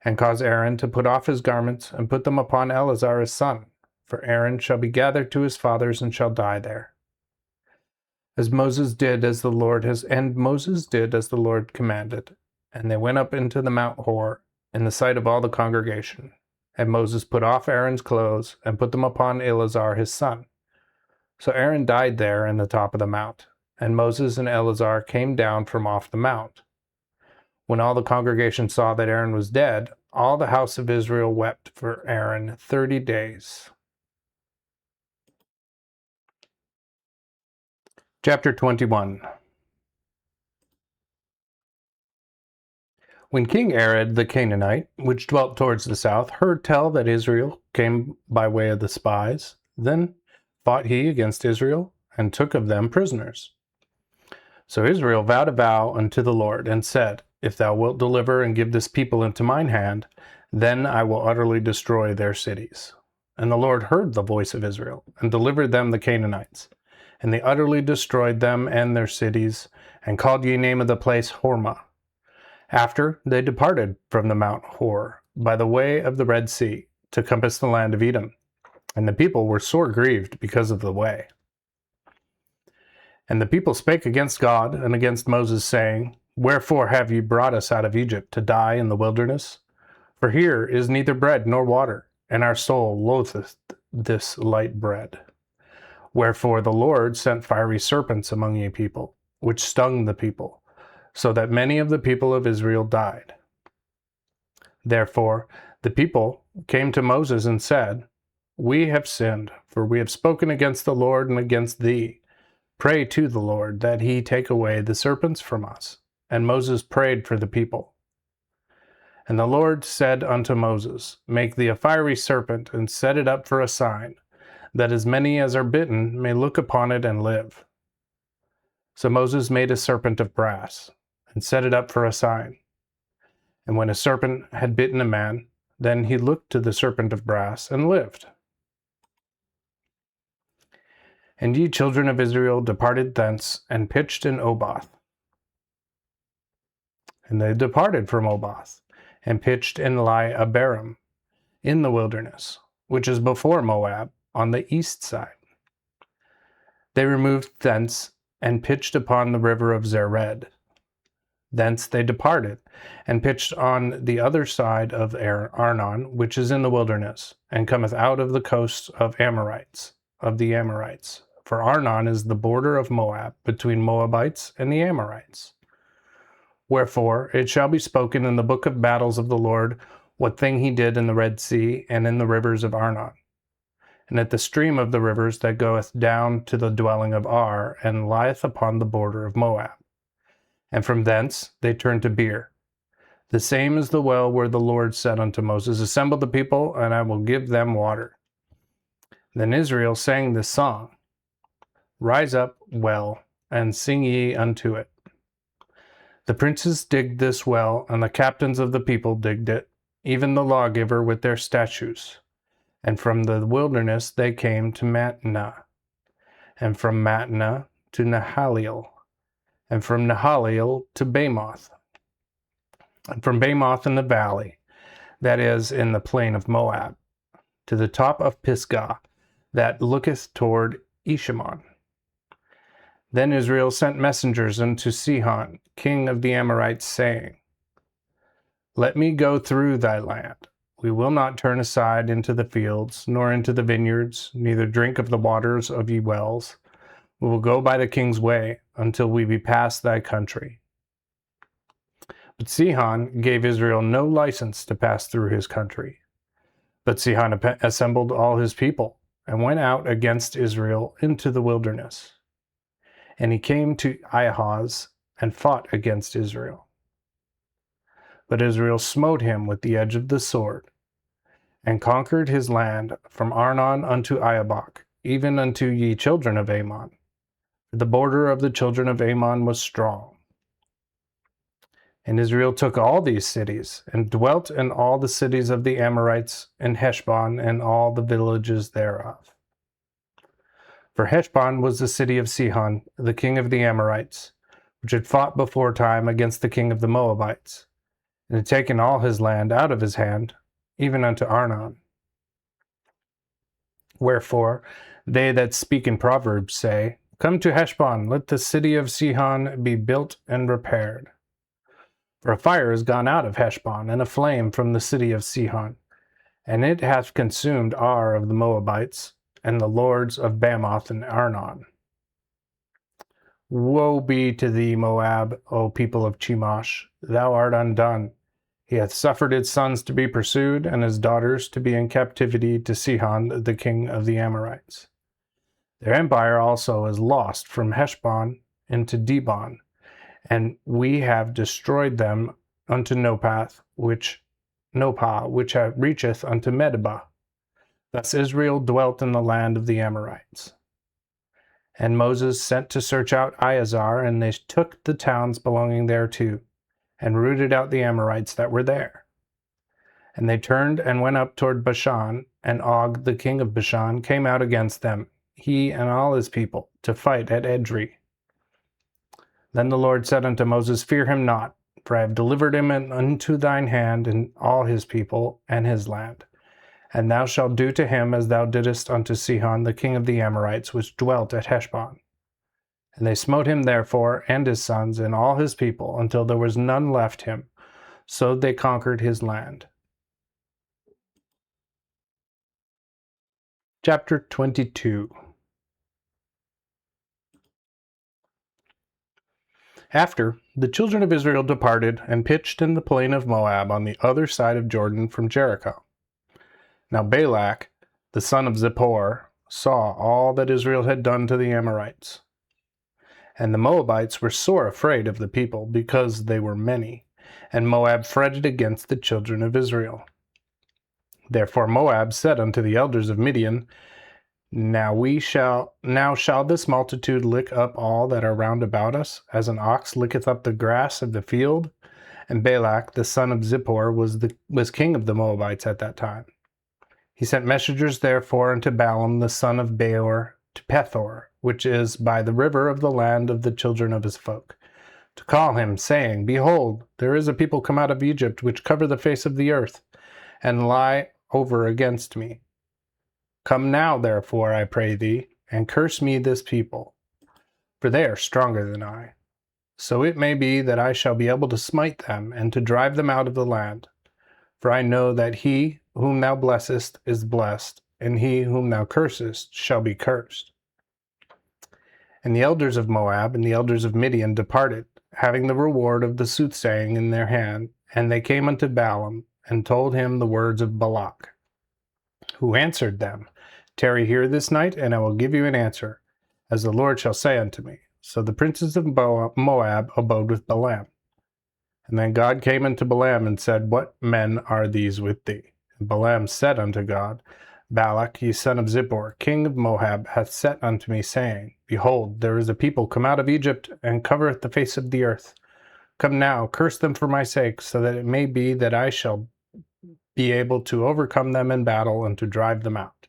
and cause Aaron to put off his garments, and put them upon Eleazar his son, for Aaron shall be gathered to his fathers, and shall die there. Moses did as the Lord commanded. And they went up into the Mount Hor in the sight of all the congregation. And Moses put off Aaron's clothes, and put them upon Eleazar his son. So Aaron died there in the top of the mount, and Moses and Eleazar came down from off the mount. When all the congregation saw that Aaron was dead, all the house of Israel wept for Aaron 30 days. Chapter 21. When King Arad the Canaanite, which dwelt towards the south, heard tell that Israel came by way of the spies, then fought he against Israel, and took of them prisoners. So Israel vowed a vow unto the Lord, and said, If thou wilt deliver and give this people into mine hand, then I will utterly destroy their cities. And the Lord heard the voice of Israel, and delivered them the Canaanites. And they utterly destroyed them and their cities, and called ye name of the place Hormah. After they departed from the Mount Hor, by the way of the Red Sea, to compass the land of Edom. And the people were sore grieved because of the way. And the people spake against God and against Moses, saying, Wherefore have ye brought us out of Egypt to die in the wilderness? For here is neither bread nor water, and our soul loatheth this light bread. Wherefore the Lord sent fiery serpents among ye people, which stung the people, so that many of the people of Israel died. Therefore the people came to Moses and said, We have sinned, for we have spoken against the Lord and against thee. Pray to the Lord that he take away the serpents from us. And Moses prayed for the people. And the Lord said unto Moses, Make thee a fiery serpent, and set it up for a sign, that as many as are bitten may look upon it and live. So Moses made a serpent of brass, and set it up for a sign. And when a serpent had bitten a man, then he looked to the serpent of brass, and lived. And ye children of Israel departed thence, and pitched in Oboth. And they departed from Oboth, and pitched in Abarim, in the wilderness, which is before Moab, on the east side. They removed thence, and pitched upon the river of Zered. Thence they departed, and pitched on the other side of Arnon, which is in the wilderness, and cometh out of the coasts of the Amorites. For Arnon is the border of Moab, between Moabites and the Amorites. Wherefore it shall be spoken in the book of battles of the Lord, what thing he did in the Red Sea, and in the rivers of Arnon, and at the stream of the rivers that goeth down to the dwelling of Ar, and lieth upon the border of Moab. And from thence they turned to Beer. The same is the well where the Lord said unto Moses, Assemble the people, and I will give them water. Then Israel sang this song, Rise up, well, and sing ye unto it. The princes digged this well, and the captains of the people digged it, even the lawgiver with their statutes. And from the wilderness they came to Mattanah, and from Mattanah to Nahaliel, and from Nahaliel to Bamoth, and from Bamoth in the valley, that is, in the plain of Moab, to the top of Pisgah, that looketh toward Eshemon. Then Israel sent messengers unto Sihon, king of the Amorites, saying, Let me go through thy land. We will not turn aside into the fields, nor into the vineyards, neither drink of the waters of ye wells. We will go by the king's way, until we be past thy country. But Sihon gave Israel no license to pass through his country. But Sihon assembled all his people, and went out against Israel into the wilderness. And he came to Ahaz, and fought against Israel. But Israel smote him with the edge of the sword, and conquered his land from Arnon unto Iabok, even unto ye children of Ammon. The border of the children of Ammon was strong. And Israel took all these cities, and dwelt in all the cities of the Amorites, and Heshbon, and all the villages thereof. For Heshbon was the city of Sihon, the king of the Amorites, which had fought before time against the king of the Moabites, and had taken all his land out of his hand, even unto Arnon. Wherefore they that speak in Proverbs say, Come to Heshbon, let the city of Sihon be built and repaired. For a fire is gone out of Heshbon, and a flame from the city of Sihon, and it hath consumed Ar of the Moabites, and the lords of Bamoth and Arnon. Woe be to thee, Moab, O people of Chemosh! Thou art undone. He hath suffered his sons to be pursued, and his daughters to be in captivity to Sihon, the king of the Amorites. Their empire also is lost from Heshbon into Dibon, and we have destroyed them unto Nopah, which reacheth unto Medeba. Thus Israel dwelt in the land of the Amorites. And Moses sent to search out Iazar, and they took the towns belonging thereto, and rooted out the Amorites that were there. And they turned and went up toward Bashan, and Og, the king of Bashan, came out against them, he and all his people, to fight at Edrei. Then the Lord said unto Moses, Fear him not, for I have delivered him unto thine hand, and all his people, and his land. And thou shalt do to him as thou didst unto Sihon, the king of the Amorites, which dwelt at Heshbon. And they smote him therefore, and his sons, and all his people, until there was none left him. So they conquered his land. Chapter 22. After, the children of Israel departed, and pitched in the plain of Moab on the other side of Jordan from Jericho. Now Balak, the son of Zippor, saw all that Israel had done to the Amorites. And the Moabites were sore afraid of the people, because they were many, and Moab fretted against the children of Israel. Therefore Moab said unto the elders of Midian, Now shall this multitude lick up all that are round about us, as an ox licketh up the grass of the field? And Balak, the son of Zippor, was king of the Moabites at that time. He sent messengers therefore unto Balaam the son of Beor to Pethor, which is by the river of the land of the children of his folk, to call him, saying, Behold, there is a people come out of Egypt, which cover the face of the earth, and lie over against me. Come now, therefore, I pray thee, and curse me this people, for they are stronger than I. So it may be that I shall be able to smite them, and to drive them out of the land. For I know that he whom thou blessest is blessed, and he whom thou cursest shall be cursed. And the elders of Moab and the elders of Midian departed, having the reward of the soothsaying in their hand, and they came unto Balaam, and told him the words of Balak, who answered them, Tarry here this night, and I will give you an answer, as the Lord shall say unto me. So the princes of Moab abode with Balaam. And then God came unto Balaam and said, What men are these with thee? And Balaam said unto God, Balak, ye son of Zippor, king of Moab, hath sent unto me, saying, Behold, there is a people come out of Egypt, and covereth the face of the earth. Come now, curse them for my sake, so that it may be that I shall be able to overcome them in battle, and to drive them out.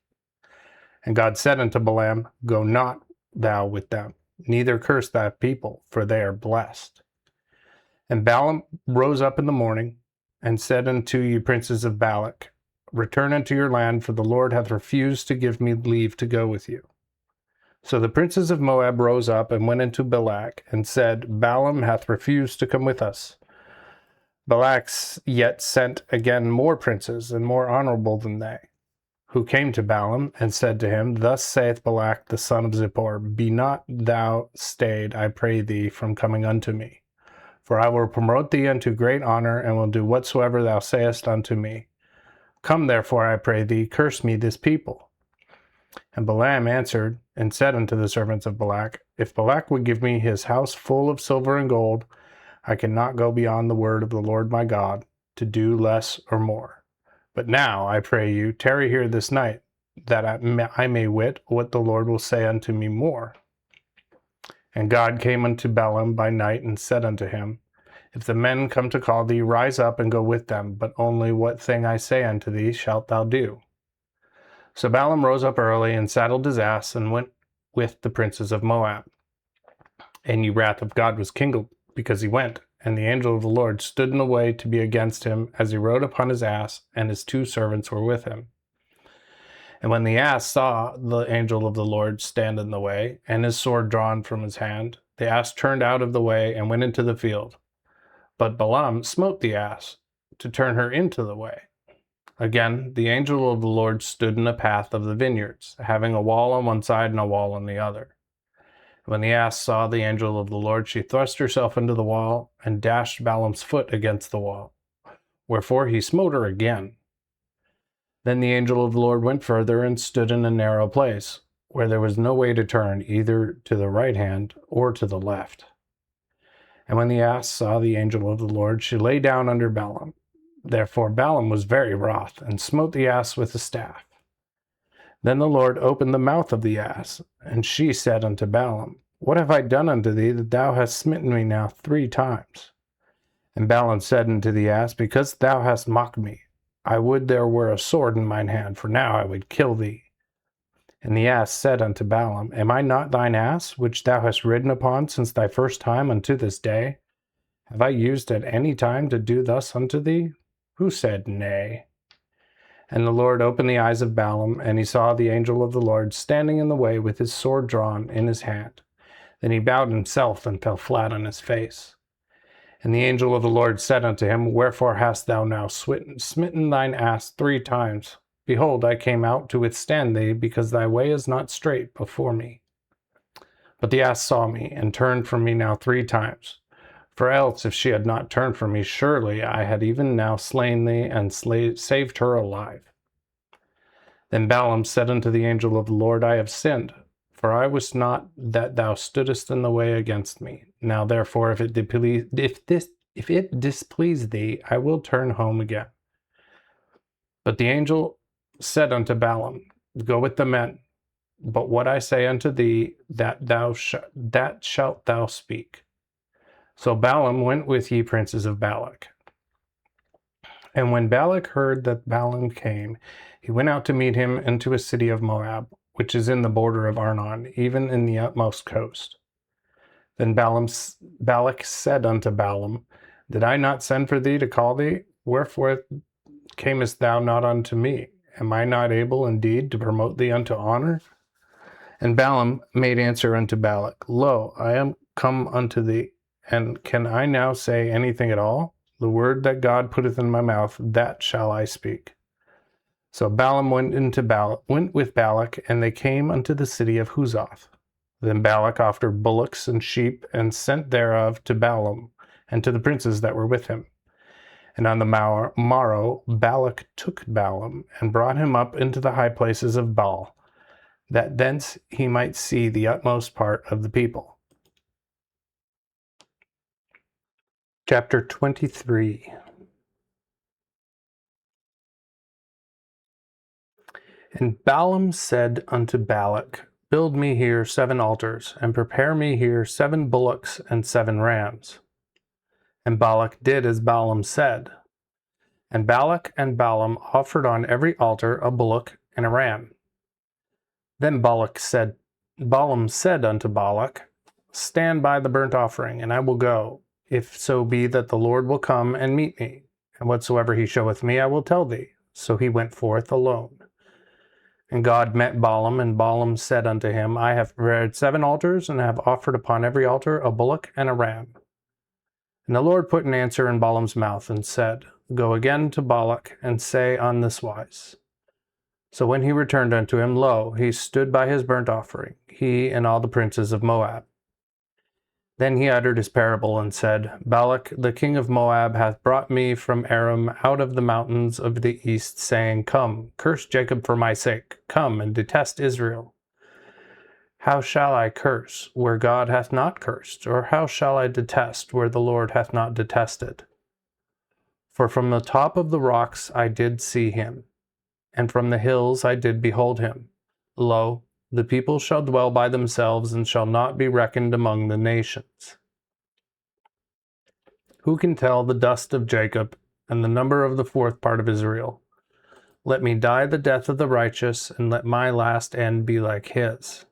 And God said unto Balaam, Go not thou with them, neither curse that people, for they are blessed. And Balaam rose up in the morning, and said unto you princes of Balak, Return unto your land, for the Lord hath refused to give me leave to go with you. So the princes of Moab rose up, and went into Balak, and said, Balaam hath refused to come with us. Balak yet sent again more princes, and more honorable than they, who came to Balaam, and said to him, Thus saith Balak the son of Zippor, Be not thou stayed, I pray thee, from coming unto me. For I will promote thee unto great honor, and will do whatsoever thou sayest unto me. Come therefore, I pray thee, curse me this people. And Balaam answered, and said unto the servants of Balak, If Balak would give me his house full of silver and gold, I cannot go beyond the word of the Lord my God, to do less or more. But now, I pray you, tarry here this night, that I may wit what the Lord will say unto me more. And God came unto Balaam by night, and said unto him, If the men come to call thee, rise up and go with them, but only what thing I say unto thee shalt thou do. So Balaam rose up early, and saddled his ass, and went with the princes of Moab. And the wrath of God was kindled, because he went, and the angel of the Lord stood in the way to be against him, as he rode upon his ass, and his 2 servants were with him. And when the ass saw the angel of the Lord stand in the way, and his sword drawn from his hand, the ass turned out of the way, and went into the field. But Balaam smote the ass, to turn her into the way. Again, the angel of the Lord stood in the path of the vineyards, having a wall on one side and a wall on the other. When the ass saw the angel of the Lord, she thrust herself into the wall, and dashed Balaam's foot against the wall. Wherefore he smote her again. Then the angel of the Lord went further, and stood in a narrow place, where there was no way to turn, either to the right hand or to the left. And when the ass saw the angel of the Lord, she lay down under Balaam. Therefore Balaam was very wroth, and smote the ass with a staff. Then the Lord opened the mouth of the ass, and she said unto Balaam, What have I done unto thee, that thou hast smitten me now 3 times? And Balaam said unto the ass, Because thou hast mocked me, I would there were a sword in mine hand, for now I would kill thee. And the ass said unto Balaam, Am I not thine ass, which thou hast ridden upon since thy first time unto this day? Have I used at any time to do thus unto thee? Who said nay? And the Lord opened the eyes of Balaam, and he saw the angel of the Lord standing in the way with his sword drawn in his hand. Then he bowed himself and fell flat on his face. And the angel of the Lord said unto him, Wherefore hast thou now smitten thine ass 3 times? Behold, I came out to withstand thee, because thy way is not straight before me. But the ass saw me, and turned from me now 3 times. For else, if she had not turned from me, surely I had even now slain thee, and saved her alive. Then Balaam said unto the angel of the Lord, I have sinned, for I was not that thou stoodest in the way against me. Now therefore, if it displease thee, I will turn home again. But the angel said unto Balaam, Go with the men, but what I say unto thee, that shalt thou speak. So Balaam went with ye princes of Balak. And when Balak heard that Balaam came, he went out to meet him into a city of Moab, which is in the border of Arnon, even in the utmost coast. Then Balak said unto Balaam, Did I not send for thee to call thee? Wherefore camest thou not unto me? Am I not able indeed to promote thee unto honor? And Balaam made answer unto Balak, Lo, I am come unto thee, and can I now say anything at all? The word that God putteth in my mouth, that shall I speak. So Balaam went with Balak, and they came unto the city of Huzoth. Then Balak offered bullocks and sheep, and sent thereof to Balaam, and to the princes that were with him. And on the morrow Balak took Balaam, and brought him up into the high places of Baal, that thence he might see the utmost part of the people. Chapter 23. And Balaam said unto Balak, Build me here 7 altars, and prepare me here 7 bullocks and 7 rams. And Balak did as Balaam said. And Balak and Balaam offered on every altar a bullock and a ram. Then Balaam said unto Balak, Stand by the burnt offering, and I will go, if so be that the Lord will come and meet me. And whatsoever he showeth me, I will tell thee. So he went forth alone. And God met Balaam, and Balaam said unto him, I have prepared 7 altars, and have offered upon every altar a bullock and a ram. And the Lord put an answer in Balaam's mouth, and said, Go again to Balak, and say on this wise. So when he returned unto him, lo, he stood by his burnt offering, he and all the princes of Moab. Then he uttered his parable, and said, Balak the king of Moab hath brought me from Aram out of the mountains of the east, saying, Come, curse Jacob for my sake, come and detest Israel. How shall I curse where God hath not cursed? Or how shall I detest where the Lord hath not detested? For from the top of the rocks I did see him, and from the hills I did behold him. Lo, the people shall dwell by themselves, and shall not be reckoned among the nations. Who can tell the dust of Jacob, and the number of the 4th part of Israel? Let me die the death of the righteous, and let my last end be like his.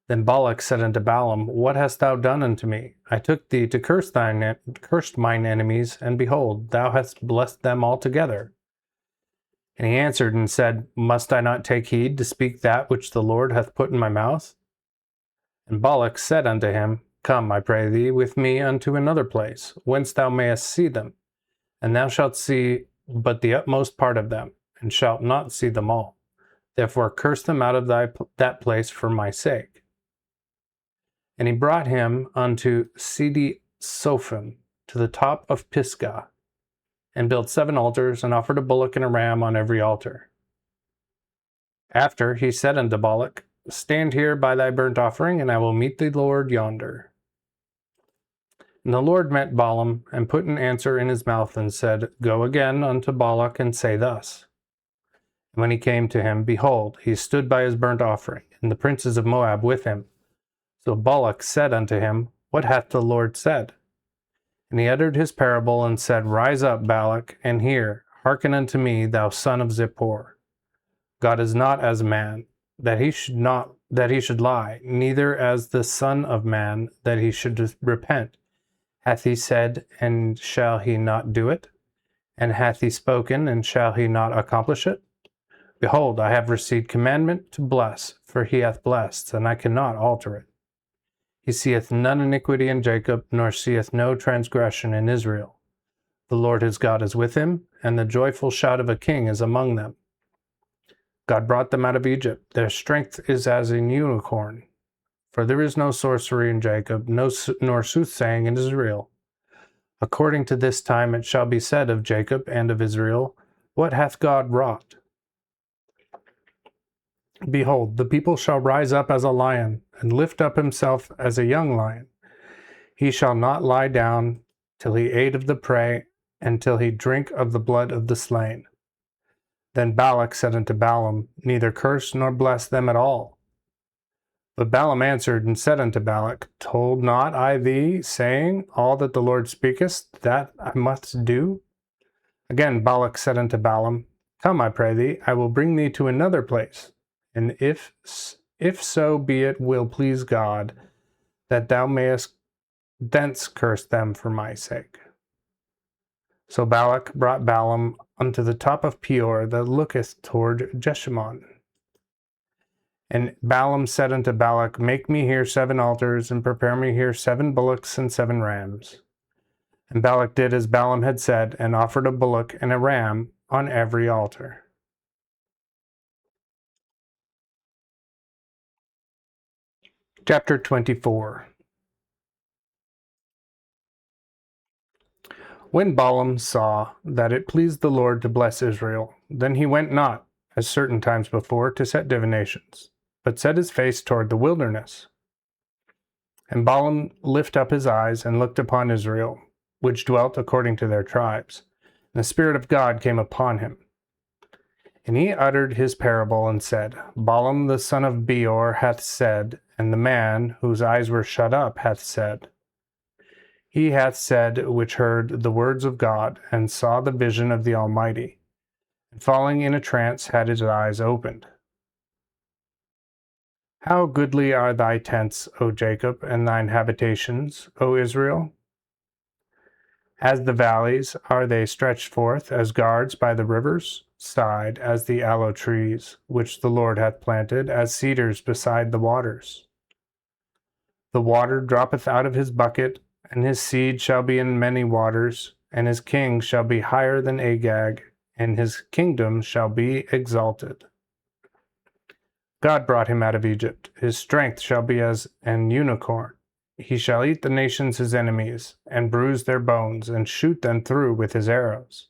Then Balak said unto Balaam, What hast thou done unto me? I took thee to curse mine enemies, and behold, thou hast blessed them altogether. And he answered and said, Must I not take heed to speak that which the Lord hath put in my mouth? And Balak said unto him, Come, I pray thee, with me unto another place, whence thou mayest see them. And thou shalt see but the utmost part of them, and shalt not see them all. Therefore curse them out of that place for my sake. And he brought him unto Sidi Sophim, to the top of Pisgah, and built 7 altars, and offered a bullock and a ram on every altar. After he said unto Balak, Stand here by thy burnt offering, and I will meet the Lord yonder. And the Lord met Balaam, and put an answer in his mouth, and said, Go again unto Balak, and say thus. When he came to him, behold, he stood by his burnt offering, and the princes of Moab with him. So Balak said unto him, What hath the Lord said? And he uttered his parable, and said, Rise up, Balak, and hear. Hearken unto me, thou son of Zippor. God is not as man, that he should lie, neither as the Son of Man, that he should repent. Hath he said, and shall he not do it? And hath he spoken, and shall he not accomplish it? Behold, I have received commandment to bless, for he hath blessed, and I cannot alter it. He seeth none iniquity in Jacob, nor seeth no transgression in Israel. The Lord his God is with him, and the joyful shout of a king is among them. God brought them out of Egypt. Their strength is as an unicorn. For there is no sorcery in Jacob, nor soothsaying in Israel. According to this time it shall be said of Jacob and of Israel, What hath God wrought? Behold, the people shall rise up as a lion, and lift up himself as a young lion. He shall not lie down till he ate of the prey, and till he drink of the blood of the slain. Then Balak said unto Balaam, Neither curse nor bless them at all. But Balaam answered and said unto Balak, Told not I thee, saying, All that the Lord speaketh, that I must do? Again Balak said unto Balaam, Come, I pray thee, I will bring thee to another place, and if so be it will please God, that thou mayest thence curse them for my sake. So Balak brought Balaam unto the top of Peor that looketh toward Jeshimon. And Balaam said unto Balak, Make me here 7 altars, and prepare me here 7 bullocks and 7 rams. And Balak did as Balaam had said, and offered a bullock and a ram on every altar. Chapter 24. When Balaam saw that it pleased the Lord to bless Israel, then he went not, as certain times before, to set divinations, but set his face toward the wilderness. And Balaam lifted up his eyes and looked upon Israel, which dwelt according to their tribes. And the Spirit of God came upon him. And he uttered his parable and said, Balaam the son of Beor hath said, and the man whose eyes were shut up hath said. He hath said, which heard the words of God, and saw the vision of the Almighty, and falling in a trance had his eyes opened. How goodly are thy tents, O Jacob, and thine habitations, O Israel? As the valleys are they stretched forth, as guards by the rivers side, as the aloe trees, which the Lord hath planted, as cedars beside the waters. The water droppeth out of his bucket, and his seed shall be in many waters, and his king shall be higher than Agag, and his kingdom shall be exalted. God brought him out of Egypt. His strength shall be as an unicorn. He shall eat the nations his enemies, and bruise their bones, and shoot them through with his arrows.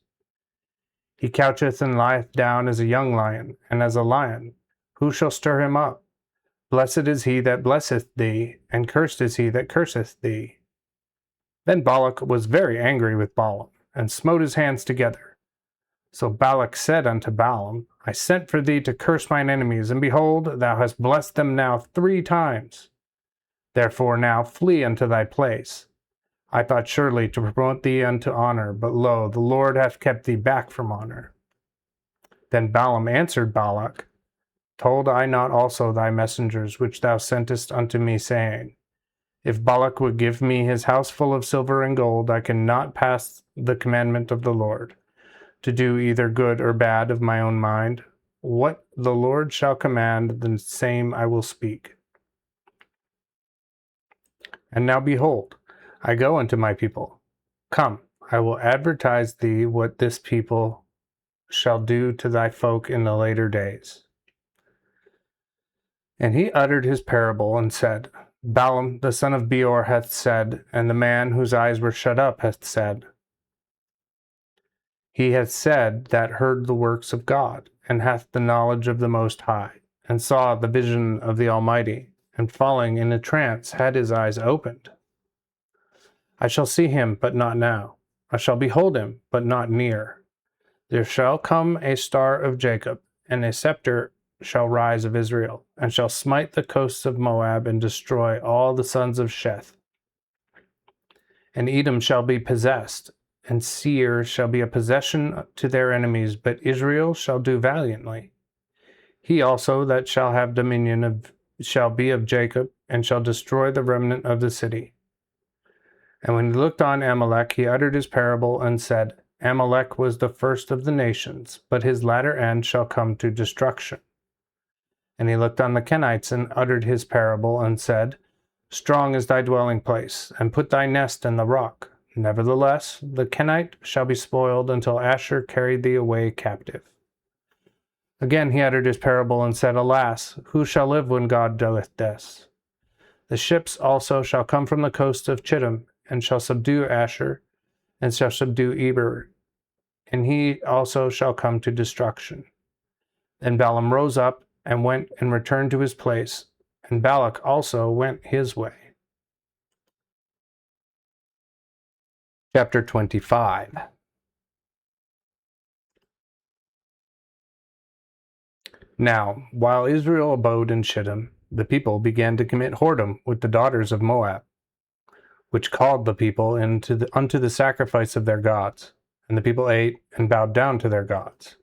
He coucheth and lieth down as a young lion, and as a lion. Who shall stir him up? Blessed is he that blesseth thee, and cursed is he that curseth thee. Then Balak was very angry with Balaam, and smote his hands together. So Balak said unto Balaam, I sent for thee to curse mine enemies, and behold, thou hast blessed them now 3 times. Therefore now flee unto thy place. I thought surely to promote thee unto honor, but lo, the Lord hath kept thee back from honor. Then Balaam answered Balak, Told I not also thy messengers which thou sentest unto me, saying, If Balak would give me his house full of silver and gold, I cannot pass the commandment of the Lord, to do either good or bad of my own mind. What the Lord shall command, the same I will speak. And now behold, I go unto my people. Come, I will advertise thee what this people shall do to thy folk in the later days. And he uttered his parable and said, Balaam the son of Beor hath said, and the man whose eyes were shut up hath said. He hath said that heard the works of God, and hath the knowledge of the Most High, and saw the vision of the Almighty, and falling in a trance had his eyes opened. I shall see him, but not now. I shall behold him, but not near. There shall come a star of Jacob, and a scepter shall rise of Israel, and shall smite the coasts of Moab, and destroy all the sons of Sheth. And Edom shall be possessed, and Seir shall be a possession to their enemies, but Israel shall do valiantly. He also that shall have dominion shall be of Jacob, and shall destroy the remnant of the city. And when he looked on Amalek, he uttered his parable, and said, Amalek was the first of the nations, but his latter end shall come to destruction. And he looked on the Kenites, and uttered his parable, and said, Strong is thy dwelling place, and put thy nest in the rock. Nevertheless, the Kenite shall be spoiled until Asher carried thee away captive. Again he uttered his parable, and said, Alas, who shall live when God doeth this? The ships also shall come from the coast of Chittim, and shall subdue Asher, and shall subdue Eber, and he also shall come to destruction. Then Balaam rose up, and went and returned to his place, and Balak also went his way. Chapter 25. Now, while Israel abode in Shittim, the people began to commit whoredom with the daughters of Moab, which called the people unto the sacrifice of their gods. And the people ate and bowed down to their gods.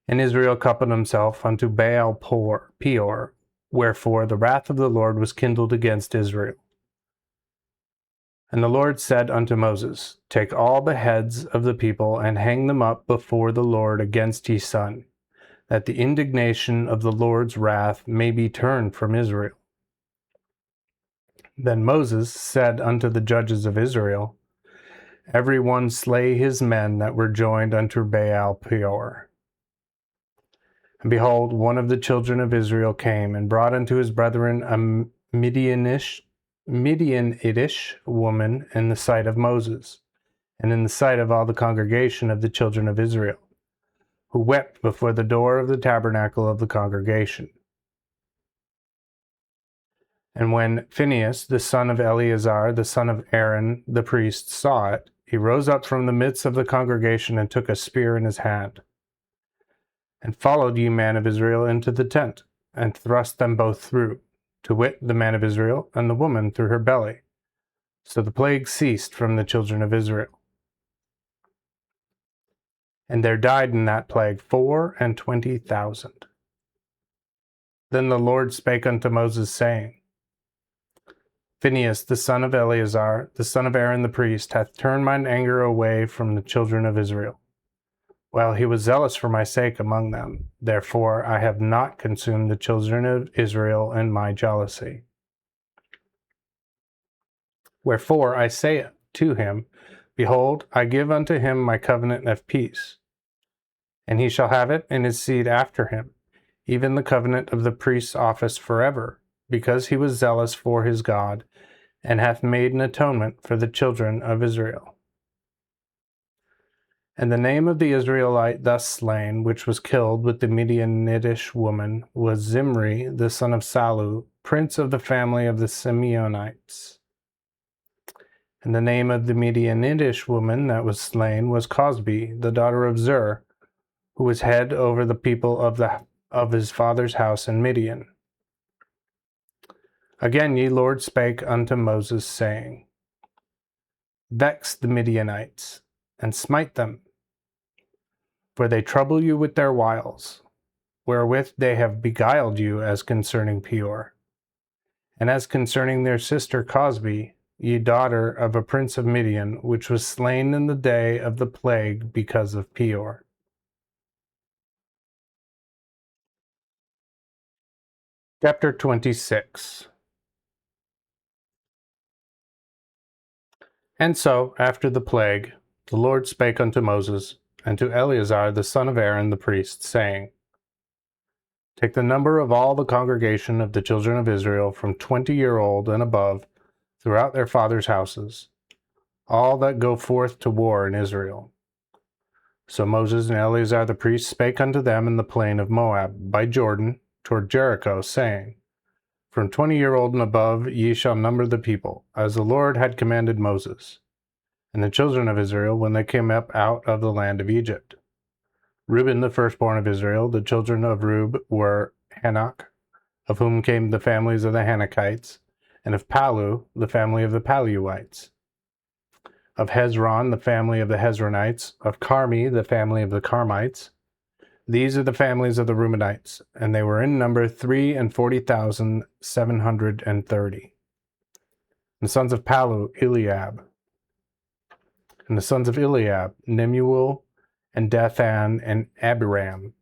And Israel coupled himself unto Baal Peor, wherefore the wrath of the Lord was kindled against Israel. And the Lord said unto Moses, Take all the heads of the people, and hang them up before the Lord against his son, that the indignation of the Lord's wrath may be turned from Israel. Then Moses said unto the judges of Israel, Every one slay his men that were joined unto Baal Peor. And behold, one of the children of Israel came, and brought unto his brethren a Midianitish woman in the sight of Moses, and in the sight of all the congregation of the children of Israel, who wept before the door of the tabernacle of the congregation. And when Phinehas, the son of Eleazar, the son of Aaron, the priest, saw it, he rose up from the midst of the congregation, and took a spear in his hand, and followed ye men of Israel into the tent, and thrust them both through, to wit, the man of Israel, and the woman through her belly. So the plague ceased from the children of Israel. And there died in that plague 24,000. Then the Lord spake unto Moses, saying, Phinehas, the son of Eleazar, the son of Aaron the priest, hath turned mine anger away from the children of Israel, while he was zealous for my sake among them. Therefore I have not consumed the children of Israel in my jealousy. Wherefore I say to him, Behold, I give unto him my covenant of peace, and he shall have it in his seed after him, even the covenant of the priest's office forever, because he was zealous for his God, and hath made an atonement for the children of Israel. And the name of the Israelite thus slain, which was killed with the Midianitish woman, was Zimri, the son of Salu, prince of the family of the Simeonites. And the name of the Midianitish woman that was slain was Cosbi, the daughter of Zur, who was head over the people of his father's house in Midian. Again ye Lord spake unto Moses, saying, Vex the Midianites, and smite them, for they trouble you with their wiles, wherewith they have beguiled you as concerning Peor. And as concerning their sister Cosbi, ye daughter of a prince of Midian, which was slain in the day of the plague because of Peor. Chapter 26. And so, after the plague, the Lord spake unto Moses, and to Eleazar the son of Aaron the priest, saying, Take the number of all the congregation of the children of Israel from 20-year-old and above throughout their fathers' houses, all that go forth to war in Israel. So Moses and Eleazar the priest spake unto them in the plain of Moab, by Jordan, toward Jericho, saying, From 20-year-old and above ye shall number the people, as the Lord had commanded Moses, and the children of Israel when they came up out of the land of Egypt. Reuben, the firstborn of Israel. The children of Reuben were Hanok, of whom came the families of the Hanokites, and of Palu, the family of the Paluites. Of Hezron, the family of the Hezronites. Of Carmi, the family of the Carmites. These are the families of the Reubenites, and they were in number 340,730. The sons of Palu, Eliab. And the sons of Eliab, Nemuel, and Dathan, and Abiram.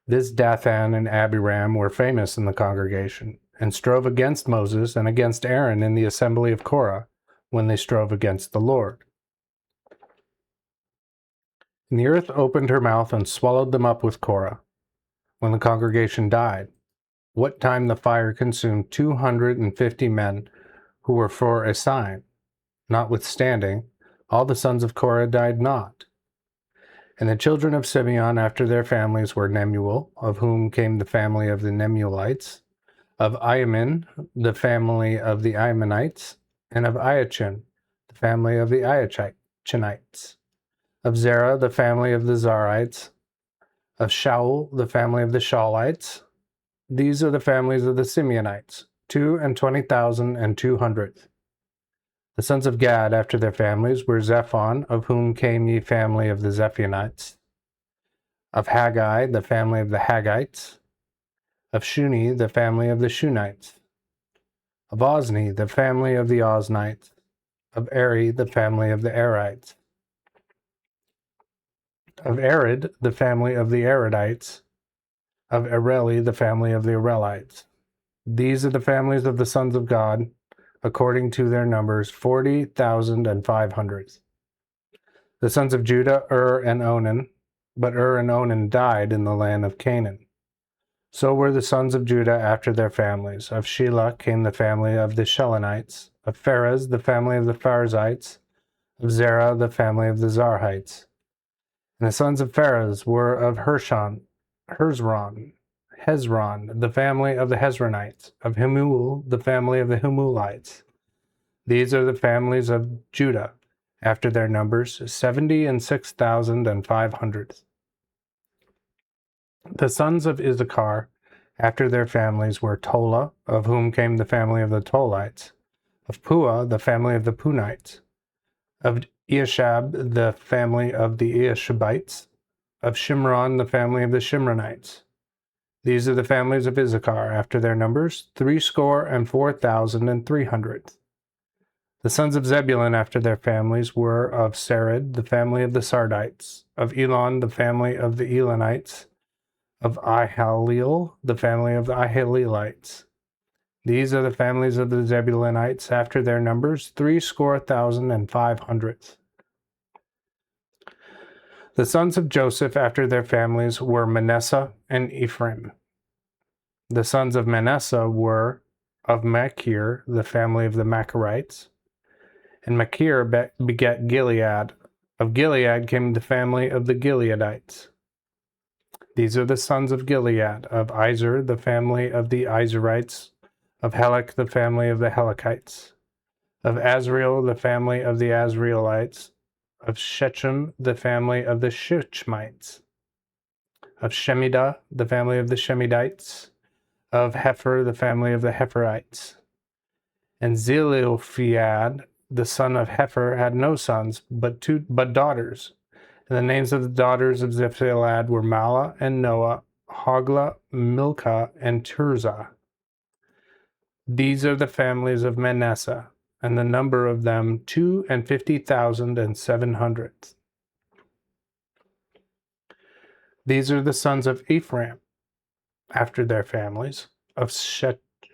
This Dathan and Abiram were famous in the congregation, and strove against Moses and against Aaron in the assembly of Korah, when they strove against the Lord. And the earth opened her mouth and swallowed them up with Korah, when the congregation died, what time the fire consumed 250 men who were for a sign. Notwithstanding, all the sons of Korah died not. And the children of Simeon after their families were Nemuel, of whom came the family of the Nemuelites, of Iamin, the family of the Iamanites, and of Iachin, the family of the Iachinites, of Zerah, the family of the Zarites, of Shaul, the family of the Shaulites. These are the families of the Simeonites, 22,200. The sons of Gad after their families were Zephon, of whom came the family of the Zephionites, of Haggai, the family of the Haggites, of Shuni, the family of the Shunites, of Ozni, the family of the Oznites, of Eri, the family of the Erites, of Arid, the family of the Aridites, of Areli, the family of the Arelites. These are the families of the sons of God, according to their numbers, 40,500. The sons of Judah, and Onan, but and Onan died in the land of Canaan. So were the sons of Judah after their families. Of Shelah came the family of the Shelonites, of Pharez the family of the Pharezites, of Zerah the family of the Zarhites. And the sons of Pharez were of Hezron, the family of the Hezronites, of Hamul, the family of the Hamulites. These are the families of Judah, after their numbers, 76,500. The sons of Issachar, after their families, were Tola, of whom came the family of the Tolites, of Pua, the family of the Punites, of Iashab, the family of the Iashabites, of Shimron, the family of the Shimronites. These are the families of Issachar, after their numbers, 304,300. The sons of Zebulun after their families were of Sarid, the family of the Sardites, of Elon, the family of the Elonites, of Ihalil, the family of the Ihalilites. These are the families of the Zebulunites after their numbers, 300,500. The sons of Joseph after their families were Manasseh and Ephraim. The sons of Manasseh were of Machir, the family of the Machirites, and Machir begat Gilead. Of Gilead came the family of the Gileadites. These are the sons of Gilead, of Izer, the family of the Izerites, of Helek, the family of the Helekites, of Azriel, the family of the Azrielites, of Shechem, the family of the Shechemites, of Shemidah, the family of the Shemidites, of Hefer, the family of the Heferites. And Zelophehad, the son of Hefer, had no sons, but daughters. And the names of the daughters of Zephilad were Mala and Noah, Hogla, Milcah, and Tirzah. These are the families of Manasseh, and the number of them 250,700. These are the sons of Ephraim, after their families. Of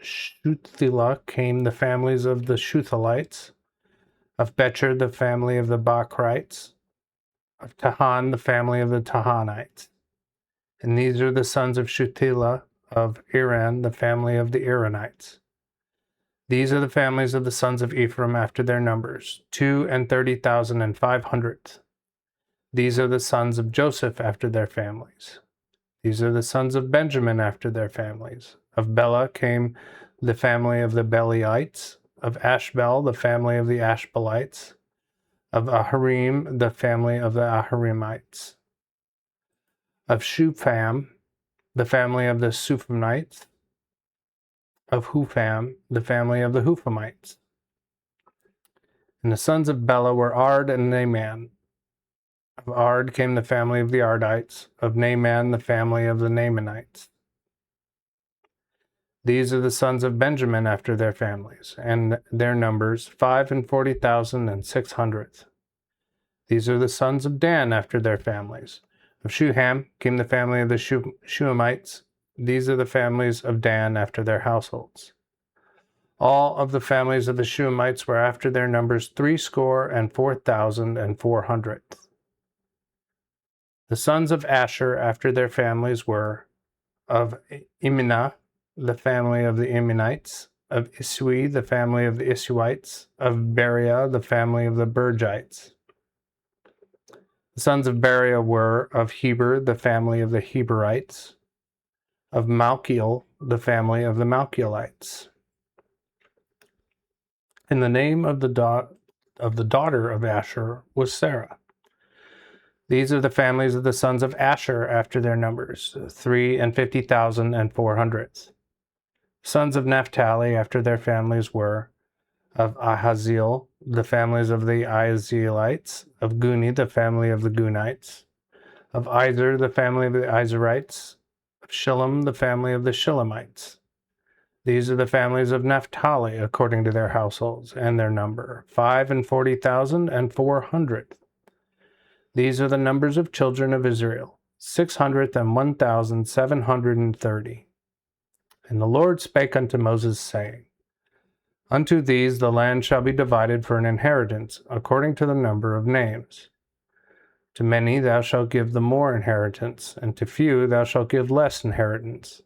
Shuthelah came the families of the Shuthalites, of Becher the family of the Bachrites, of Tahan the family of the Tahanites. And these are the sons of Shuthelah, of Iran the family of the Iranites. These are the families of the sons of Ephraim after their numbers, 230,500. These are the sons of Joseph after their families. These are the sons of Benjamin after their families. Of Bela came the family of the Beliites, of Ashbel the family of the Ashbelites, of Aharim the family of the Aharimites. Of Shupham, the family of the Suphamites. Of Hupham, the family of the Huphamites. And the sons of Bela were Ard and Naaman. Of Ard came the family of the Ardites. Of Naaman, the family of the Naamanites. These are the sons of Benjamin after their families, and their numbers 45,600. These are the sons of Dan after their families. Of Shuham came the family of the Shuhamites. These are the families of Dan after their households. All of the families of the Shuhamites were after their numbers 64,400. The sons of Asher after their families were of Imnah, the family of the Imnites, of Isui, the family of the Isuites, of Beria, the family of the Bergites. The sons of Beria were of Heber, the family of the Heberites, of Malchiel, the family of the Malchielites. And the name of the daughter of Asher was Sarah. These are the families of the sons of Asher after their numbers, 53,400. Sons of Naphtali after their families were of Ahaziel, the families of the Ahazielites, of Guni, the family of the Gunites, of Izer, the family of the Izerites, of Shillem, the family of the Shillemites. These are the families of Naphtali according to their households, and their number, 45,400. These are the numbers of children of Israel, 601,730. And the Lord spake unto Moses, saying, Unto these the land shall be divided for an inheritance, according to the number of names. To many thou shalt give the more inheritance, and to few thou shalt give less inheritance.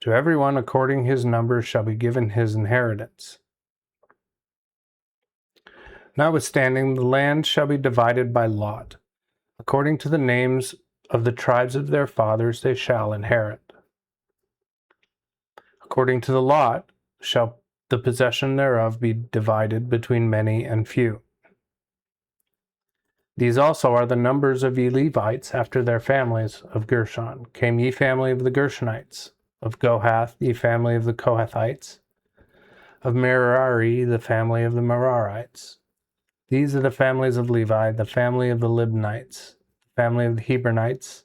To every one according his number shall be given his inheritance. Notwithstanding, the land shall be divided by lot. According to the names of the tribes of their fathers they shall inherit. According to the lot shall the possession thereof be divided between many and few. These also are the numbers of ye Levites after their families of Gershon. Came ye family of the Gershonites. Of Kohath, ye family of the Kohathites. Of Merari, the family of the Merarites. These are the families of Levi, the family of the Libnites, the family of the Hebronites,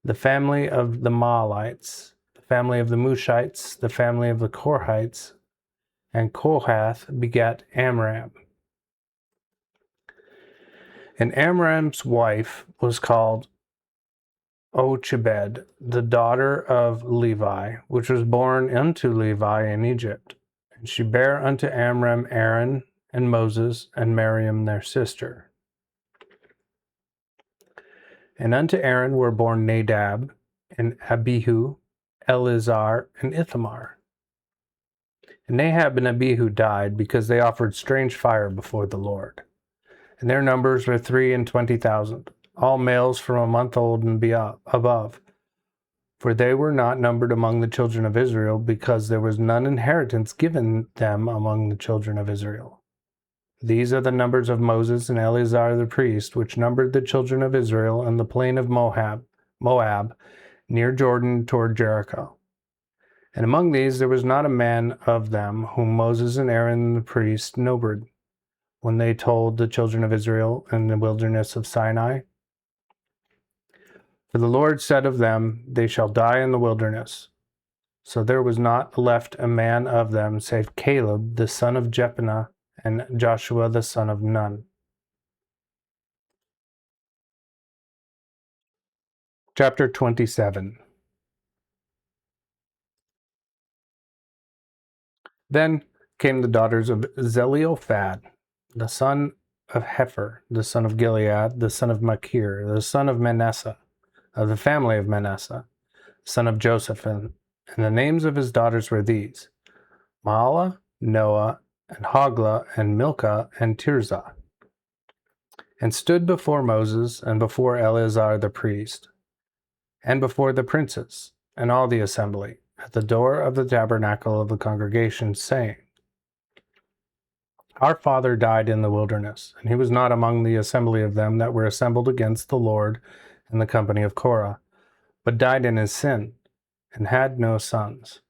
the family of the Mahalites, the family of the Mushites, the family of the Korhites, and Kohath begat Amram. And Amram's wife was called Ochebed, the daughter of Levi, which was born unto Levi in Egypt. And she bare unto Amram Aaron and Moses and Miriam their sister. And unto Aaron were born Nadab and Abihu, Eleazar, and Ithamar. And Nadab and Abihu died because they offered strange fire before the Lord. And their numbers were 23,000, all males from a month old and above. For they were not numbered among the children of Israel, because there was none inheritance given them among the children of Israel. These are the numbers of Moses and Eleazar the priest, which numbered the children of Israel in the plain of Moab, near Jordan toward Jericho. And among these there was not a man of them whom Moses and Aaron the priest numbered, when they told the children of Israel in the wilderness of Sinai. For the Lord said of them, They shall die in the wilderness. So there was not left a man of them, save Caleb the son of Jephunneh, and Joshua the son of Nun. Chapter 27. Then came the daughters of Zelophehad, the son of Hepher, the son of Gilead, the son of Machir, the son of Manasseh, of the family of Manasseh, son of Joseph, and the names of his daughters were these: Mahlah, Noah, and Hoglah, and Milcah, and Tirzah. And stood before Moses, and before Eleazar the priest, and before the princes, and all the assembly, at the door of the tabernacle of the congregation, saying, Our father died in the wilderness, and he was not among the assembly of them that were assembled against the Lord in the company of Korah. but died in his sin, and had no sons.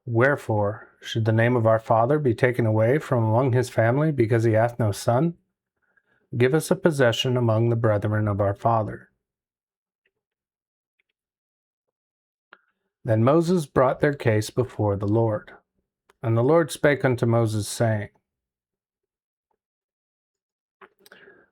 Wherefore should the name of our father be taken away from among his family, because he hath no son? Give us a possession among the brethren of our father. Then Moses brought their case before the Lord. And the Lord spake unto Moses, saying,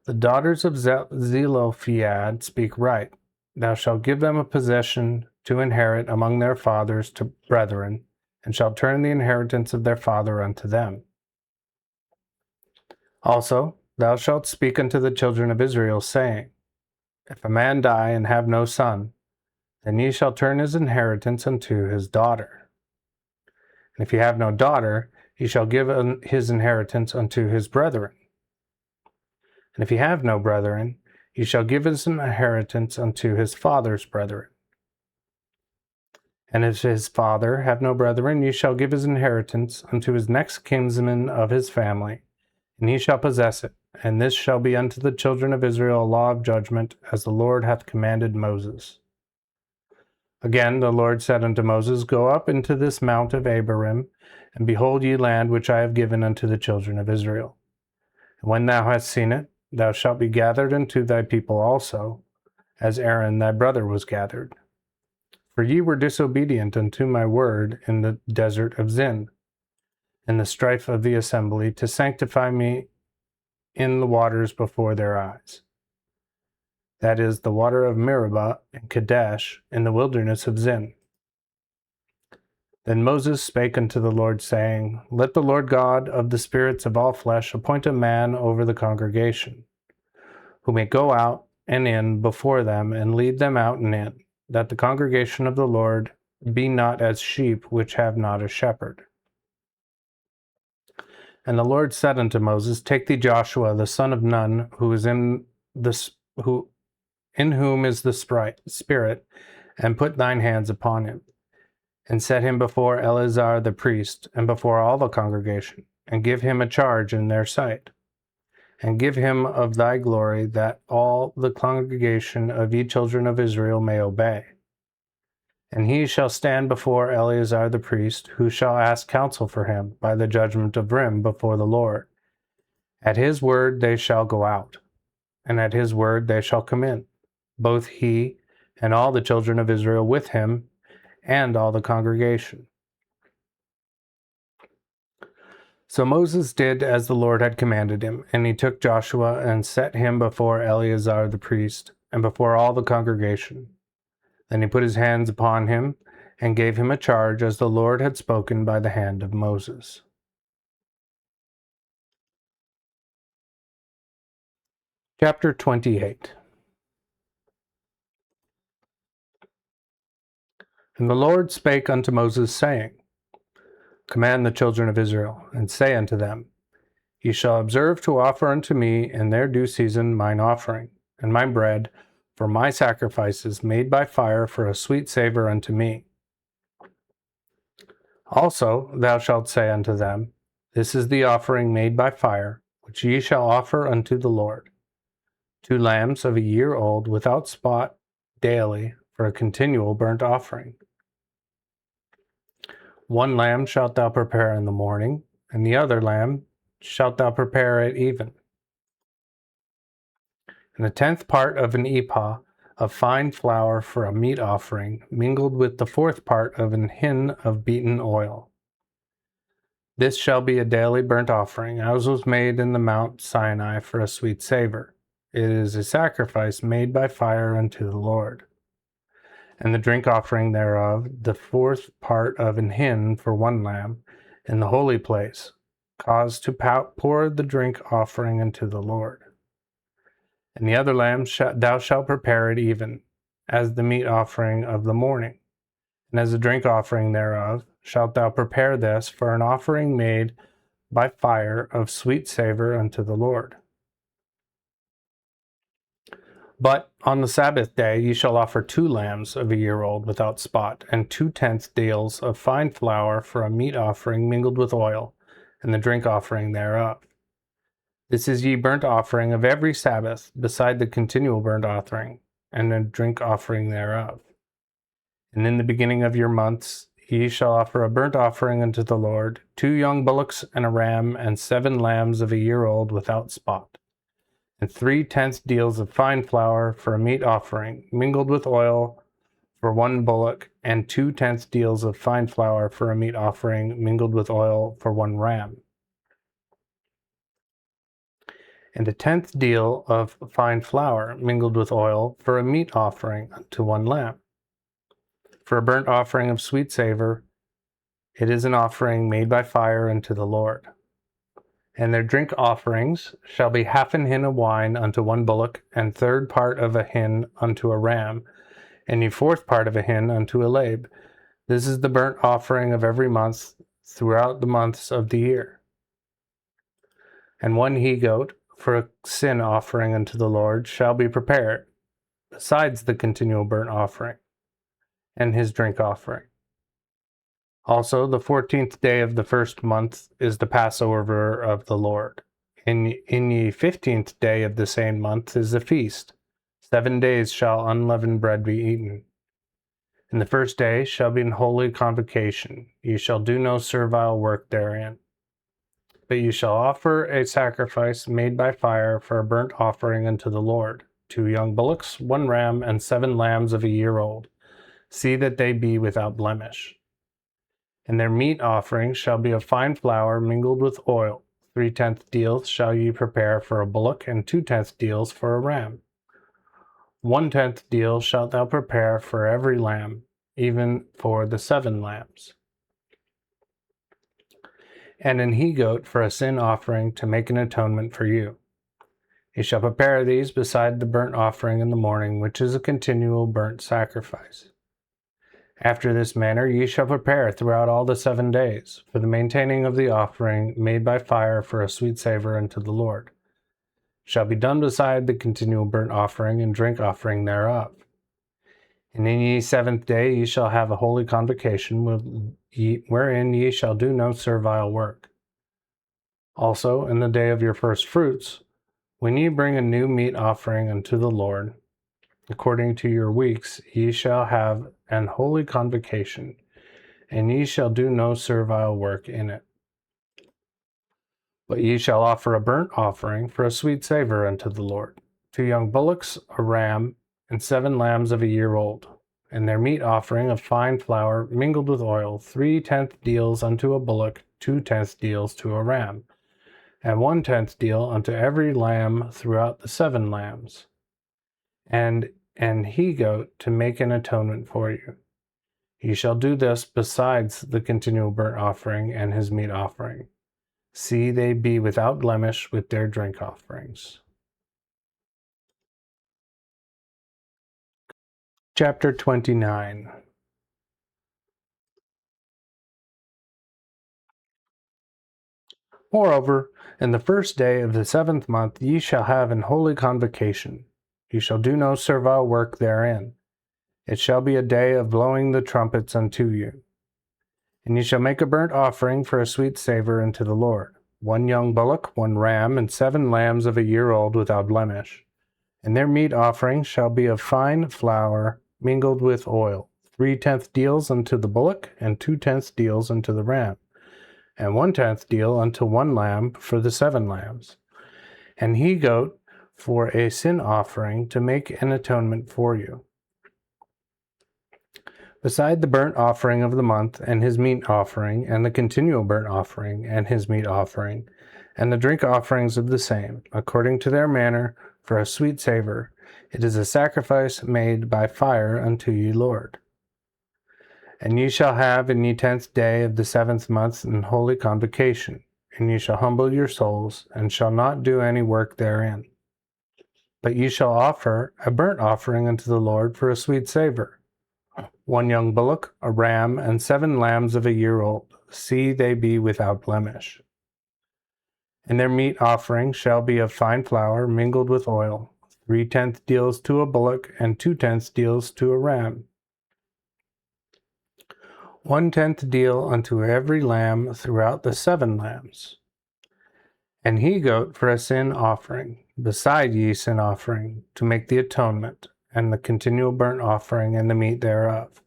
The daughters of Zelophehad speak right. Thou shalt give them a possession to inherit among their fathers to brethren, and shalt turn the inheritance of their father unto them. Also, thou shalt speak unto the children of Israel, saying, If a man die and have no son, then ye shall turn his inheritance unto his daughter. And if he have no daughter, he shall give his inheritance unto his brethren. And if he have no brethren, he shall give his inheritance unto his father's brethren. And if his father have no brethren, he shall give his inheritance unto his next kinsman of his family, and he shall possess it. And this shall be unto the children of Israel a law of judgment, as the Lord hath commanded Moses. Again the Lord said unto Moses, Go up into this mount of Abarim, and behold ye land which I have given unto the children of Israel. And when thou hast seen it, thou shalt be gathered unto thy people also, as Aaron thy brother was gathered. For ye were disobedient unto my word in the desert of Zin, in the strife of the assembly, to sanctify me in the waters before their eyes. That is, the water of Meribah and Kadesh in the wilderness of Zin. Then Moses spake unto the Lord, saying, Let the Lord God of the spirits of all flesh appoint a man over the congregation, who may go out and in before them, and lead them out and in, that the congregation of the Lord be not as sheep which have not a shepherd. And the Lord said unto Moses, Take thee Joshua the son of Nun, in whom is the Spirit, and put thine hands upon him, and set him before Eleazar the priest, and before all the congregation, and give him a charge in their sight. And give him of thy glory, that all the congregation of ye children of Israel may obey. And he shall stand before Eleazar the priest, who shall ask counsel for him by the judgment of Rim before the Lord. At his word they shall go out, and at his word they shall come in, both he and all the children of Israel with him, and all the congregation. So Moses did as the Lord had commanded him, and he took Joshua and set him before Eleazar the priest, and before all the congregation. Then he put his hands upon him, and gave him a charge as the Lord had spoken by the hand of Moses. Chapter 28. And the Lord spake unto Moses, saying, Command the children of Israel, and say unto them, Ye shall observe to offer unto me in their due season mine offering, and my bread, for my sacrifices made by fire for a sweet savour unto me. Also thou shalt say unto them, This is the offering made by fire, which ye shall offer unto the Lord. 2 lambs of a year old without spot daily for a continual burnt offering. 1 lamb shalt thou prepare in the morning, and the other lamb shalt thou prepare at even. And the 10th part of an ephah of fine flour for a meat offering, mingled with the 4th part of an hin of beaten oil. This shall be a daily burnt offering, as was made in the Mount Sinai for a sweet savor. It is a sacrifice made by fire unto the Lord. And the drink offering thereof, the 4th part of an hin for 1 lamb, in the holy place, cause to pour the drink offering unto the Lord. And the other lamb thou shalt prepare at even, as the meat offering of the morning. And as a drink offering thereof, shalt thou prepare this for an offering made by fire of sweet savour unto the Lord. But on the Sabbath day ye shall offer 2 lambs of a year old without spot, and 2/10 deals of fine flour for a meat offering mingled with oil, and the drink offering thereof. This is ye burnt offering of every Sabbath, beside the continual burnt offering, and a drink offering thereof. And in the beginning of your months ye shall offer a burnt offering unto the Lord, 2 young bullocks and a ram, and 7 lambs of a year old without spot, and 3/10 deals of fine flour for a meat offering, mingled with oil, for 1 bullock, and 2/10 deals of fine flour for a meat offering, mingled with oil, for 1 ram, and a 10th deal of fine flour, mingled with oil, for a meat offering unto 1 lamb. For a burnt offering of sweet savor, it is an offering made by fire unto the Lord. And their drink offerings shall be half an hin of wine unto 1 bullock, and 1/3 part of a hin unto a ram, and a 1/4 part of a hin unto a lab. This is the burnt offering of every month throughout the months of the year. And 1 he-goat for a sin offering unto the Lord shall be prepared, besides the continual burnt offering, and his drink offering. Also, the 14th day of the first month is the Passover of the Lord. In the 15th day of the same month is a feast. 7 days shall unleavened bread be eaten. And the first day shall be an holy convocation. You shall do no servile work therein. But you shall offer a sacrifice made by fire for a burnt offering unto the Lord, 2 young bullocks, 1 ram, and 7 lambs of a year old. See that they be without blemish. And their meat offering shall be of fine flour mingled with oil. 3/10 deals shall ye prepare for a bullock, and 2/10 deals for a ram. 1/10 deal shalt thou prepare for every lamb, even for the 7 lambs. And an he-goat for a sin offering to make an atonement for you. Ye shall prepare these beside the burnt offering in the morning, which is a continual burnt sacrifice. After this manner ye shall prepare throughout all the 7 days, for the maintaining of the offering made by fire for a sweet savor unto the Lord. It shall be done beside the continual burnt offering and drink offering thereof. And in ye 7th day ye shall have a holy convocation, wherein ye shall do no servile work. Also in the day of your first fruits, when ye bring a new meat offering unto the Lord, according to your weeks, ye shall have an holy convocation, and ye shall do no servile work in it. But ye shall offer a burnt offering for a sweet savor unto the Lord, 2 young bullocks, a ram, and 7 lambs of a year old, and their meat offering of fine flour mingled with oil, 3/10 deals unto a bullock, 2/10 deals to a ram, and 1/10 deal unto every lamb throughout the 7 lambs, and an he-goat to make an atonement for you. Ye shall do this besides the continual burnt offering and his meat offering. See they be without blemish with their drink offerings. Chapter 29. Moreover, in the first day of the 7th month ye shall have an holy convocation. Ye shall do no servile work therein. It shall be a day of blowing the trumpets unto you. And ye shall make a burnt offering for a sweet savor unto the Lord, 1 young bullock, 1 ram, and 7 lambs of a year old without blemish. And their meat offering shall be of fine flour mingled with oil, 3/10 deals unto the bullock, and 2/10 deals unto the ram, and 1/10 deal unto 1 lamb for the 7 lambs. And he-goat for a sin offering to make an atonement for you. Beside the burnt offering of the month, and his meat offering, and the continual burnt offering, and his meat offering, and the drink offerings of the same, according to their manner, for a sweet savor, it is a sacrifice made by fire unto ye Lord. And ye shall have in ye 10th day of the 7th month an holy convocation, and ye shall humble your souls, and shall not do any work therein. But ye shall offer a burnt offering unto the Lord for a sweet savor, 1 young bullock, a ram, and 7 lambs of a year old. See they be without blemish. And their meat offering shall be of fine flour mingled with oil, 3/10 deals to a bullock, and 2/10 deals to a ram. 1/10 deal unto every lamb throughout the 7 lambs. And he-goat for a sin offering, beside ye sin offering, to make the atonement, and the continual burnt offering, and the meat thereof,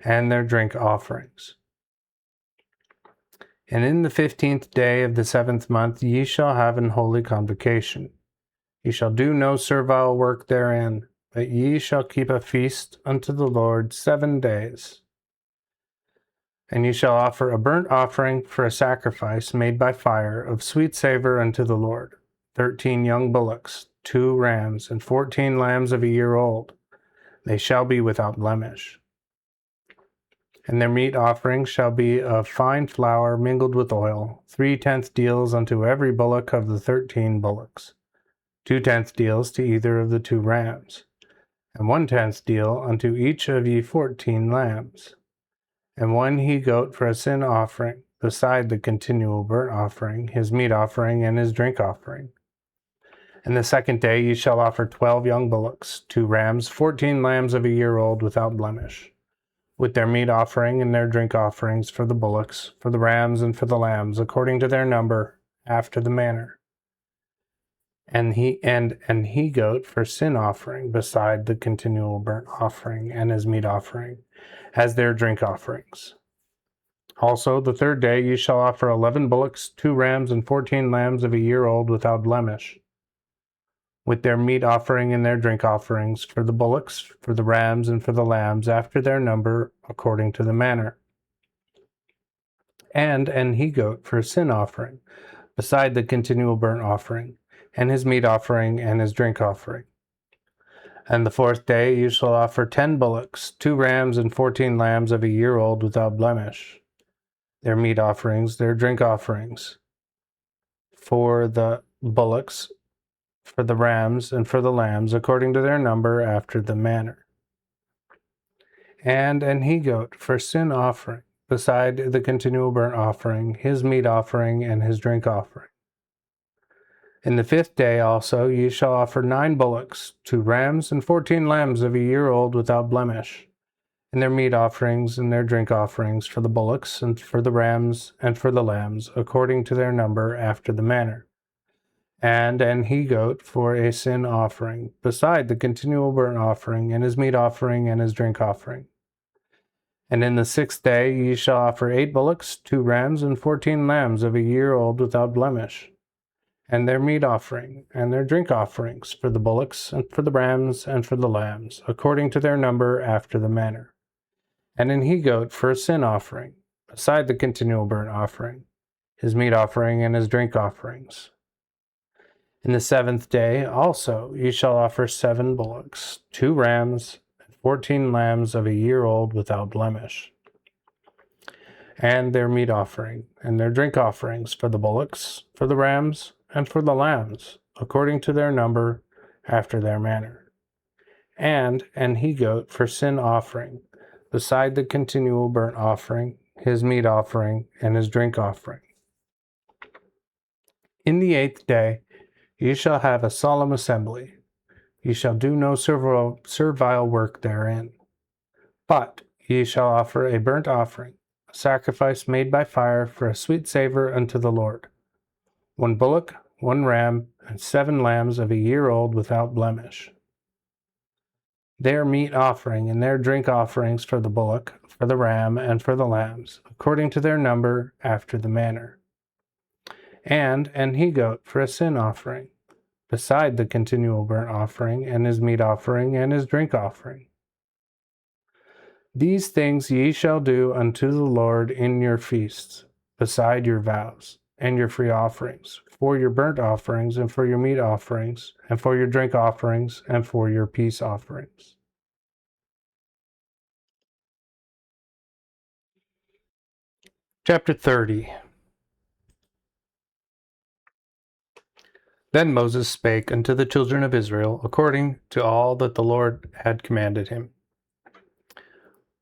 and their drink offerings. And in the 15th day of the 7th month ye shall have an holy convocation. Ye shall do no servile work therein, but ye shall keep a feast unto the Lord 7 days. And ye shall offer a burnt offering for a sacrifice made by fire of sweet savor unto the Lord, 13 young bullocks, 2 rams, and 14 lambs of a year old. They shall be without blemish. And their meat offering shall be of fine flour mingled with oil, 3/10 deals unto every bullock of the 13 bullocks, 2/10 deals to either of the 2 rams, and 1/10 deal unto each of ye 14 lambs, and 1 he-goat for a sin offering, beside the continual burnt offering, his meat offering, and his drink offering. And the 2nd day ye shall offer 12 young bullocks, 2 rams, 14 lambs of a year old without blemish, with their meat offering and their drink offerings for the bullocks, for the rams, and for the lambs, according to their number, after the manner. And he-goat for sin offering, beside the continual burnt offering and his meat offering, as their drink offerings. Also the 3rd day ye shall offer 11 bullocks, 2 rams, and 14 lambs of a year old without blemish, with their meat offering and their drink offerings, for the bullocks, for the rams, and for the lambs, after their number, according to the manner. And an he-goat for a sin offering, beside the continual burnt offering, and his meat offering, and his drink offering. And the 4th day you shall offer 10 bullocks, 2 rams, and 14 lambs of a year old without blemish, their meat offerings, their drink offerings, for the bullocks, for the rams, and for the lambs, according to their number, after the manner. And an he-goat for sin offering, beside the continual burnt offering, his meat offering, and his drink offering. In the 5th day also ye shall offer 9 bullocks, 2 rams, and 14 lambs of a year old without blemish, and their meat offerings and their drink offerings, for the bullocks, and for the rams, and for the lambs, according to their number, after the manner. And an he-goat for a sin offering, beside the continual burnt offering, and his meat offering, and his drink offering. And in the 6th day ye shall offer 8 bullocks, 2 rams, and 14 lambs of a year old without blemish, and their meat offering, and their drink offerings, for the bullocks, and for the rams, and for the lambs, according to their number, after the manner. And an he-goat for a sin offering, beside the continual burnt offering, his meat offering, and his drink offerings. In the 7th day also ye shall offer 7 bullocks, 2 rams, and 14 lambs of a year old without blemish, and their meat offering, and their drink offerings, for the bullocks, for the rams, and for the lambs, according to their number, after their manner. And an he-goat for sin offering, beside the continual burnt offering, his meat offering, and his drink offering. In the 8th day ye shall have a solemn assembly. Ye shall do no servile work therein. But ye shall offer a burnt offering, a sacrifice made by fire for a sweet savor unto the Lord. 1 bullock, 1 ram, and 7 lambs of a year old without blemish. Their meat offering and their drink offerings for the bullock, for the ram, and for the lambs, according to their number, after the manner. And an he-goat for a sin offering, beside the continual burnt offering, and his meat offering, and his drink offering. These things ye shall do unto the Lord in your feasts, beside your vows, and your free offerings, for your burnt offerings, and for your meat offerings, and for your drink offerings, and for your peace offerings. Chapter 30. Then Moses spake unto the children of Israel, according to all that the Lord had commanded him.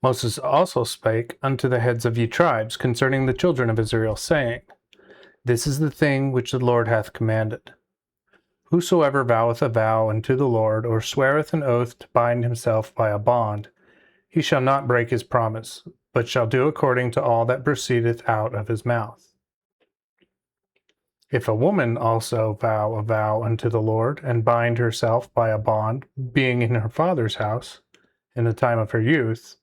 Moses also spake unto the heads of ye tribes concerning the children of Israel, saying, This is the thing which the Lord hath commanded. Whosoever voweth a vow unto the Lord, or sweareth an oath to bind himself by a bond, he shall not break his promise, but shall do according to all that proceedeth out of his mouth. If a woman also vow a vow unto the Lord, and bind herself by a bond, being in her father's house, in the time of her youth,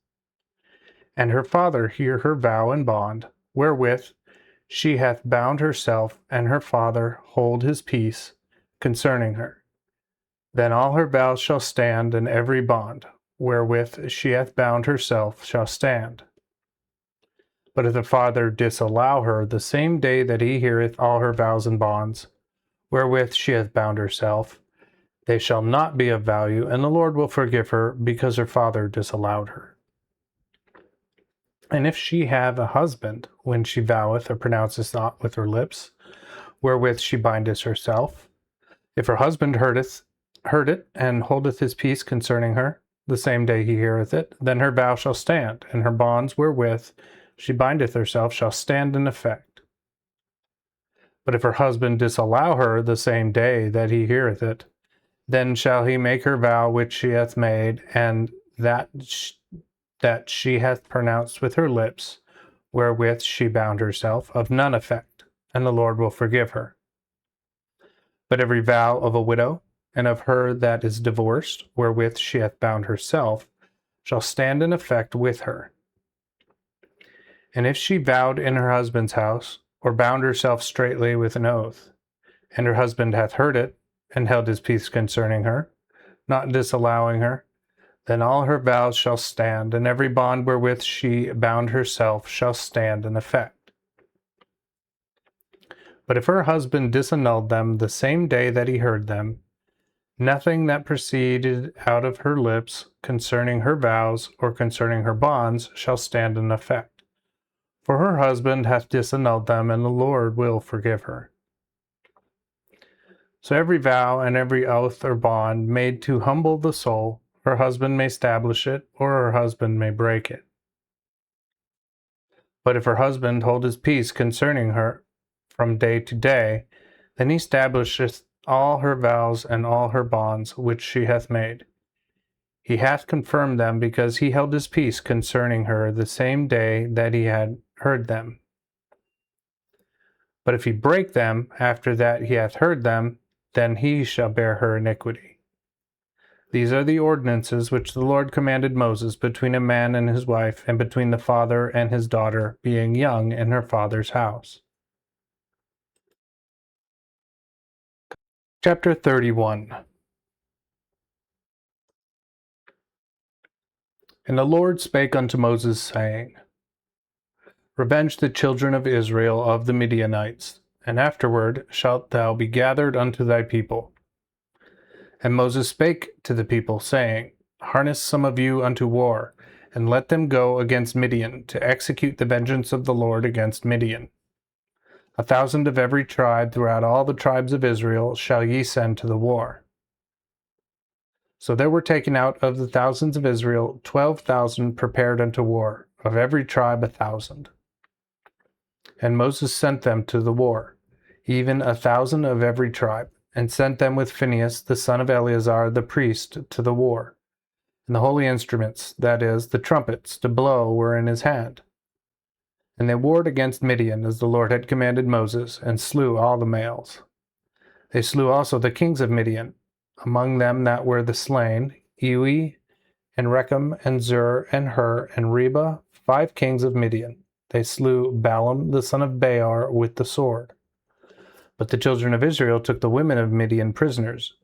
and her father hear her vow and bond, wherewith she hath bound herself, and her father hold his peace concerning her, then all her vows shall stand, and every bond wherewith she hath bound herself shall stand. But if the father disallow her the same day that he heareth all her vows and bonds, wherewith she hath bound herself, they shall not be of value, and the Lord will forgive her, because her father disallowed her. And if she have a husband, when she voweth or pronounceth not with her lips, wherewith she bindeth herself, if her husband heard it, and holdeth his peace concerning her, the same day he heareth it, then her vow shall stand, and her bonds wherewith she bindeth herself shall stand in effect. But if her husband disallow her the same day that he heareth it, then shall he make her vow which she hath made, and that she hath pronounced with her lips, wherewith she bound herself, of none effect, and the Lord will forgive her. But every vow of a widow, and of her that is divorced, wherewith she hath bound herself, shall stand in effect with her. And if she vowed in her husband's house, or bound herself straitly with an oath, and her husband hath heard it, and held his peace concerning her, not disallowing her, then all her vows shall stand, and every bond wherewith she bound herself shall stand in effect. But if her husband disannulled them the same day that he heard them, nothing that proceeded out of her lips concerning her vows or concerning her bonds shall stand in effect. For her husband hath disannulled them, and the Lord will forgive her. So every vow and every oath or bond made to humble the soul, her husband may establish it, or her husband may break it. But if her husband hold his peace concerning her from day to day, then he establisheth all her vows and all her bonds which she hath made. He hath confirmed them, because he held his peace concerning her the same day that he had heard them. But if he break them after that he hath heard them, then he shall bear her iniquity. These are the ordinances which the Lord commanded Moses between a man and his wife, and between the father and his daughter, being young in her father's house. Chapter 31. And the Lord spake unto Moses, saying, Revenge the children of Israel of the Midianites, and afterward shalt thou be gathered unto thy people. And Moses spake to the people, saying, Harness some of you unto war, and let them go against Midian, to execute the vengeance of the Lord against Midian. 1,000 of every tribe throughout all the tribes of Israel shall ye send to the war. So there were taken out of the thousands of Israel 12,000 prepared unto war, of every tribe 1,000. And Moses sent them to the war, even 1,000 of every tribe, and sent them with Phinehas the son of Eleazar the priest to the war. And the holy instruments, that is, the trumpets, to blow, were in his hand. And they warred against Midian, as the Lord had commanded Moses, and slew all the males. They slew also the kings of Midian, among them that were the slain, Ewi, and Rechem, and Zur, and Hur, and Reba, 5 kings of Midian. They slew Balaam the son of Beor with the sword. But the children of Israel took the women of Midian prisoners,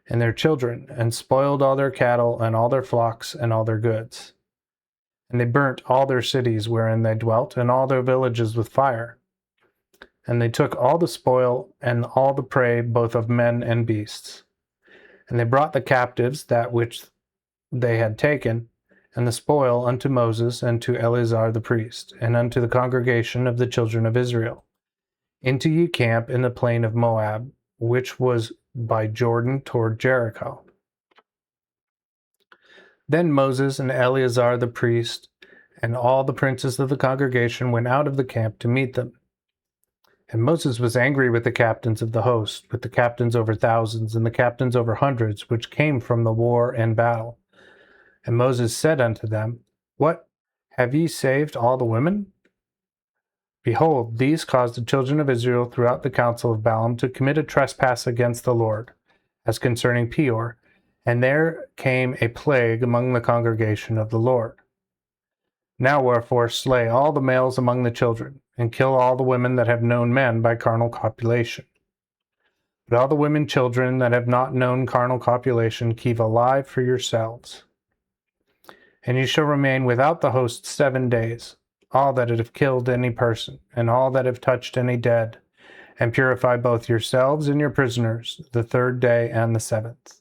and their children, and spoiled all their cattle, and all their flocks, and all their goods. And they burnt all their cities wherein they dwelt, and all their villages with fire. And they took all the spoil, and all the prey, both of men and beasts. And they brought the captives, that which they had taken, and the spoil unto Moses, and to Eleazar the priest, and unto the congregation of the children of Israel, into ye camp in the plain of Moab, which was by Jordan toward Jericho. Then Moses and Eleazar the priest, and all the princes of the congregation went out of the camp to meet them. And Moses was angry with the captains of the host, with the captains over thousands, and the captains over hundreds, which came from the war and battle. And Moses said unto them, What, have ye saved all the women? Behold, these caused the children of Israel throughout the counsel of Balaam to commit a trespass against the Lord, as concerning Peor, and there came a plague among the congregation of the Lord. Now wherefore slay all the males among the children, and kill all the women that have known men by carnal copulation. But all the women children that have not known carnal copulation keep alive for yourselves. And you shall remain without the host 7 days, all that have killed any person, and all that have touched any dead, and purify both yourselves and your prisoners the 3rd day and the 7th.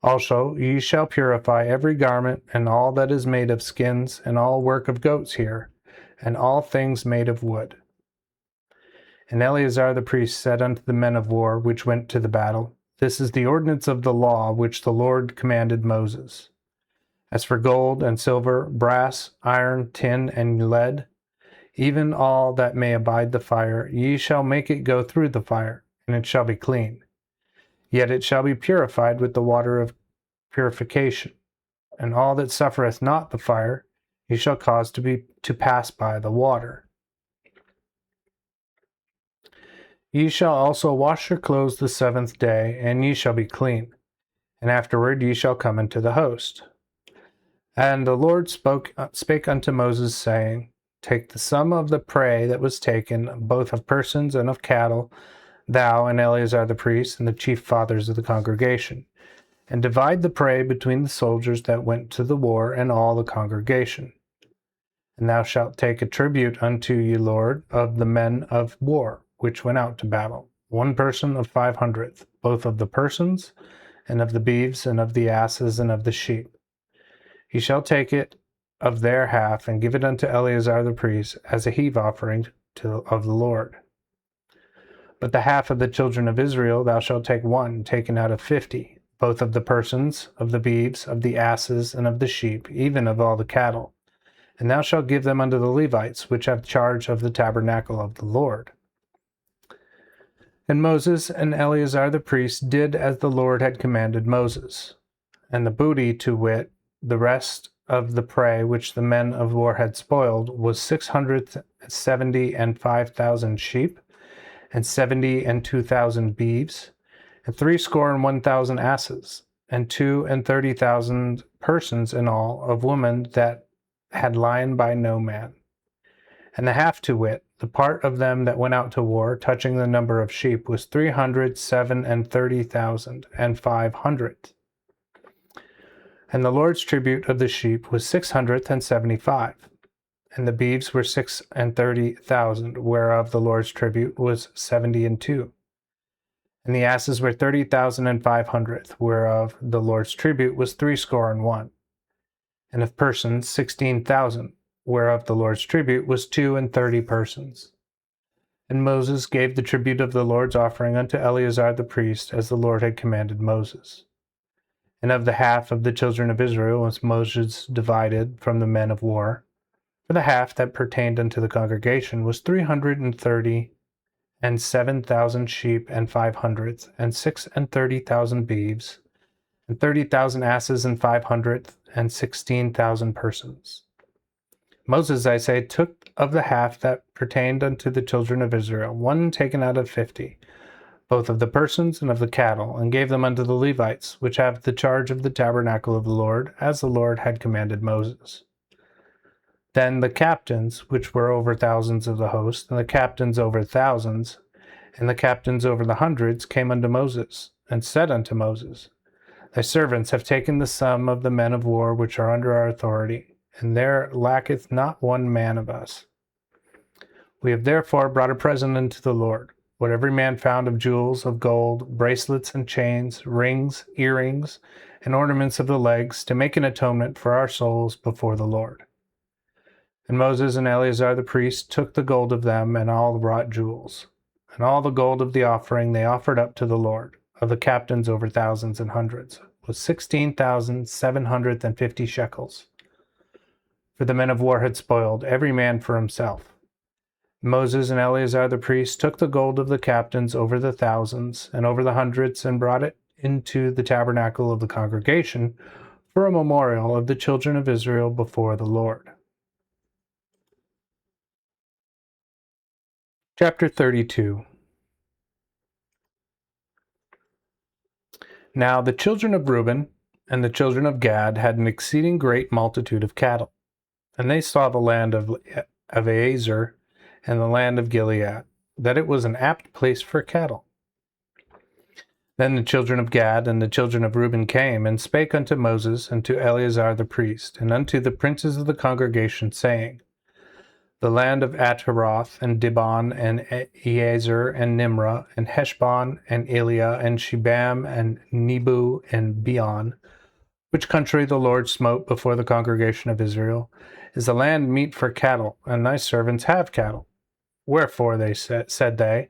Also ye shall purify every garment, and all that is made of skins, and all work of goats here, and all things made of wood. And Eleazar the priest said unto the men of war which went to the battle, This is the ordinance of the law which the Lord commanded Moses. As for gold and silver, brass, iron, tin, and lead, even all that may abide the fire, ye shall make it go through the fire, and it shall be clean. Yet it shall be purified with the water of purification, and all that suffereth not the fire, ye shall cause to pass by the water. Ye shall also wash your clothes the 7th day, and ye shall be clean, and afterward ye shall come into the host. And the Lord spake unto Moses, saying, Take the sum of the prey that was taken, both of persons and of cattle, thou and Eleazar the priest, and the chief fathers of the congregation, and divide the prey between the soldiers that went to the war and all the congregation. And thou shalt take a tribute unto ye, Lord, of the men of war, which went out to battle, 1 person of 500th, both of the persons, and of the beeves, and of the asses, and of the sheep. He shall take it of their half, and give it unto Eleazar the priest, as a heave offering of the Lord. But the half of the children of Israel thou shalt take 1, taken out of 50, both of the persons, of the beeves, of the asses, and of the sheep, even of all the cattle. And thou shalt give them unto the Levites, which have charge of the tabernacle of the Lord. And Moses and Eleazar the priest did as the Lord had commanded Moses. And the booty, to wit, the rest of the prey which the men of war had spoiled, was 670 and 5,000 sheep, and 70 and 2,000 beeves, and 60 and 1,000 asses, and 2 and 30,000 persons in all, of women that had lien by no man. And the half, to wit, the part of them that went out to war, touching the number of sheep, was 307 and 30,000 and 500. And the Lord's tribute of the sheep was 675, and the beeves were 6 and 30,000, whereof the Lord's tribute was 70 and 2. And the asses were 30,000 and 500, whereof the Lord's tribute was 60 and 1. And of persons 16,000, whereof the Lord's tribute was 2 and 30 persons. And Moses gave the tribute of the Lord's offering unto Eleazar the priest, as the Lord had commanded Moses. And of the half of the children of Israel was Moses divided from the men of war. For the half that pertained unto the congregation was 330, and 7,000 sheep, and 500, and 36,000 beeves, and 30,000 asses, and 500, and 16,000 persons. Moses, I say, took of the half that pertained unto the children of Israel 1 taken out of 50, both of the persons and of the cattle, and gave them unto the Levites, which have the charge of the tabernacle of the Lord, as the Lord had commanded Moses. Then the captains, which were over thousands of the host, and the captains over thousands, and the captains over the hundreds, came unto Moses, and said unto Moses, Thy servants have taken the sum of the men of war which are under our authority, and there lacketh not 1 man of us. We have therefore brought a present unto the Lord, what every man found of jewels, of gold, bracelets and chains, rings, earrings, and ornaments of the legs, to make an atonement for our souls before the Lord. And Moses and Eleazar the priest took the gold of them, and all the wrought jewels, and all the gold of the offering they offered up to the Lord, of the captains over thousands and hundreds, was 16,750 shekels. For the men of war had spoiled, every man for himself. Moses and Eleazar the priest took the gold of the captains over the thousands and over the hundreds, and brought it into the tabernacle of the congregation for a memorial of the children of Israel before the Lord. Chapter 32. Now the children of Reuben and the children of Gad had an exceeding great multitude of cattle, and they saw the land of Azer and the land of Gilead, that it was an apt place for cattle. Then the children of Gad and the children of Reuben came and spake unto Moses and to Eleazar the priest, and unto the princes of the congregation, saying, The land of Ataroth and Dibon and Ezer and Nimrah and Heshbon and Eliah and Shebam and Nebu and Beon, which country the Lord smote before the congregation of Israel, is a land meet for cattle, and thy servants have cattle. Wherefore said they,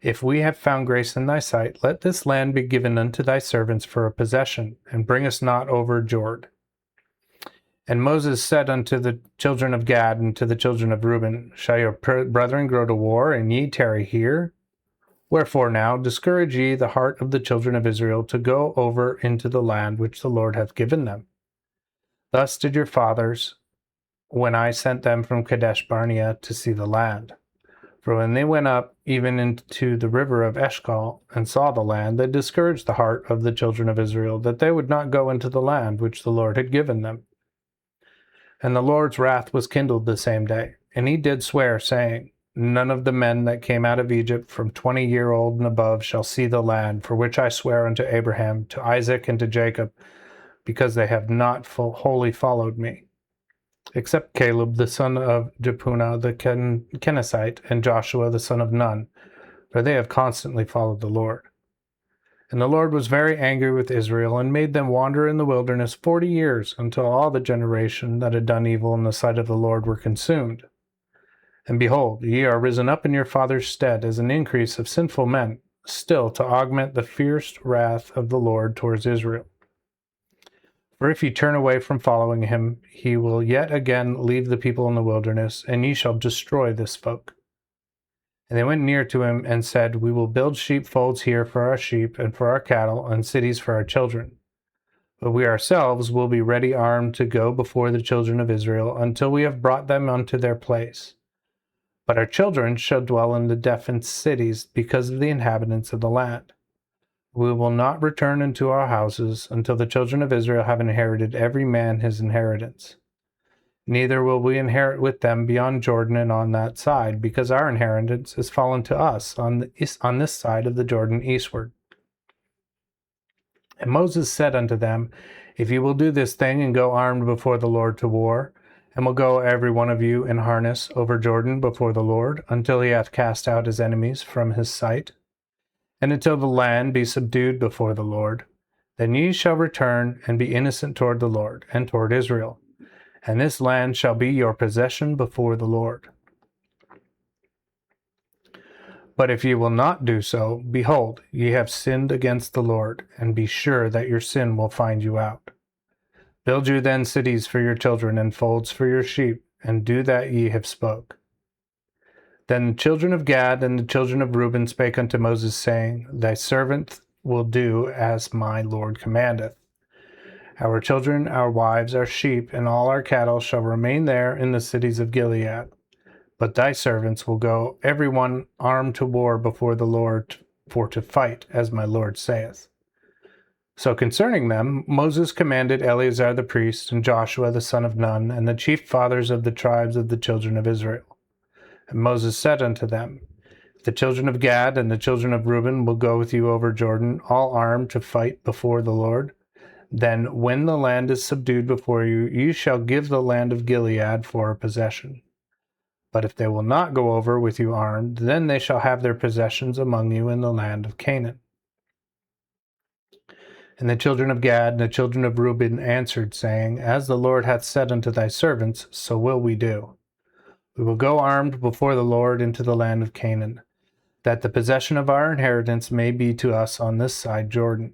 If we have found grace in thy sight, let this land be given unto thy servants for a possession, and bring us not over Jordan. And Moses said unto the children of Gad and to the children of Reuben, Shall your brethren go to war, and ye tarry here? Wherefore now discourage ye the heart of the children of Israel to go over into the land which the Lord hath given them. Thus did your fathers, when I sent them from Kadesh Barnea to see the land. For when they went up even into the river of Eshcol, and saw the land, they discouraged the heart of the children of Israel, that they would not go into the land which the Lord had given them. And the Lord's wrath was kindled the same day, and he did swear, saying, None of the men that came out of Egypt from 20-year-old and above shall see the land, for which I swear unto Abraham, to Isaac, and to Jacob, because they have not wholly followed me, except Caleb the son of Jephunneh the Kenizzite, and Joshua the son of Nun, for they have constantly followed the Lord. And the Lord was very angry with Israel, and made them wander in the wilderness 40 years, until all the generation that had done evil in the sight of the Lord were consumed. And behold, ye are risen up in your father's stead as an increase of sinful men, still to augment the fierce wrath of the Lord towards Israel. For if ye turn away from following him, he will yet again leave the people in the wilderness, and ye shall destroy this folk. And they went near to him and said, We will build sheepfolds here for our sheep and for our cattle, and cities for our children. But we ourselves will be ready armed to go before the children of Israel until we have brought them unto their place. But our children shall dwell in the defenced cities because of the inhabitants of the land. We will not return into our houses until the children of Israel have inherited every man his inheritance. Neither will we inherit with them beyond Jordan and on that side, because our inheritance is fallen to us on this side of the Jordan eastward. And Moses said unto them, If ye will do this thing and go armed before the Lord to war, and will go every one of you in harness over Jordan before the Lord, until he hath cast out his enemies from his sight, and until the land be subdued before the Lord, then ye shall return and be innocent toward the Lord and toward Israel. And this land shall be your possession before the Lord. But if ye will not do so, behold, ye have sinned against the Lord, and be sure that your sin will find you out. Build you then cities for your children, and folds for your sheep, and do that ye have spoke. Then the children of Gad and the children of Reuben spake unto Moses, saying, Thy servant will do as my Lord commandeth. Our children, our wives, our sheep, and all our cattle shall remain there in the cities of Gilead. But thy servants will go every one armed to war before the Lord, for to fight, as my Lord saith. So concerning them, Moses commanded Eleazar the priest, and Joshua the son of Nun, and the chief fathers of the tribes of the children of Israel. And Moses said unto them, The children of Gad and the children of Reuben will go with you over Jordan, all armed to fight before the Lord. Then, when the land is subdued before you, you shall give the land of Gilead for a possession. But if they will not go over with you armed, then they shall have their possessions among you in the land of Canaan. And the children of Gad and the children of Reuben answered, saying, As the Lord hath said unto thy servants, so will we do. We will go armed before the Lord into the land of Canaan, that the possession of our inheritance may be to us on this side Jordan.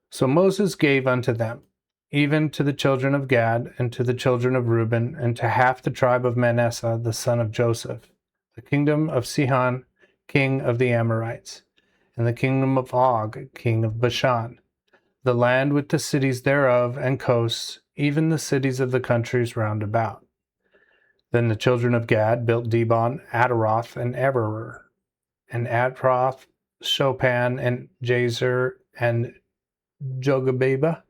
So Moses gave unto them, even to the children of Gad, and to the children of Reuben, and to half the tribe of Manasseh the son of Joseph, the kingdom of Sihon, king of the Amorites, and the kingdom of Og, king of Bashan, the land with the cities thereof and coasts, even the cities of the countries round about. Then the children of Gad built Dibon, Ataroth, and Aroer, and Atroth, Shopan, and Jazer, and Jogabehah,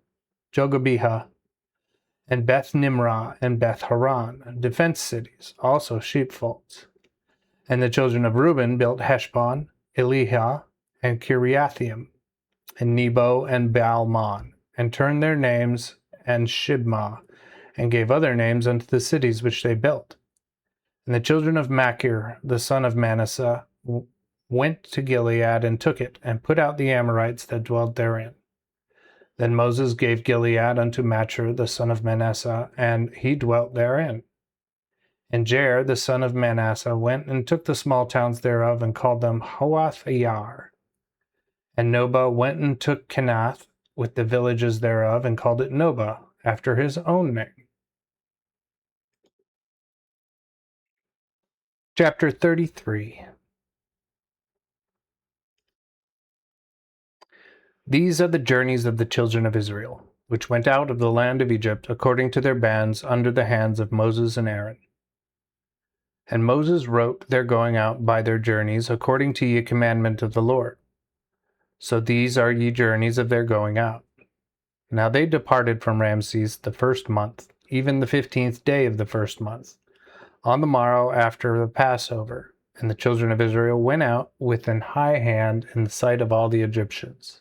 and Beth Nimrah, and Beth Haran, defense cities, also sheepfolds. And the children of Reuben built Heshbon, Elihah, and Kiriathaim, and Nebo, and Baalmon, and turned their names and Shibmah, and gave other names unto the cities which they built. And the children of Machir, the son of Manasseh, went to Gilead and took it, and put out the Amorites that dwelt therein. Then Moses gave Gilead unto Machir, the son of Manasseh, and he dwelt therein. And Jair, the son of Manasseh, went and took the small towns thereof, and called them Hoath Ayar. And Nobah went and took Kenath with the villages thereof, and called it Nobah, after his own name. Chapter 33. These are the journeys of the children of Israel, which went out of the land of Egypt according to their bands under the hands of Moses and Aaron. And Moses wrote their going out by their journeys according to ye commandment of the Lord. So these are ye journeys of their going out. Now they departed from Ramses the first month, even the 15th day of the first month, on the morrow after the Passover. And the children of Israel went out with an high hand in the sight of all the Egyptians.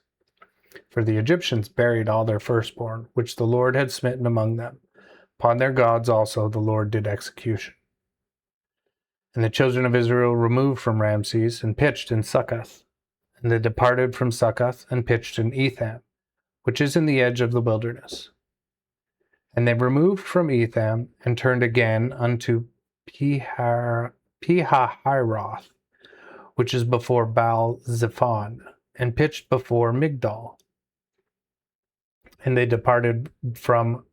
For the Egyptians buried all their firstborn, which the Lord had smitten among them. Upon their gods also the Lord did execution. And the children of Israel removed from Ramses, and pitched in Succoth. And they departed from Succoth, and pitched in Etham, which is in the edge of the wilderness. And they removed from Etham, and turned again unto Pihahiroth, which is before Baal-zephon, and pitched before Migdol. And they departed from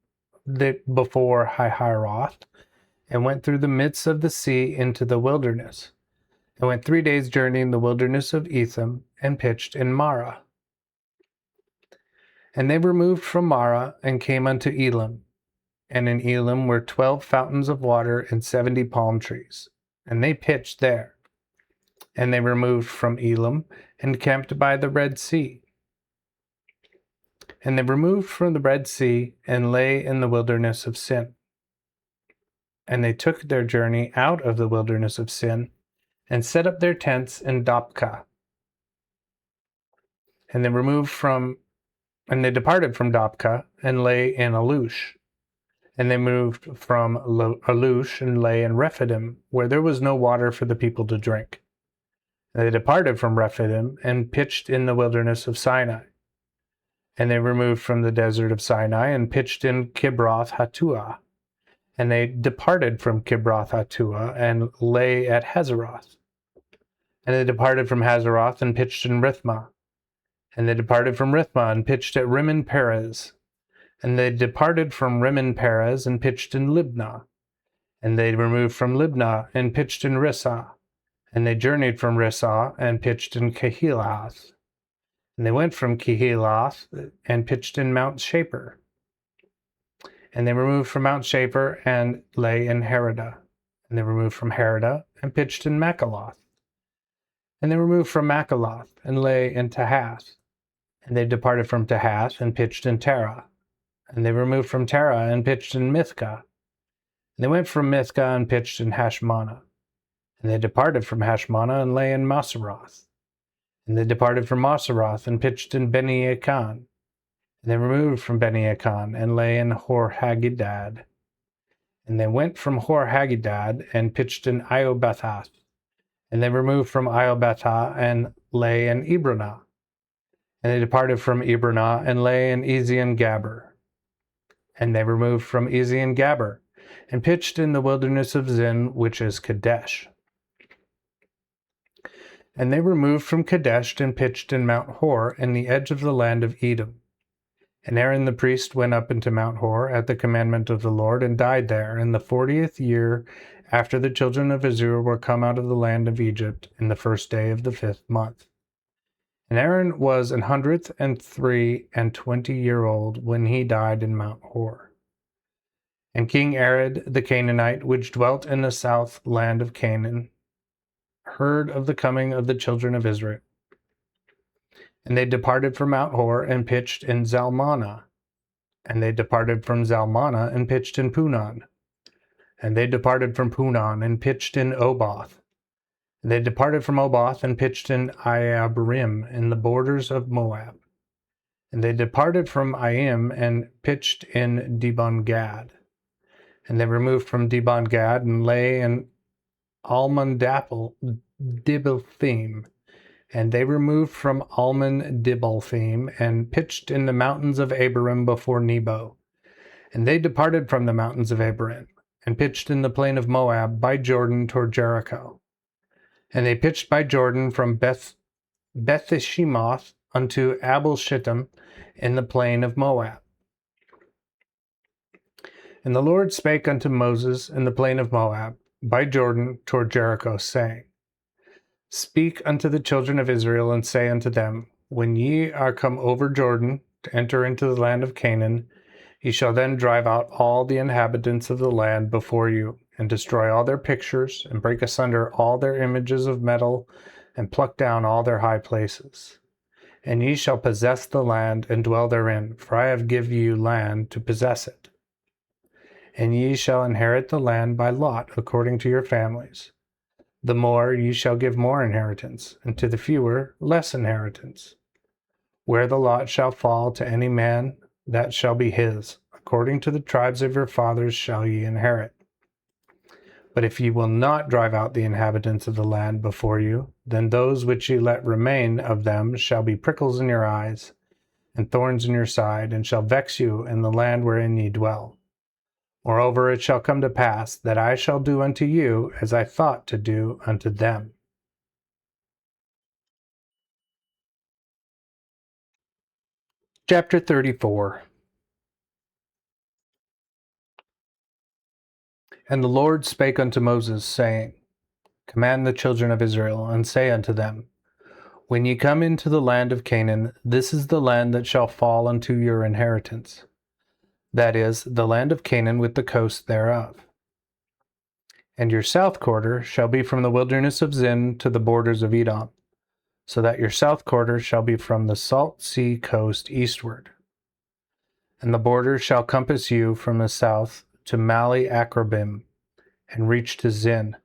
before Hihiroth, and went through the midst of the sea into the wilderness, and went 3 days' journey in the wilderness of Etham, and pitched in Marah. And they removed from Marah, and came unto Elim. And in Elim were 12 fountains of water, and 70 palm trees. And they pitched there. And they removed from Elim, and camped by the Red Sea. And they removed from the Red Sea, and lay in the wilderness of Sin. And they took their journey out of the wilderness of Sin, and set up their tents in Dopka. And they departed from Dopka, and lay in Alush. And they moved from Alush, and lay in Rephidim, where there was no water for the people to drink. And they departed from Rephidim, and pitched in the wilderness of Sinai. And they removed from the desert of Sinai, and pitched in Kibroth Hattuah. And they departed from Kibroth Hattuah, and lay at Hazeroth. And they departed from Hazeroth, and pitched in Rithmah. And they departed from Rithmah, and pitched at Rimmon Perez. And they departed from Rimmon Perez, and pitched in Libnah. And they removed from Libnah, and pitched in Rissah. And they journeyed from Rissah, and pitched in Kehelath. And they went from Kehelath, and pitched in Mount Shapur. And they removed from Mount Shapur, and lay in Heradah. And they removed from Heradah, and pitched in Makaloth. And they removed from Makaloth, and lay in Tahath. And they departed from Tahath, and pitched in Terah. And they removed from Terah, and pitched in Mithkah. And they went from Mithkah, and pitched in Hashmonah. And they departed from Hashmonah, and lay in Moseroth. And they departed from Moseroth, and pitched in Beni-Akan. And they removed from Beni-Akan, and lay in Hor-Haggidgad. And they went from Hor-Haggidgad, and pitched in Iobethath. And they removed from Iobethah, and lay in Ebronah. And they departed from Ebronah, and lay in Ezion-Gaber. And they removed from Ezion-Gaber, and pitched in the wilderness of Zin, which is Kadesh. And they removed from Kadesh, and pitched in Mount Hor, in the edge of the land of Edom. And Aaron the priest went up into Mount Hor at the commandment of the Lord, and died there in the 40th year after the children of Israel were come out of the land of Egypt, in the first day of the 5th month. And Aaron was 123 and 20-year-old when he died in Mount Hor. And King Arad the Canaanite, which dwelt in the south land of Canaan, heard of the coming of the children of Israel. And they departed from Mount Hor and pitched in Zalmanah. And they departed from Zalmanah and pitched in Punon. And they departed from Punon and pitched in Oboth. And they departed from Oboth and pitched in Iabrim in the borders of Moab. And they departed from Aim and pitched in Dibon-Gad. And they removed from Dibon-Gad and lay in Almon-Dibelthim. And they removed from Almon-Dibelthim and pitched in the mountains of Abarim before Nebo. And they departed from the mountains of Abarim and pitched in the plain of Moab by Jordan toward Jericho. And they pitched by Jordan from Beth-Shimoth unto Abel-Shittim in the plain of Moab. And the Lord spake unto Moses in the plain of Moab by Jordan toward Jericho, saying, Speak unto the children of Israel, and say unto them, When ye are come over Jordan to enter into the land of Canaan, ye shall then drive out all the inhabitants of the land before you, and destroy all their pictures, and break asunder all their images of metal, and pluck down all their high places. And ye shall possess the land, and dwell therein, for I have given you land to possess it. And ye shall inherit the land by lot, according to your families. The more ye shall give more inheritance, and to the fewer less inheritance. Where the lot shall fall to any man, that shall be his. According to the tribes of your fathers shall ye inherit. But if ye will not drive out the inhabitants of the land before you, then those which ye let remain of them shall be prickles in your eyes, and thorns in your side, and shall vex you in the land wherein ye dwell. Moreover, it shall come to pass that I shall do unto you as I thought to do unto them. Chapter 34. And the Lord spake unto Moses, saying, Command the children of Israel, and say unto them, When ye come into the land of Canaan, this is the land that shall fall unto your inheritance. That is, the land of Canaan with the coast thereof. And your south quarter shall be from the wilderness of Zin to the borders of Edom, so that your south quarter shall be from the salt sea coast eastward. And the border shall compass you from the south to Mali Akrabim, and reach to Zin,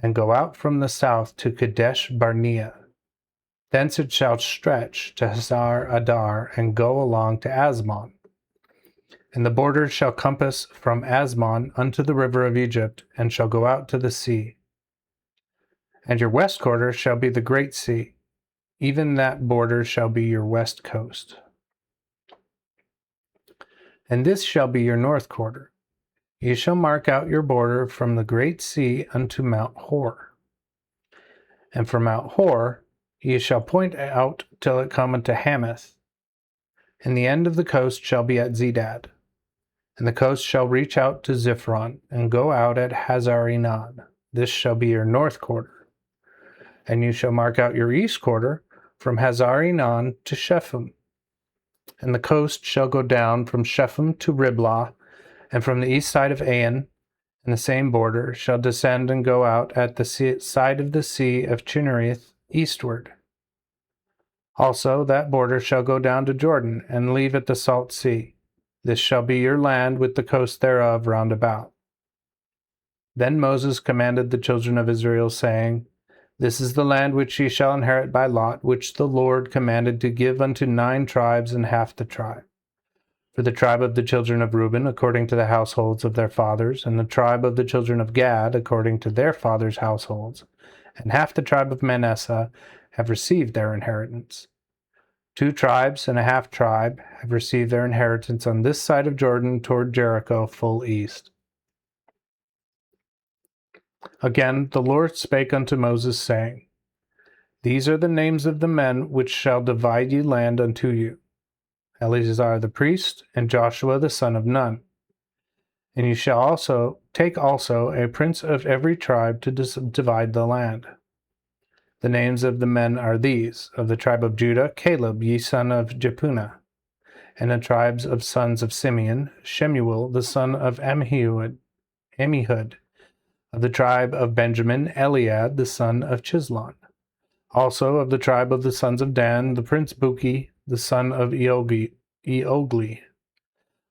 and go out from the south to Kadesh Barnea. Thence it shall stretch to Hazar Adar, and go along to Asmon. And the border shall compass from Asmon unto the river of Egypt, and shall go out to the sea. And your west quarter shall be the great sea, even that border shall be your west coast. And this shall be your north quarter. Ye shall mark out your border from the great sea unto Mount Hor. And from Mount Hor ye shall point out till it come unto Hamath. And the end of the coast shall be at Zedad. And the coast shall reach out to Ziphron, and go out at Hazar-Enan. This shall be your north quarter. And you shall mark out your east quarter from Hazar-Enan to Shepham. And the coast shall go down from Shepham to Riblah, and from the east side of Ain, and the same border, shall descend and go out at the side of the sea of Chinnereth eastward. Also that border shall go down to Jordan, and leave at the salt sea. This shall be your land with the coast thereof round about. Then Moses commanded the children of Israel, saying, This is the land which ye shall inherit by lot, which the Lord commanded to give unto 9 tribes and half the tribe. For the tribe of the children of Reuben, according to the households of their fathers, and the tribe of the children of Gad, according to their fathers' households, and half the tribe of Manasseh have received their inheritance. 2 tribes and a half tribe have received their inheritance on this side of Jordan toward Jericho, full east. Again the Lord spake unto Moses, saying, These are the names of the men which shall divide ye land unto you: Eleazar the priest, and Joshua the son of Nun. And ye shall also take a prince of every tribe to divide the land. The names of the men are these: of the tribe of Judah, Caleb ye son of Jephunneh; And the tribes of sons of Simeon, Shemuel the son of Ammihud. Of the tribe of Benjamin, Eliad the son of Chislon. Also of the tribe of the sons of Dan, the prince Buki the son of Eogli.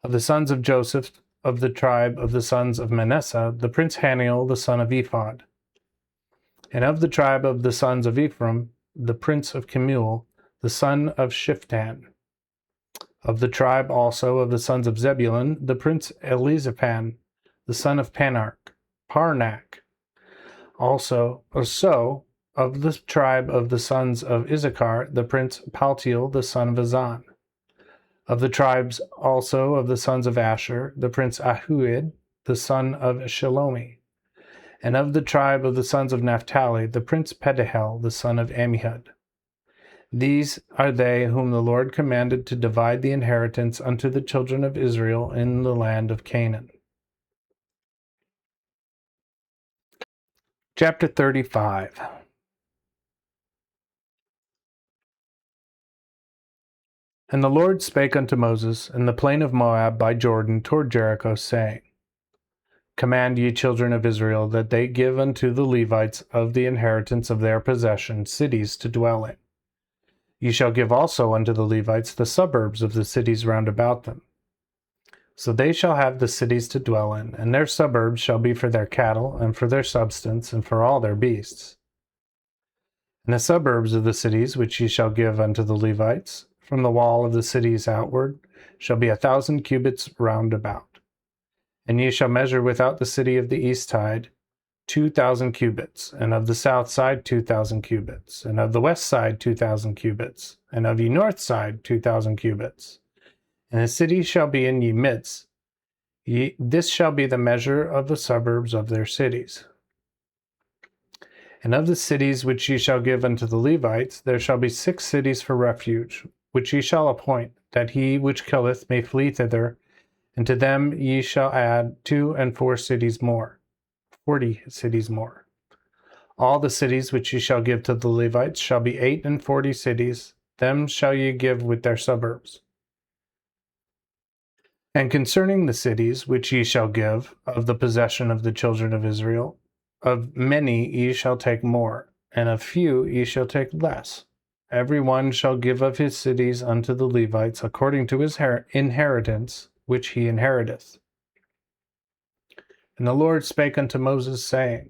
Of the sons of Joseph, of the tribe of the sons of Manasseh, the prince Haniel the son of Ephod. And of the tribe of the sons of Ephraim, the prince of Kemuel, the son of Shiftan. Of the tribe also of the sons of Zebulun, the prince Elizaphan, the son of Parnak. Also, of the tribe of the sons of Issachar, the prince Paltiel, the son of Azan. Of the tribes also of the sons of Asher, the prince Ahud, the son of Shelomi. And of the tribe of the sons of Naphtali, the prince Pedahel, the son of Ammihud. These are they whom the Lord commanded to divide the inheritance unto the children of Israel in the land of Canaan. Chapter 35. And the Lord spake unto Moses in the plain of Moab by Jordan toward Jericho, saying, Command ye children of Israel that they give unto the Levites of the inheritance of their possession cities to dwell in. Ye shall give also unto the Levites the suburbs of the cities round about them. So they shall have the cities to dwell in, and their suburbs shall be for their cattle, and for their substance, and for all their beasts. And the suburbs of the cities which ye shall give unto the Levites, from the wall of the cities outward, shall be 1,000 cubits round about. And ye shall measure without the city of the east side 2,000 cubits, and of the south side 2,000 cubits, and of the west side 2,000 cubits, and of ye north side 2,000 cubits. And the city shall be in ye midst. This shall be the measure of the suburbs of their cities. And of the cities which ye shall give unto the Levites, there shall be 6 cities for refuge, which ye shall appoint, that he which killeth may flee thither, and to them ye shall add 2 and 4 cities more, 40 cities more. All the cities which ye shall give to the Levites shall be 8 and 40 cities, them shall ye give with their suburbs. And concerning the cities which ye shall give of the possession of the children of Israel, of many ye shall take more, and of few ye shall take less. Every one shall give of his cities unto the Levites according to his inheritance which he inheriteth. And the Lord spake unto Moses, saying,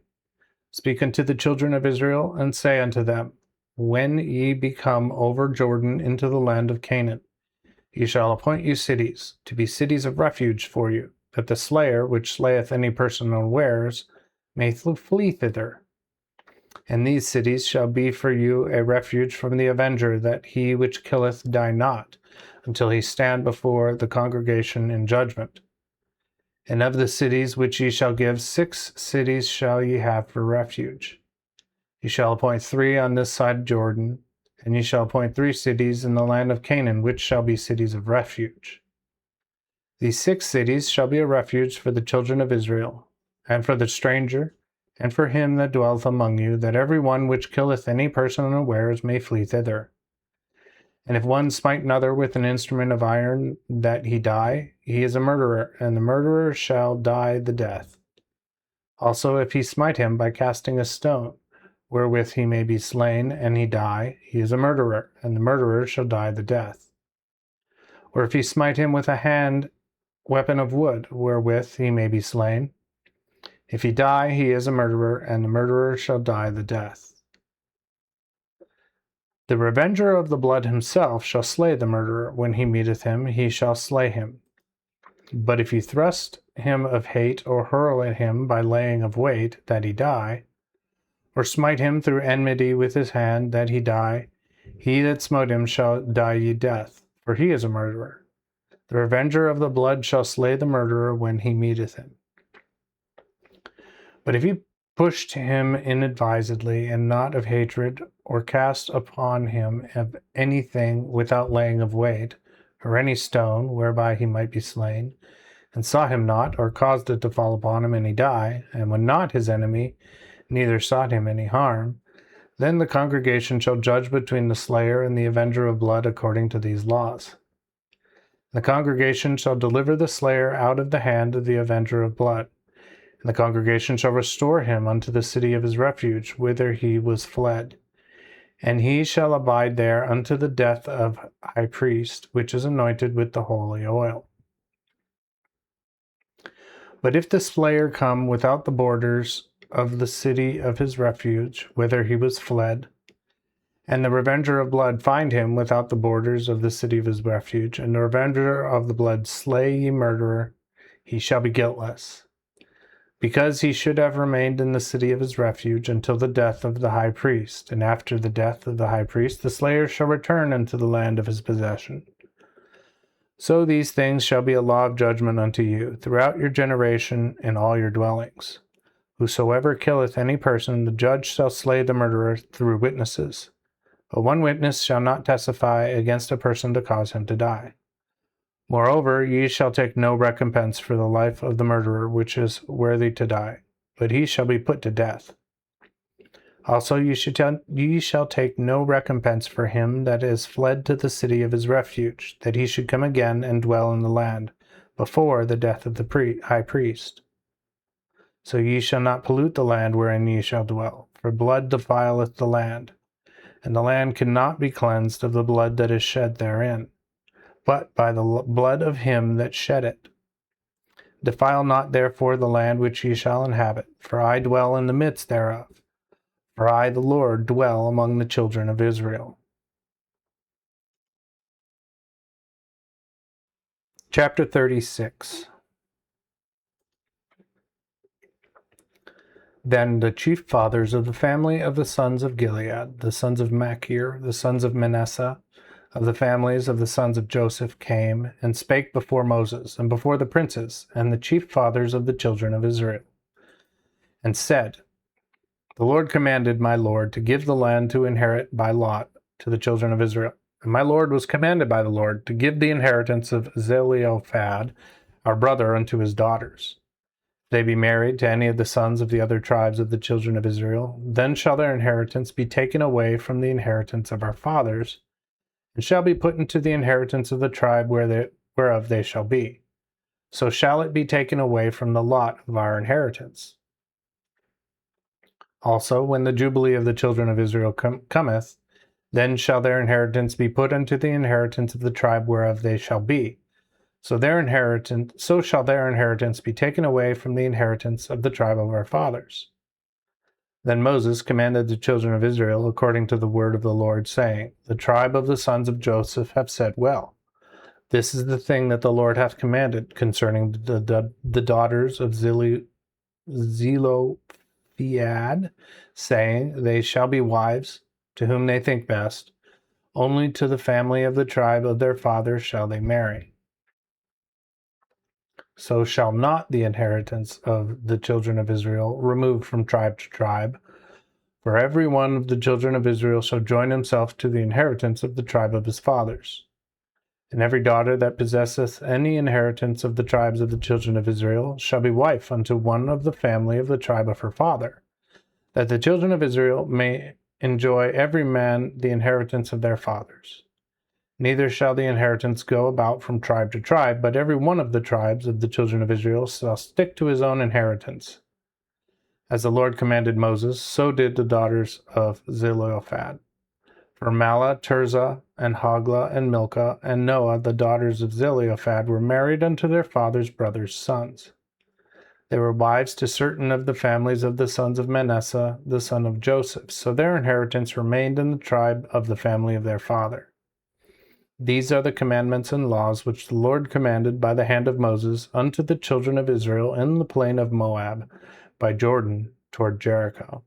Speak unto the children of Israel, and say unto them, When ye be come over Jordan into the land of Canaan, ye shall appoint you cities, to be cities of refuge for you, that the slayer which slayeth any person unawares may flee thither. And these cities shall be for you a refuge from the avenger, that he which killeth die not, until he stand before the congregation in judgment. And of the cities which ye shall give, 6 cities shall ye have for refuge. Ye shall appoint 3 on this side Jordan, and ye shall appoint 3 cities in the land of Canaan, which shall be cities of refuge. These 6 cities shall be a refuge for the children of Israel, and for the stranger, and for him that dwelleth among you, that every one which killeth any person unawares may flee thither. And if one smite another with an instrument of iron that he die, he is a murderer, and the murderer shall die the death. Also if he smite him by casting a stone, wherewith he may be slain, and he die, he is a murderer, and the murderer shall die the death. Or if he smite him with a weapon of wood, wherewith he may be slain, if he die, he is a murderer, and the murderer shall die the death. The revenger of the blood himself shall slay the murderer. When he meeteth him, he shall slay him. But if he thrust him of hate, or hurl at him by laying of weight, that he die, or smite him through enmity with his hand, that he die, he that smote him shall die ye death, for he is a murderer. The revenger of the blood shall slay the murderer when he meeteth him. But if he pushed him inadvisedly, and not of hatred, or cast upon him of anything without laying of weight, or any stone whereby he might be slain, and saw him not, or caused it to fall upon him, and he die, and when not his enemy, neither sought him any harm, then the congregation shall judge between the slayer and the avenger of blood according to these laws. The congregation shall deliver the slayer out of the hand of the avenger of blood. And the congregation shall restore him unto the city of his refuge, whither he was fled. And he shall abide there unto the death of high priest, which is anointed with the holy oil. But if the slayer come without the borders of the city of his refuge, whither he was fled, and the revenger of blood find him without the borders of the city of his refuge, and the revenger of the blood slay ye murderer, he shall be guiltless, because he should have remained in the city of his refuge until the death of the high priest. And after the death of the high priest, the slayer shall return unto the land of his possession. So these things shall be a law of judgment unto you throughout your generation in all your dwellings. Whosoever killeth any person, the judge shall slay the murderer through witnesses. But one witness shall not testify against a person to cause him to die. Moreover, ye shall take no recompense for the life of the murderer which is worthy to die, but he shall be put to death. Also ye shall take no recompense for him that is fled to the city of his refuge, that he should come again and dwell in the land, before the death of the high priest. So ye shall not pollute the land wherein ye shall dwell, for blood defileth the land, and the land cannot be cleansed of the blood that is shed therein, but by the blood of him that shed it. Defile not therefore the land which ye shall inhabit, for I dwell in the midst thereof. For I, the Lord, dwell among the children of Israel. Chapter 36. Then the chief fathers of the family of the sons of Gilead, the sons of Machir, the sons of Manasseh, of the families of the sons of Joseph, came and spake before Moses, and before the princes, and the chief fathers of the children of Israel, and said, The Lord commanded my Lord to give the land to inherit by lot to the children of Israel. And my Lord was commanded by the Lord to give the inheritance of Zelophehad, our brother, unto his daughters. If they be married to any of the sons of the other tribes of the children of Israel, then shall their inheritance be taken away from the inheritance of our fathers, and shall be put into the inheritance of the tribe whereof they shall be. So shall it be taken away from the lot of our inheritance. Also, when the Jubilee of the children of Israel cometh, then shall their inheritance be put unto the inheritance of the tribe whereof they shall be. So shall their inheritance be taken away from the inheritance of the tribe of our fathers. Then Moses commanded the children of Israel according to the word of the Lord, saying, The tribe of the sons of Joseph have said well. This is the thing that the Lord hath commanded concerning the daughters of Zelophehad, saying, They shall be wives, to whom they think best, only to the family of the tribe of their fathers shall they marry. So shall not the inheritance of the children of Israel remove from tribe to tribe, for every one of the children of Israel shall join himself to the inheritance of the tribe of his fathers. And every daughter that possesseth any inheritance of the tribes of the children of Israel shall be wife unto one of the family of the tribe of her father, that the children of Israel may enjoy every man the inheritance of their fathers. Neither shall the inheritance go about from tribe to tribe, but every one of the tribes of the children of Israel shall stick to his own inheritance. As the Lord commanded Moses, so did the daughters of Zelophehad. For Mahlah, Tirzah, and Hoglah, and Milcah, and Noah, the daughters of Zelophehad, were married unto their father's brothers' sons. They were wives to certain of the families of the sons of Manasseh, the son of Joseph, so their inheritance remained in the tribe of the family of their father. These are the commandments and laws which the Lord commanded by the hand of Moses unto the children of Israel in the plain of Moab, by Jordan toward Jericho.